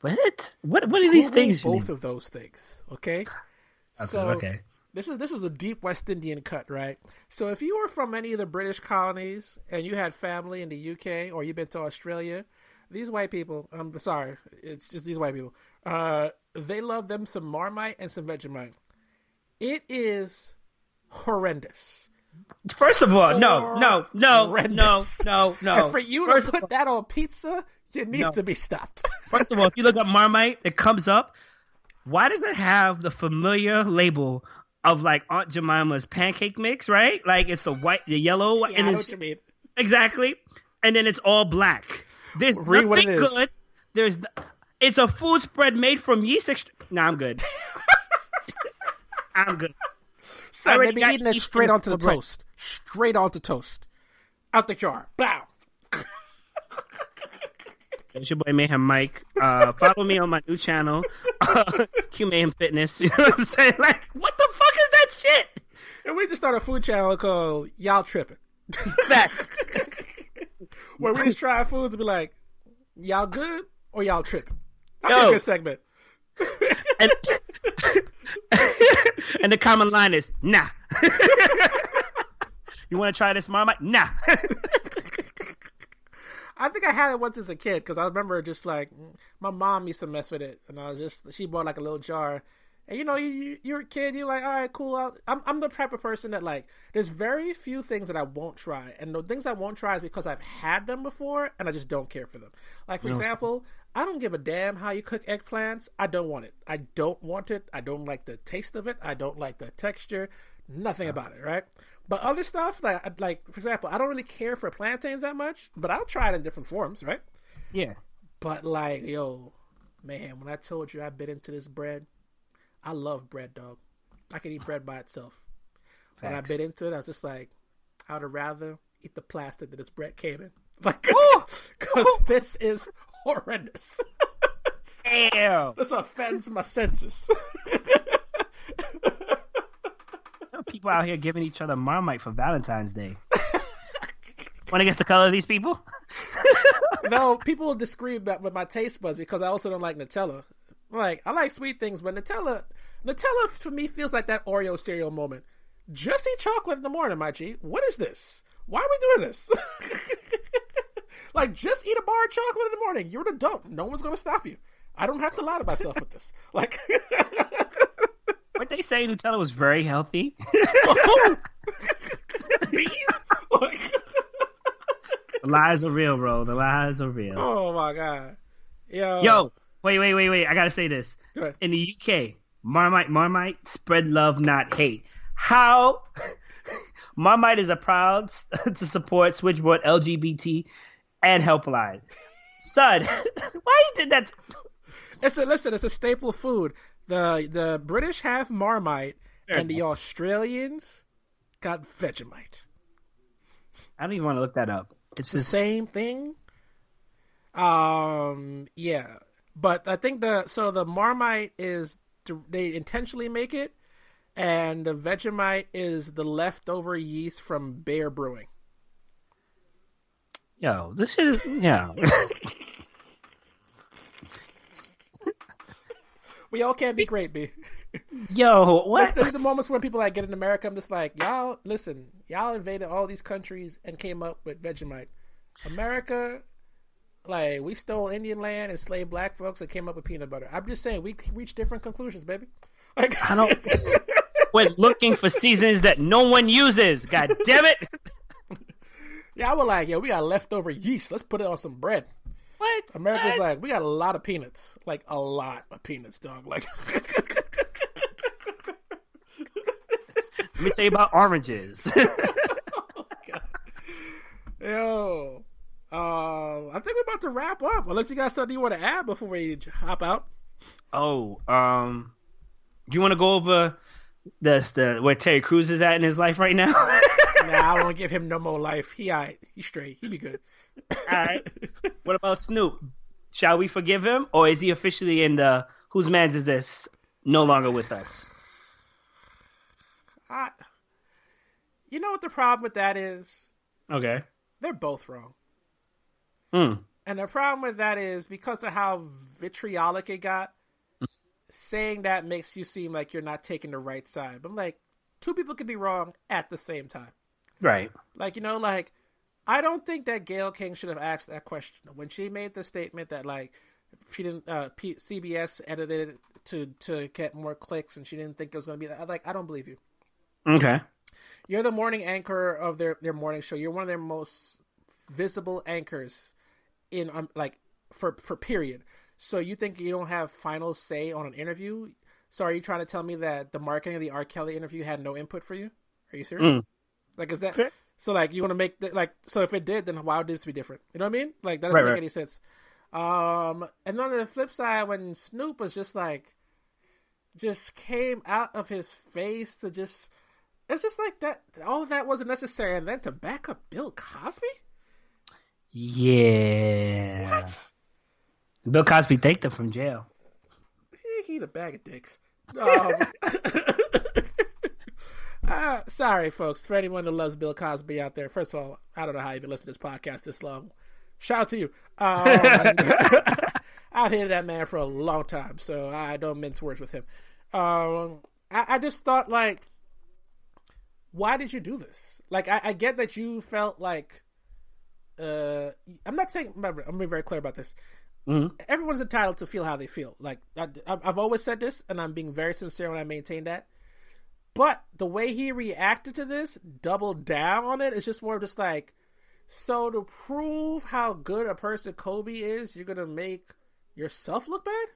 What? What are these things? Both of those things, okay? Okay. This is a deep West Indian cut, right? So if you were from any of the British colonies and you had family in the UK or you've been to Australia, these white people, I'm sorry, it's just these white people, they love them some Marmite and some Vegemite. It is horrendous. First of all, no. And for you to put that on pizza, you need to be stopped. First of all, if you look up Marmite, it comes up. Why does it have the familiar label of like Aunt Jemima's pancake mix, right? Like it's the white, the yellow, yeah, and I know what you mean. Exactly. And then it's all black. There's nothing good. It's a food spread made from yeast Nah, I'm good. I'm good. Son, they be eating it straight onto the toast. Straight onto toast. Out the jar. Blow. It's your boy Mayhem Mike. Follow me on my new channel, Q Mayhem Fitness. You know what I'm saying? Like, what the fuck is that shit? And we just started a food channel called Y'all Tripping. Facts. Where we just try foods and be like, y'all good or y'all tripping? That'd be a good segment. And the common line is, nah. You want to try this Marmite? Nah. I think I had it once as a kid because I remember just like my mom used to mess with it, and she bought like a little jar, And you're a kid. You're like, all right, cool. I'm the type of person that like. There's very few things that I won't try, and the things I won't try is because I've had them before and I just don't care for them. Like for example, I don't give a damn how you cook eggplants. I don't want it. I don't want it. I don't like the taste of it. I don't like the texture. Nothing about it, right? But other stuff, like for example, I don't really care for plantains that much, but I'll try it in different forms, right? Yeah. But like, yo, man, when I told you I bit into this bread. I love bread, dog. I can eat bread by itself. Facts. When I bit into it, I was just like, I would rather eat the plastic that this bread came in. Like, because this is horrendous. Damn. This offends my senses. People out here giving each other Marmite for Valentine's Day. Want to guess the color of these people? No, people disagree with my taste buds because I also don't like Nutella. Like, I like sweet things, but Nutella for me feels like that Oreo cereal moment. Just eat chocolate in the morning, my G. What is this? Why are we doing this? Like, just eat a bar of chocolate in the morning. You're an adult. No one's going to stop you. I don't have to lie to myself with this. Like, weren't they saying Nutella was very healthy? Bees? Like... The lies are real, bro. The lies are real. Oh, my God. Yo. Wait. I gotta say this. In the UK, Marmite, spread love, not hate. How? Marmite is proud to support Switchboard LGBT and Helpline. Son, why you did that? It's a staple food. The British have Marmite, and the Australians got Vegemite. I don't even want to look that up. It's the same thing. Yeah. But I think the Marmite is, they intentionally make it, and the Vegemite is the leftover yeast from Bear Brewing. Yo, this is, yeah. We all can't be great, B. Yo, what? There's the moments when people like get in America, I'm just like, y'all invaded all these countries and came up with Vegemite. America... Like, we stole Indian land, enslaved black folks, and came up with peanut butter. I'm just saying, we reach different conclusions, baby. Like, I don't... We're looking for seasons that no one uses. God damn it. Yeah, I was like, we got leftover yeast. Let's put it on some bread. What? America's like, we got a lot of peanuts. Like, a lot of peanuts, dog. Like... Let me tell you about oranges. Oh, God. Yo... I think we're about to wrap up. Unless you got something you want to add before we hop out. Oh, do you want to go over the where Terry Crews is at in his life right now? Nah, I won't give him no more life. He's straight. He be good. All right. What about Snoop? Shall we forgive him, or is he officially in the whose man's is this? No longer with us. You know what the problem with that is? Okay. They're both wrong. Mm. And the problem with that is because of how vitriolic it got, saying that makes you seem like you're not taking the right side. But I'm like, two people could be wrong at the same time. Right. Like, like, I don't think that Gayle King should have asked that question. When she made the statement that, like, she didn't, CBS edited it to get more clicks and she didn't think it was going to be that. Like, I don't believe you. Okay. You're the morning anchor of their morning show. You're one of their most visible anchors in for period. So you think you don't have final say on an interview? So are you trying to tell me that the marketing of the R. Kelly interview had no input for you? Are you serious? Like, is that so? Like, you want to make so if it did, then why would this be different? You know what I mean? Like, that doesn't make any sense. And on the flip side, when Snoop was just came out of his face to it's just like that. All of that wasn't necessary, and then to back up Bill Cosby. Yeah. What? Bill Cosby thanked him from jail. He a bag of dicks. Sorry, folks. For anyone who loves Bill Cosby out there, first of all, I don't know how you been listening to this podcast this long. Shout out to you. I've hated that man for a long time, so I don't mince words with him. I just thought, like, why did you do this? Like, I get that you felt like, I'm not saying, remember, I'm being very clear about this. everyone's entitled to feel how they feel. Like I've always said this, and I'm being very sincere when I maintain that. But the way he reacted to this, doubled down on it, is just more just like, so to prove how good a person Kobe is, you're gonna make yourself look bad?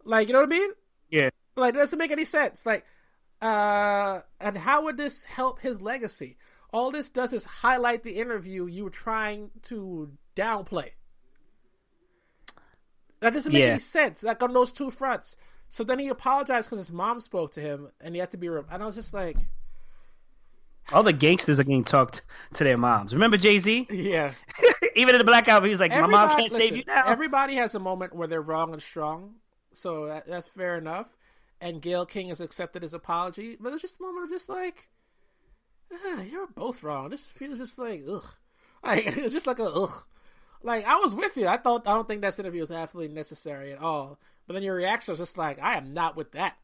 Like, you know what I mean? Yeah. Like, it doesn't make any sense. Like, and how would this help his legacy? All this does is highlight the interview you were trying to downplay. That doesn't make any sense. Like, on those two fronts. So then he apologized because his mom spoke to him, and he had to be... And I was just like... All the gangsters are getting talked to their moms. Remember Jay-Z? Yeah. Even in the Black Album, he was like, my mom can't save you now. Everybody has a moment where they're wrong and strong. So that's fair enough. And Gayle King has accepted his apology. But it's just a moment of just like... you're both wrong. This feels just like, ugh. Like, it's just like a ugh. Like, I was with you. I don't think that interview was absolutely necessary at all. But then your reaction was just like, I am not with that.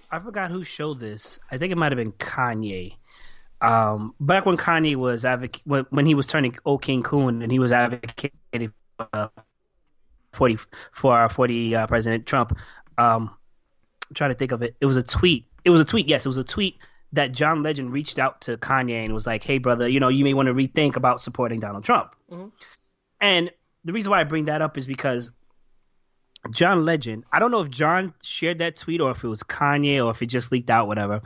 I forgot who showed this. I think it might have been Kanye. Back when Kanye was when he was turning Old King Coon and he was advocating for President Trump. I'm trying to think of it. It was a tweet. Yes, it was a tweet that John Legend reached out to Kanye and was like, "Hey, brother, you may want to rethink about supporting Donald Trump." Mm-hmm. And the reason why I bring that up is because John Legend, I don't know if John shared that tweet or if it was Kanye or if it just leaked out, whatever.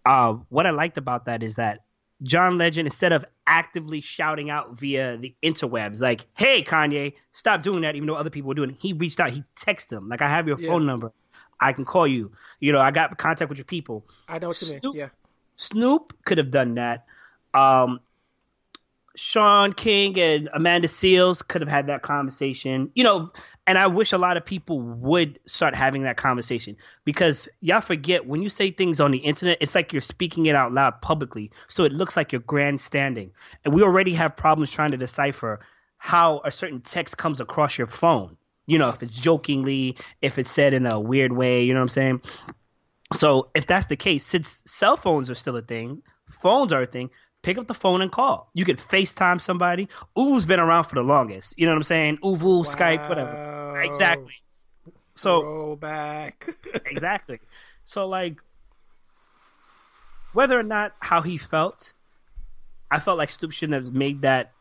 What I liked about that is that John Legend, instead of actively shouting out via the interwebs, like, "Hey, Kanye, stop doing that," even though other people were doing it, he reached out. He texted him, like, "I have your phone number. I can call you. I got contact with your people." I know what you mean. Yeah. Snoop could have done that. Sean King and Amanda Seales could have had that conversation. And I wish a lot of people would start having that conversation, because y'all forget, when you say things on the internet, it's like you're speaking it out loud publicly. So it looks like you're grandstanding. And we already have problems trying to decipher how a certain text comes across your phone. If it's jokingly, if it's said in a weird way, you know what I'm saying? So if that's the case, since cell phones are still a thing, phones are a thing, pick up the phone and call. You could FaceTime somebody. Ooh's been around for the longest. You know what I'm saying? Ooh, Skype, whatever. Exactly. So throwback. Exactly. So, like, whether or not how he felt, I felt like Snoop shouldn't have made that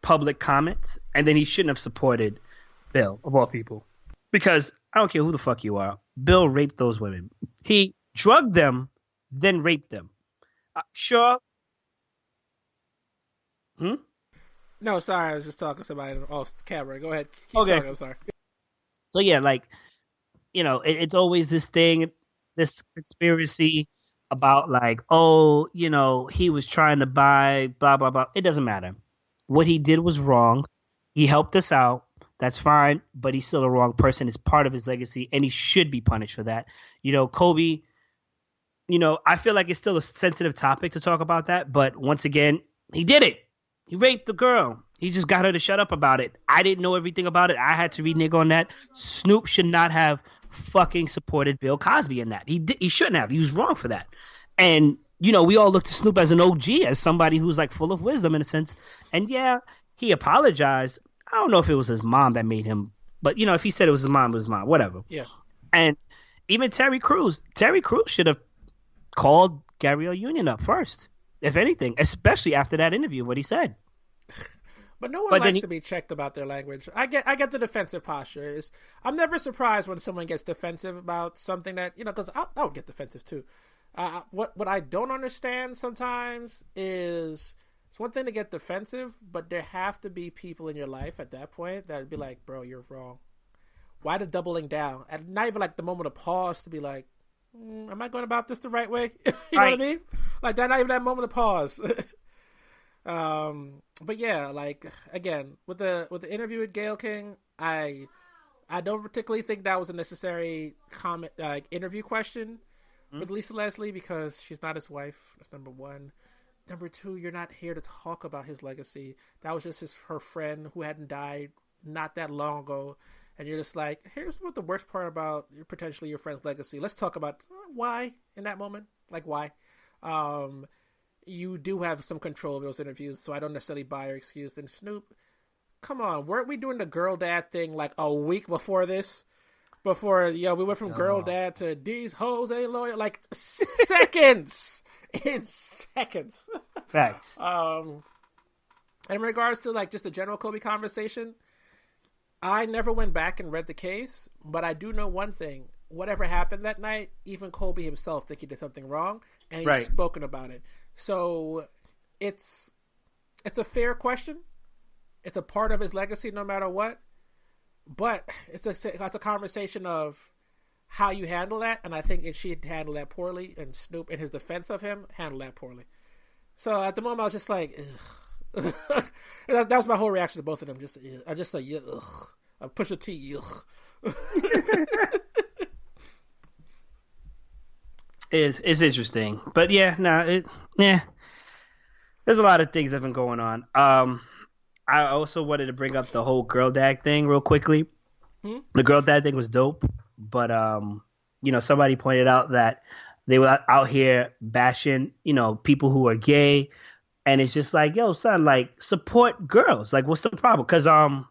public comment, and then he shouldn't have supported Bill, of all people. Because I don't care who the fuck you are, Bill raped those women. He drugged them, then raped them. Sure. No, sorry, I was just talking to somebody off camera. Go ahead. Keep talking. I'm sorry. So yeah, like, it's always this thing, this conspiracy about like, oh, he was trying to buy blah blah blah. It doesn't matter. What he did was wrong. He helped us out. That's fine, but he's still a wrong person. It's part of his legacy, and he should be punished for that. Kobe, I feel like it's still a sensitive topic to talk about that, but once again, he did it. He raped the girl. He just got her to shut up about it. I didn't know everything about it. I had to renege on that. Snoop should not have fucking supported Bill Cosby in that. He shouldn't have. He was wrong for that. And, we all look to Snoop as an OG, as somebody who's like full of wisdom in a sense. And yeah, he apologized. I don't know if it was his mom that made him, but if he said it was his mom, it was his mom, whatever. Yeah. And even Terry Crews should have called Gabrielle Union up first, if anything, especially after that interview, what he said. But no one likes to be checked about their language. I get the defensive posture. I'm never surprised when someone gets defensive about something that, because I would get defensive too. What I don't understand sometimes is, it's one thing to get defensive, but there have to be people in your life at that point that would be like, bro, you're wrong. Why the doubling down? And not even like the moment of pause to be like, am I going about this the right way? You know what I mean? Like that, not even that moment of pause. But yeah, like, again, with the interview with Gayle King, I don't particularly think that was a necessary comment, interview question with Lisa Leslie, because she's not his wife. That's number one. Number two, you're not here to talk about his legacy. That was just her friend who hadn't died not that long ago. And you're just like, here's what the worst part about potentially your friend's legacy. Let's talk about why in that moment. Like, why? you do have some control of those interviews, so I don't necessarily buy your excuse. And Snoop, come on, weren't we doing the girl dad thing like a week before this? Before, we went from girl dad to these hoes ain't loyal, like seconds. In seconds. Facts. In regards to like just the general Kobe conversation, I never went back and read the case, but I do know one thing. Whatever happened that night, even Kobe himself think he did something wrong, and he's spoken about it. So it's a fair question. It's a part of his legacy no matter what. But it's a conversation of how you handle that, and I think she handled that poorly, and Snoop, in his defense of him, handled that poorly. So at the moment, I was just like, ugh. that was my whole reaction to both of them. I just like, ugh. I push a T, ugh. It's interesting, but there's a lot of things that have been going on. I also wanted to bring up the whole girl dad thing real quickly. The girl dad thing was dope, but somebody pointed out that they were out here bashing, people who are gay, and it's just like, yo, son, like, support girls. Like, what's the problem? Because Dwayne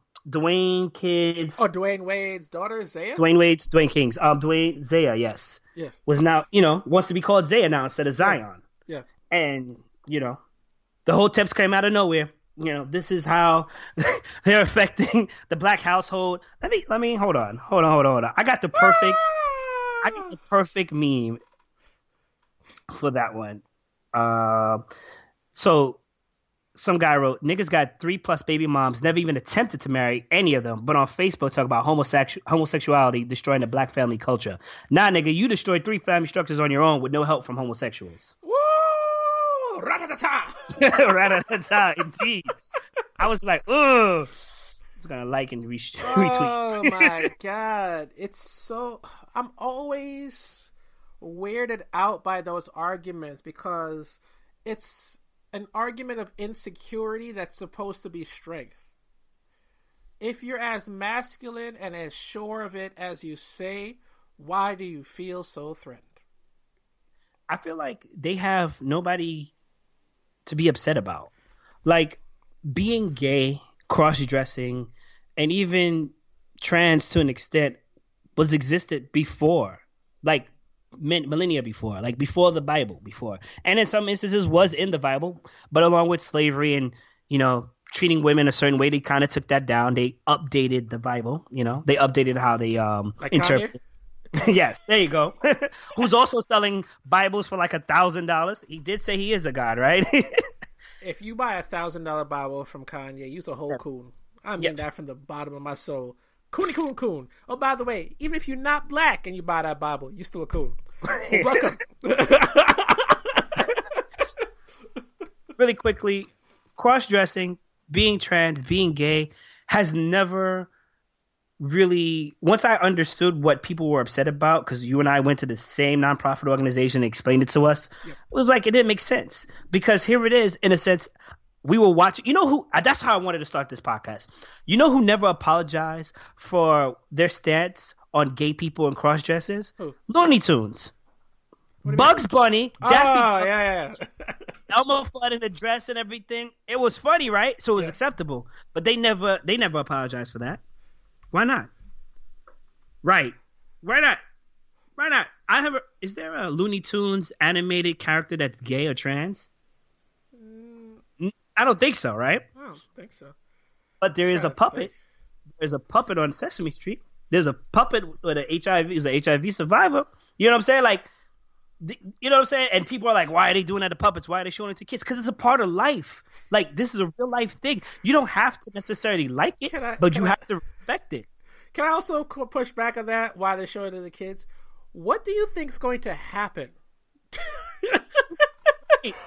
Wade's daughter, Zaya? Dwayne King's Dwayne Zaya, yes, was now, wants to be called Zaya now instead of Zion. Yeah. And the whole tips came out of nowhere. This is how they're affecting the black household. Let me hold on. I got the perfect meme for that one. So some guy wrote, niggas got 3+ baby moms, never even attempted to marry any of them, but on Facebook talk about homosexuality destroying the black family culture. Nah, nigga, you destroyed 3 family structures on your own with no help from homosexuals. Rat-a-ta-ta! Rat-a-ta-ta, indeed. I was like, ugh. I was going to like and retweet. Oh, my God. I'm always weirded out by those arguments because it's an argument of insecurity that's supposed to be strength. If you're as masculine and as sure of it as you say, why do you feel so threatened? I feel like they have nobody to be upset about. Like, being gay, cross-dressing, and even trans to an extent existed before, like millennia before, like before the Bible, and in some instances was in the Bible, but along with slavery and treating women a certain way, they kind of took that down. They updated the Bible. They updated how they interpret. Yes, there you go. Who's also selling Bibles for like $1,000. He did say he is a god, right? If you buy $1,000 Bible from Kanye, you's a whole coon. I mean that from the bottom of my soul. Coon. Oh, by the way, even if you're not black and you buy that Bible, you're still a coon. Well, welcome. Really quickly, cross-dressing, being trans, being gay has never really, once I understood what people were upset about, because you and I went to the same nonprofit organization and explained it to us, it was like it didn't make sense. Because here it is, in a sense, we were watching. That's how I wanted to start this podcast. You know who never apologized for their stance on gay people and cross-dressers? Who? Looney Tunes. Bugs Bunny, Daffy Duck, Elmo Fudd in a dress and everything. It was funny, right? So it was acceptable. But they never apologized for that. Why not? Right. Why not? Is there a Looney Tunes animated character that's gay or trans? I don't think so, right? I don't think so. But there is a puppet. There's a puppet on Sesame Street. There's a puppet with an HIV survivor. You know what I'm saying? Like, you know what I'm saying? And people are like, why are they doing that to puppets? Why are they showing it to kids? Because it's a part of life. Like, this is a real life thing. You don't have to necessarily like it, but you have to respect it. Can I also push back on that? Why they show it to the kids? What do you think's going to happen?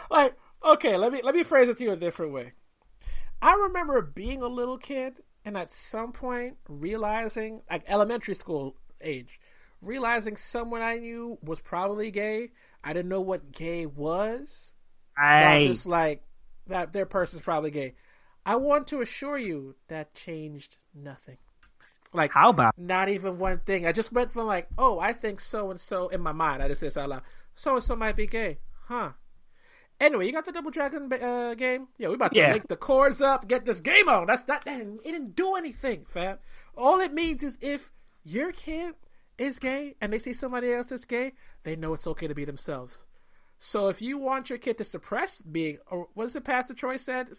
Like, okay, let me phrase it to you a different way. I remember being a little kid and at some point realizing, like elementary school age, realizing someone I knew was probably gay. I didn't know what gay was. I was just like, that their person's probably gay. I want to assure you that changed nothing. Like, how about not even one thing? I just went from like, oh, I think so and so in my mind. I just said this out loud. So and so might be gay, huh? Anyway, you got the Double Dragon game? Yeah, we about to link the cords up, get this game on. It didn't do anything, fam. All it means is if your kid is gay and they see somebody else that's gay, they know it's okay to be themselves. So if you want your kid to suppress being, or what is it Pastor Troy said?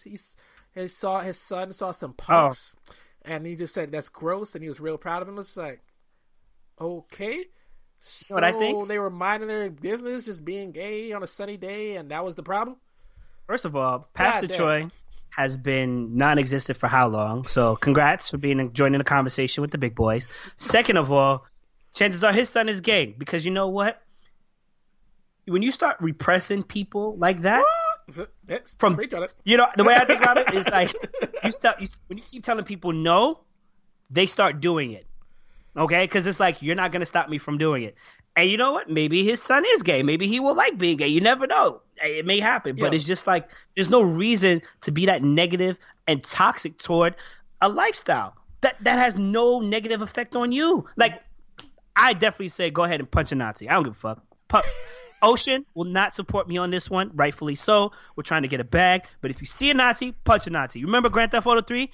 His son saw some punks, and he just said that's gross, and he was real proud of him. It's like, okay. So what I think? They were minding their business, just being gay on a sunny day, and that was the problem? First of all, Pastor Troy has been non-existent for how long? So congrats for joining the conversation with the big boys. Second of all, chances are his son is gay, because you know what? When you start repressing people like that, the way I think about it is like when you keep telling people no, they start doing it. Okay, because it's like, you're not going to stop me from doing it. And you know what? Maybe his son is gay. Maybe he will like being gay. You never know. It may happen. But it's just like, there's no reason to be that negative and toxic toward a lifestyle. That has no negative effect on you. Like, I definitely say go ahead and punch a Nazi. I don't give a fuck. Ocean will not support me on this one, rightfully so. We're trying to get a bag. But if you see a Nazi, punch a Nazi. You remember Grand Theft Auto 3?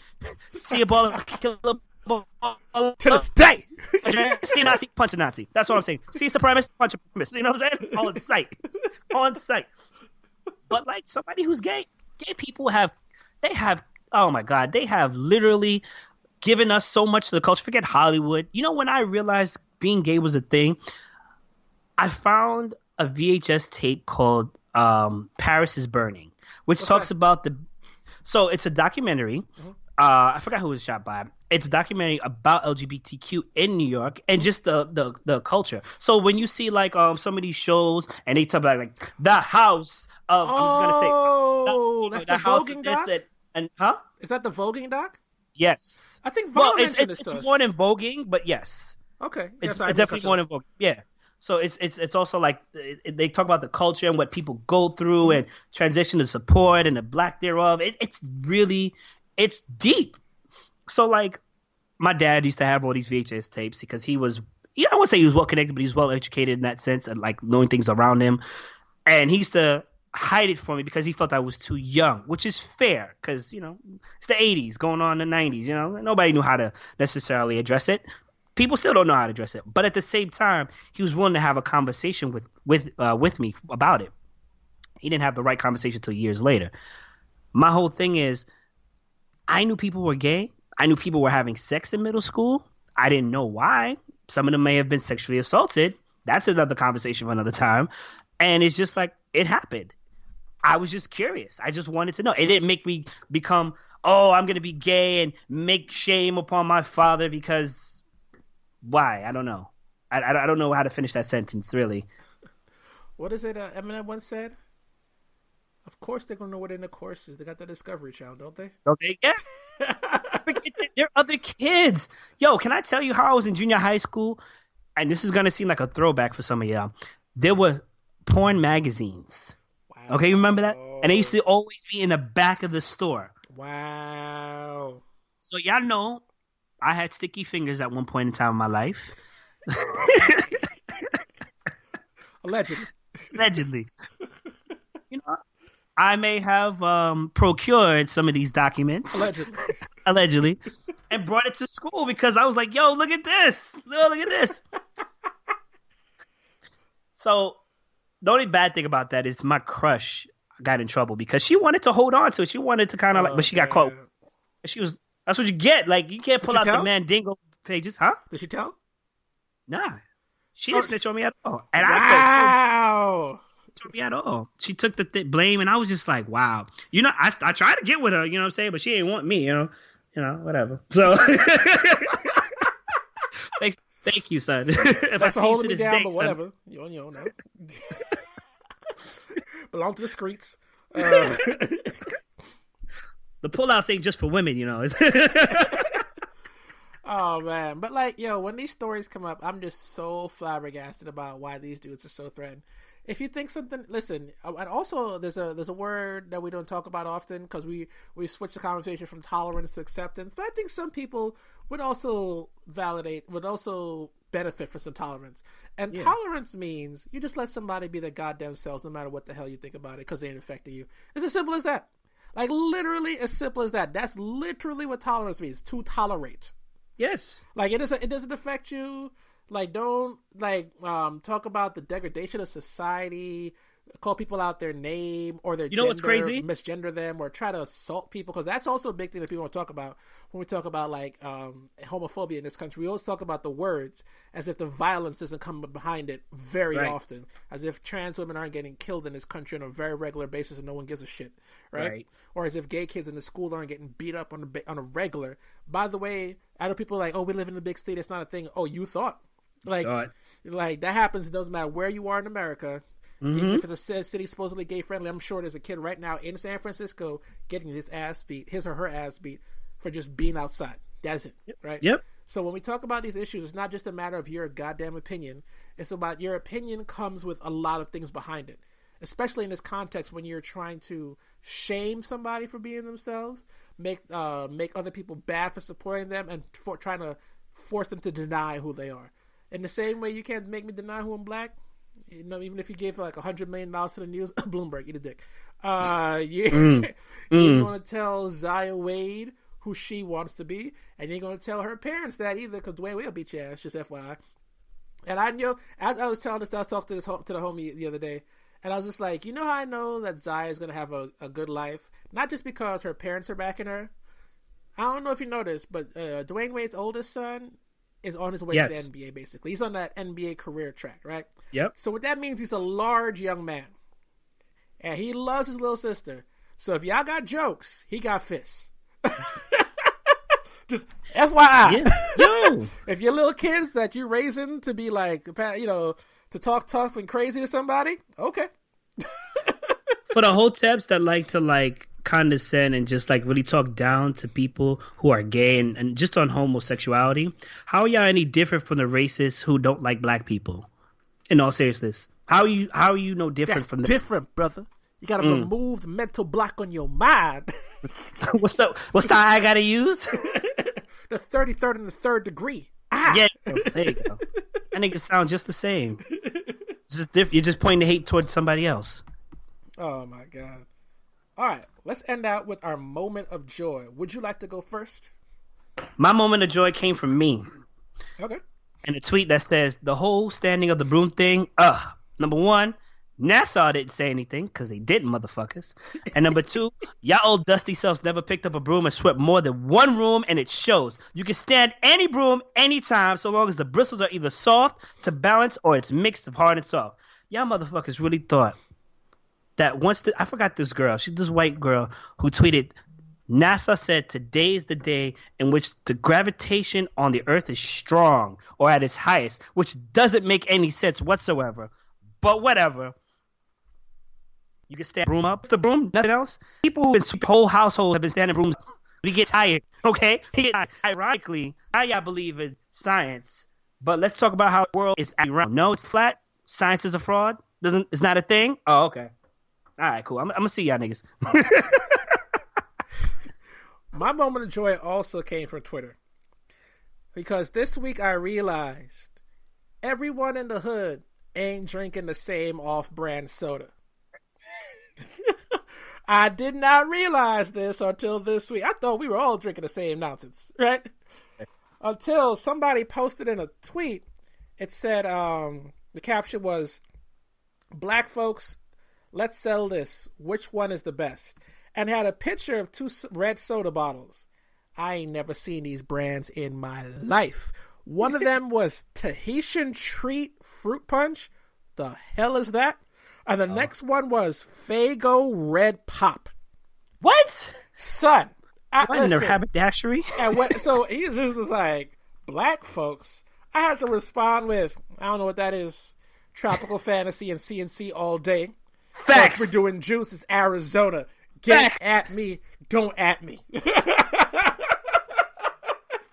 See a ball of kill a to this day. See a Nazi, punch a Nazi. That's what I'm saying. See a supremacist, punch a supremacist. You know what I'm saying? On sight. On sight. But like, somebody who's gay people have oh my God, they have literally given us so much to the culture. Forget Hollywood. You know, when I realized being gay was a thing, I found a VHS tape called Paris is Burning, which talks about so it's a documentary. Mm-hmm. I forgot who it was shot by. It's a documentary about LGBTQ in New York and just the culture. So when you see like some of these shows and they talk about like the house of, I'm just gonna say, that's the voguing doc? And is that the voguing doc? Yes, I think Vaughn mentioned this to us. It's more than voguing, but yes. Okay, it's definitely more than voguing. Yeah. So it's also like they talk about the culture and what people go through and transition to support and the black thereof. It's deep. So like, my dad used to have all these VHS tapes because he was, I wouldn't say he was well connected, but he was well educated in that sense and like knowing things around him. And he used to hide it from me because he felt I was too young, which is fair because, you know, it's the 80s going on the 90s, you know, nobody knew how to necessarily address it. People still don't know how to address it. But at the same time, he was willing to have a conversation with me about it. He didn't have the right conversation until years later. My whole thing is, I knew people were gay. I knew people were having sex in middle school. I didn't know why. Some of them may have been sexually assaulted. That's another conversation for another time. And it's just like, it happened. I was just curious. I just wanted to know. It didn't make me become, I'm going to be gay and make shame upon my father because why? I don't know. I don't know how to finish that sentence, really. What is it Eminem once said? Of course they're going to know what in the course is. They got the Discovery Channel, don't they? Don't they? Yeah. They're other kids. Yo, can I tell you how I was in junior high school? And this is going to seem like a throwback for some of y'all. There were porn magazines. Wow. Okay, you remember that? And they used to always be in the back of the store. Wow. So y'all know I had sticky fingers at one point in time in my life. Allegedly. You know, I may have procured some of these documents. Allegedly. And brought it to school because I was like, yo, look at this. Look at this. So the only bad thing about that is my crush got in trouble because she wanted to hold on to it. She wanted to kind of but she got caught. That's what you get. Like, you can't pull out the Mandingo pages. Huh? Did she tell? Nah. She didn't snitch on me at all. And wow. Me at all. She took the blame, and I was just like, wow. You know, I tried to get with her, you know what I'm saying, but she didn't want me, you know, whatever. So thank you, son. Thanks for holding me down, but whatever. You know. Belong to the streets. The pullouts ain't just for women, you know. Oh man, but like, yo, when these stories come up, I'm just so flabbergasted about why these dudes are so threatened. If you think something, listen. And also, there's a word that we don't talk about often because we switch the conversation from tolerance to acceptance. But I think some people would also benefit for some tolerance. And tolerance means you just let somebody be their goddamn selves no matter what the hell you think about it because they ain't affecting you. It's as simple as that. Like, literally as simple as that. That's literally what tolerance means, to tolerate. Yes. Like, it doesn't affect you. Like, don't, like, talk about the degradation of society, call people out their name or their gender, what's crazy? Misgender them, or try to assault people, because that's also a big thing that people want to talk about when we talk about, like, homophobia in this country. We always talk about the words as if the violence doesn't come behind it very often, as if trans women aren't getting killed in this country on a very regular basis and no one gives a shit, right? Or as if gay kids in the school aren't getting beat up on a regular. By the way, I know people are like, oh, we live in a big state, it's not a thing. Oh, you thought? Like that happens. It doesn't matter where you are in America. Even if it's a city supposedly gay friendly, I'm sure there's a kid right now in San Francisco getting his or her ass beat for just being outside. That's it, right? Yep. So when we talk about these issues, it's not just a matter of your goddamn opinion. It's about your opinion comes with a lot of things behind it, especially in this context when you're trying to shame somebody for being themselves, make other people bad for supporting them, and for trying to force them to deny who they are. In the same way, you can't make me deny who I'm black. You know, even if you gave like $100 million to the news, Bloomberg, eat a dick. You're going to tell Zaya Wade who she wants to be, and you're going to tell her parents that either, because Dwayne will beat your ass, just FYI. And I know, as I was telling this, I was talking to the homie the other day, and I was just like, you know how I know that Zaya is going to have a good life? Not just because her parents are backing her. I don't know if you know this, but Dwayne Wade's oldest son is on his way to the NBA, basically. He's on that NBA career track, right? Yep. So what that means, he's a large young man. And he loves his little sister. So if y'all got jokes, he got fists. Just FYI. Yo. If your little kids that you're raising to be like, you know, to talk tough and crazy to somebody, okay. For the hoteps that like to, like, condescend and just like really talk down to people who are gay and just on homosexuality, how are y'all any different from the racists who don't like black people? In all seriousness, how are you no different That's from them? Different, brother. You gotta remove the mental block on your mind. what's the I gotta use? The 33rd and the 3rd degree. Yeah, there you go. That nigga sound just the same. It's just different. You're just pointing the hate towards somebody else. Oh my god. All right, let's end out with our moment of joy. Would you like to go first? My moment of joy came from me. Okay. And a tweet that says, the whole standing of the broom thing, number one, NASA didn't say anything, because they didn't, motherfuckers. And number two, y'all old dusty selves never picked up a broom and swept more than one room, and it shows. You can stand any broom anytime, so long as the bristles are either soft to balance or it's mixed of hard and soft. Y'all motherfuckers really thought that I forgot this girl. She's this white girl who tweeted, NASA said today's the day in which the gravitation on the earth is strong or at its highest, which doesn't make any sense whatsoever. But whatever. You can stand broom up the broom, nothing else. People who in whole household have been standing brooms. We get tired, okay? Ironically, now y'all believe in science, but let's talk about how the world is actually round. No, it's flat. Science is a fraud. It's not a thing. Oh, okay. All right, cool. I'm gonna see y'all niggas. My moment of joy also came from Twitter, because this week I realized everyone in the hood ain't drinking the same off-brand soda. I did not realize this until this week. I thought we were all drinking the same nonsense, right? Until somebody posted in a tweet. It said, the caption was, "Black folks, let's sell this. Which one is the best?" And had a picture of 2 red soda bottles. I ain't never seen these brands in my life. One of them was Tahitian Treat Fruit Punch. The hell is that? And the next one was Faygo Red Pop. What? Son. What in their haberdashery? And so he's just like, black folks. I had to respond with, I don't know what that is. Tropical Fantasy and CNC all day. Facts. We're doing juice. It's Arizona. Get at me. Don't at me.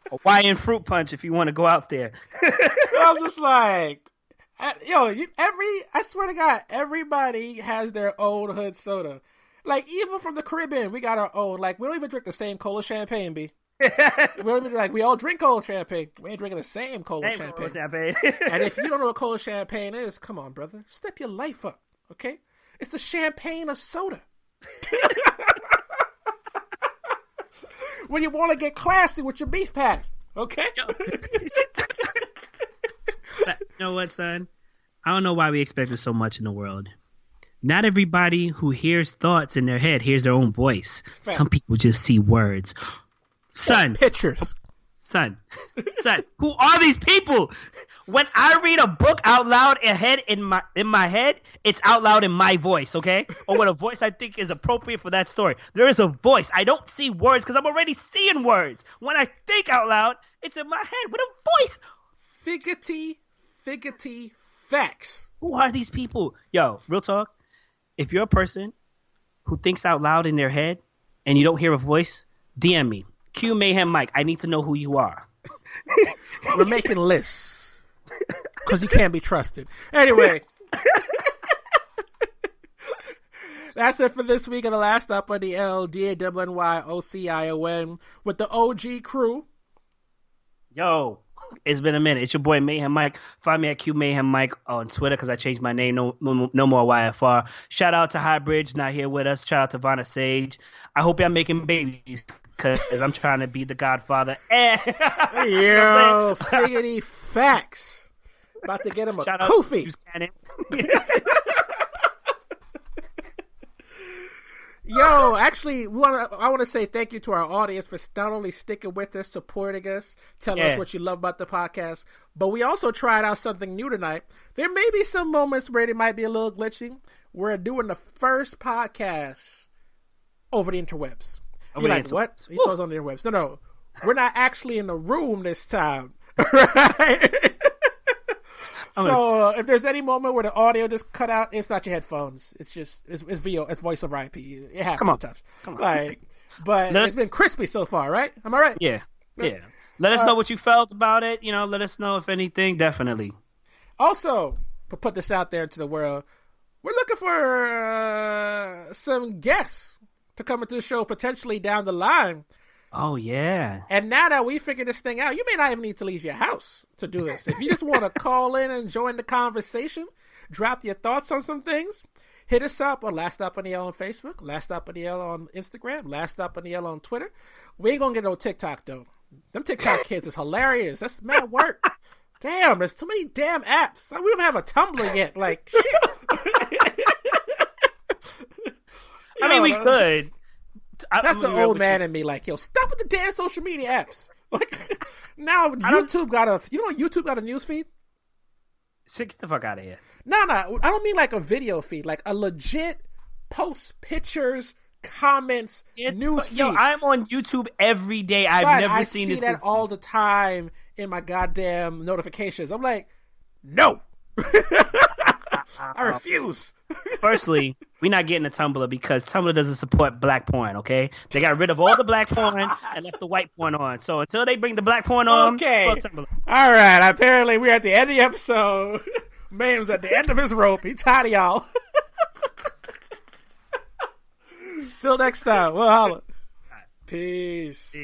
Hawaiian fruit punch if you want to go out there. I was just like, I swear to God, everybody has their own hood soda. Like, even from the Caribbean, we got our own. Like, we don't even drink the same cola champagne, B. We all drink cold champagne. We ain't drinking the same cold champagne. And if you don't know what cold champagne is, come on, brother. Step your life up, okay? It's the champagne of soda. When you want to get classy with your beef patty, okay? You know what, son? I don't know why we expected so much in the world. Not everybody who hears thoughts in their head hears their own voice. Fact. Some people just see words. Son. Pictures. Son. Who are these people? When I read a book out loud in my head, it's out loud in my voice, okay? Or with a voice I think is appropriate for that story. There is a voice. I don't see words because I'm already seeing words. When I think out loud, it's in my head with a voice. Figgity facts. Who are these people? Yo, real talk. If you're a person who thinks out loud in their head and you don't hear a voice, DM me. Q Mayhem Mike. I need to know who you are. We're making lists because you can't be trusted. Anyway, that's it for this week of the Last Stop on the L, DANNYOCION with the OG crew. Yo. It's been a minute. It's your boy Mayhem Mike. Find me at Q Mayhem Mike on Twitter because I changed my name. No more YFR. Shout out to Highbridge, not here with us. Shout out to Vanna Sage. I hope y'all making babies because I'm trying to be the godfather. Yo, figgity facts. About to get him a koofy. Yo, actually, I want to say thank you to our audience for not only sticking with us, supporting us, telling us what you love about the podcast, but we also tried out something new tonight. There may be some moments where it might be a little glitchy. We're doing the first podcast over the interwebs. You're like, what? He told us on the interwebs. No, we're not actually in the room this time. Right? So if there's any moment where the audio just cut out, it's not your headphones. It's just it's voice over IP. It happens sometimes. Come on. But it's been crispy so far, right? Am I right? Yeah. Let us know what you felt about it. Let us know if anything. Definitely. Also, to put this out there into the world, we're looking for some guests to come into the show potentially down the line. Oh, yeah. And now that we figured this thing out, you may not even need to leave your house to do this. If you just want to call in and join the conversation, drop your thoughts on some things, hit us up on Last Stop on the L on Facebook, Last Stop on the L on Instagram, Last Stop on the L on Twitter. We ain't going to get no TikTok, though. Them TikTok kids is hilarious. That's mad work. Damn, there's too many damn apps. We don't have a Tumblr yet. Like, shit. I mean, we could. That's the old man in me. Like, yo, stop with the damn social media apps. Like, now YouTube got a. You know what? YouTube got a news feed. Get the fuck out of here. No, I don't mean like a video feed. Like a legit post pictures, comments, news feed. Yo, I'm on YouTube every day. I've never seen this. I see that all the time in my goddamn notifications. I'm like, no. I refuse. Firstly, we're not getting a Tumblr because Tumblr doesn't support black porn, okay? They got rid of all the black porn and left the white porn on. So until they bring the black porn on, okay. Fuck Tumblr. All right, apparently we're at the end of the episode. Man's at the end of his rope. He tired of y'all. Till next time, we'll holler. Peace.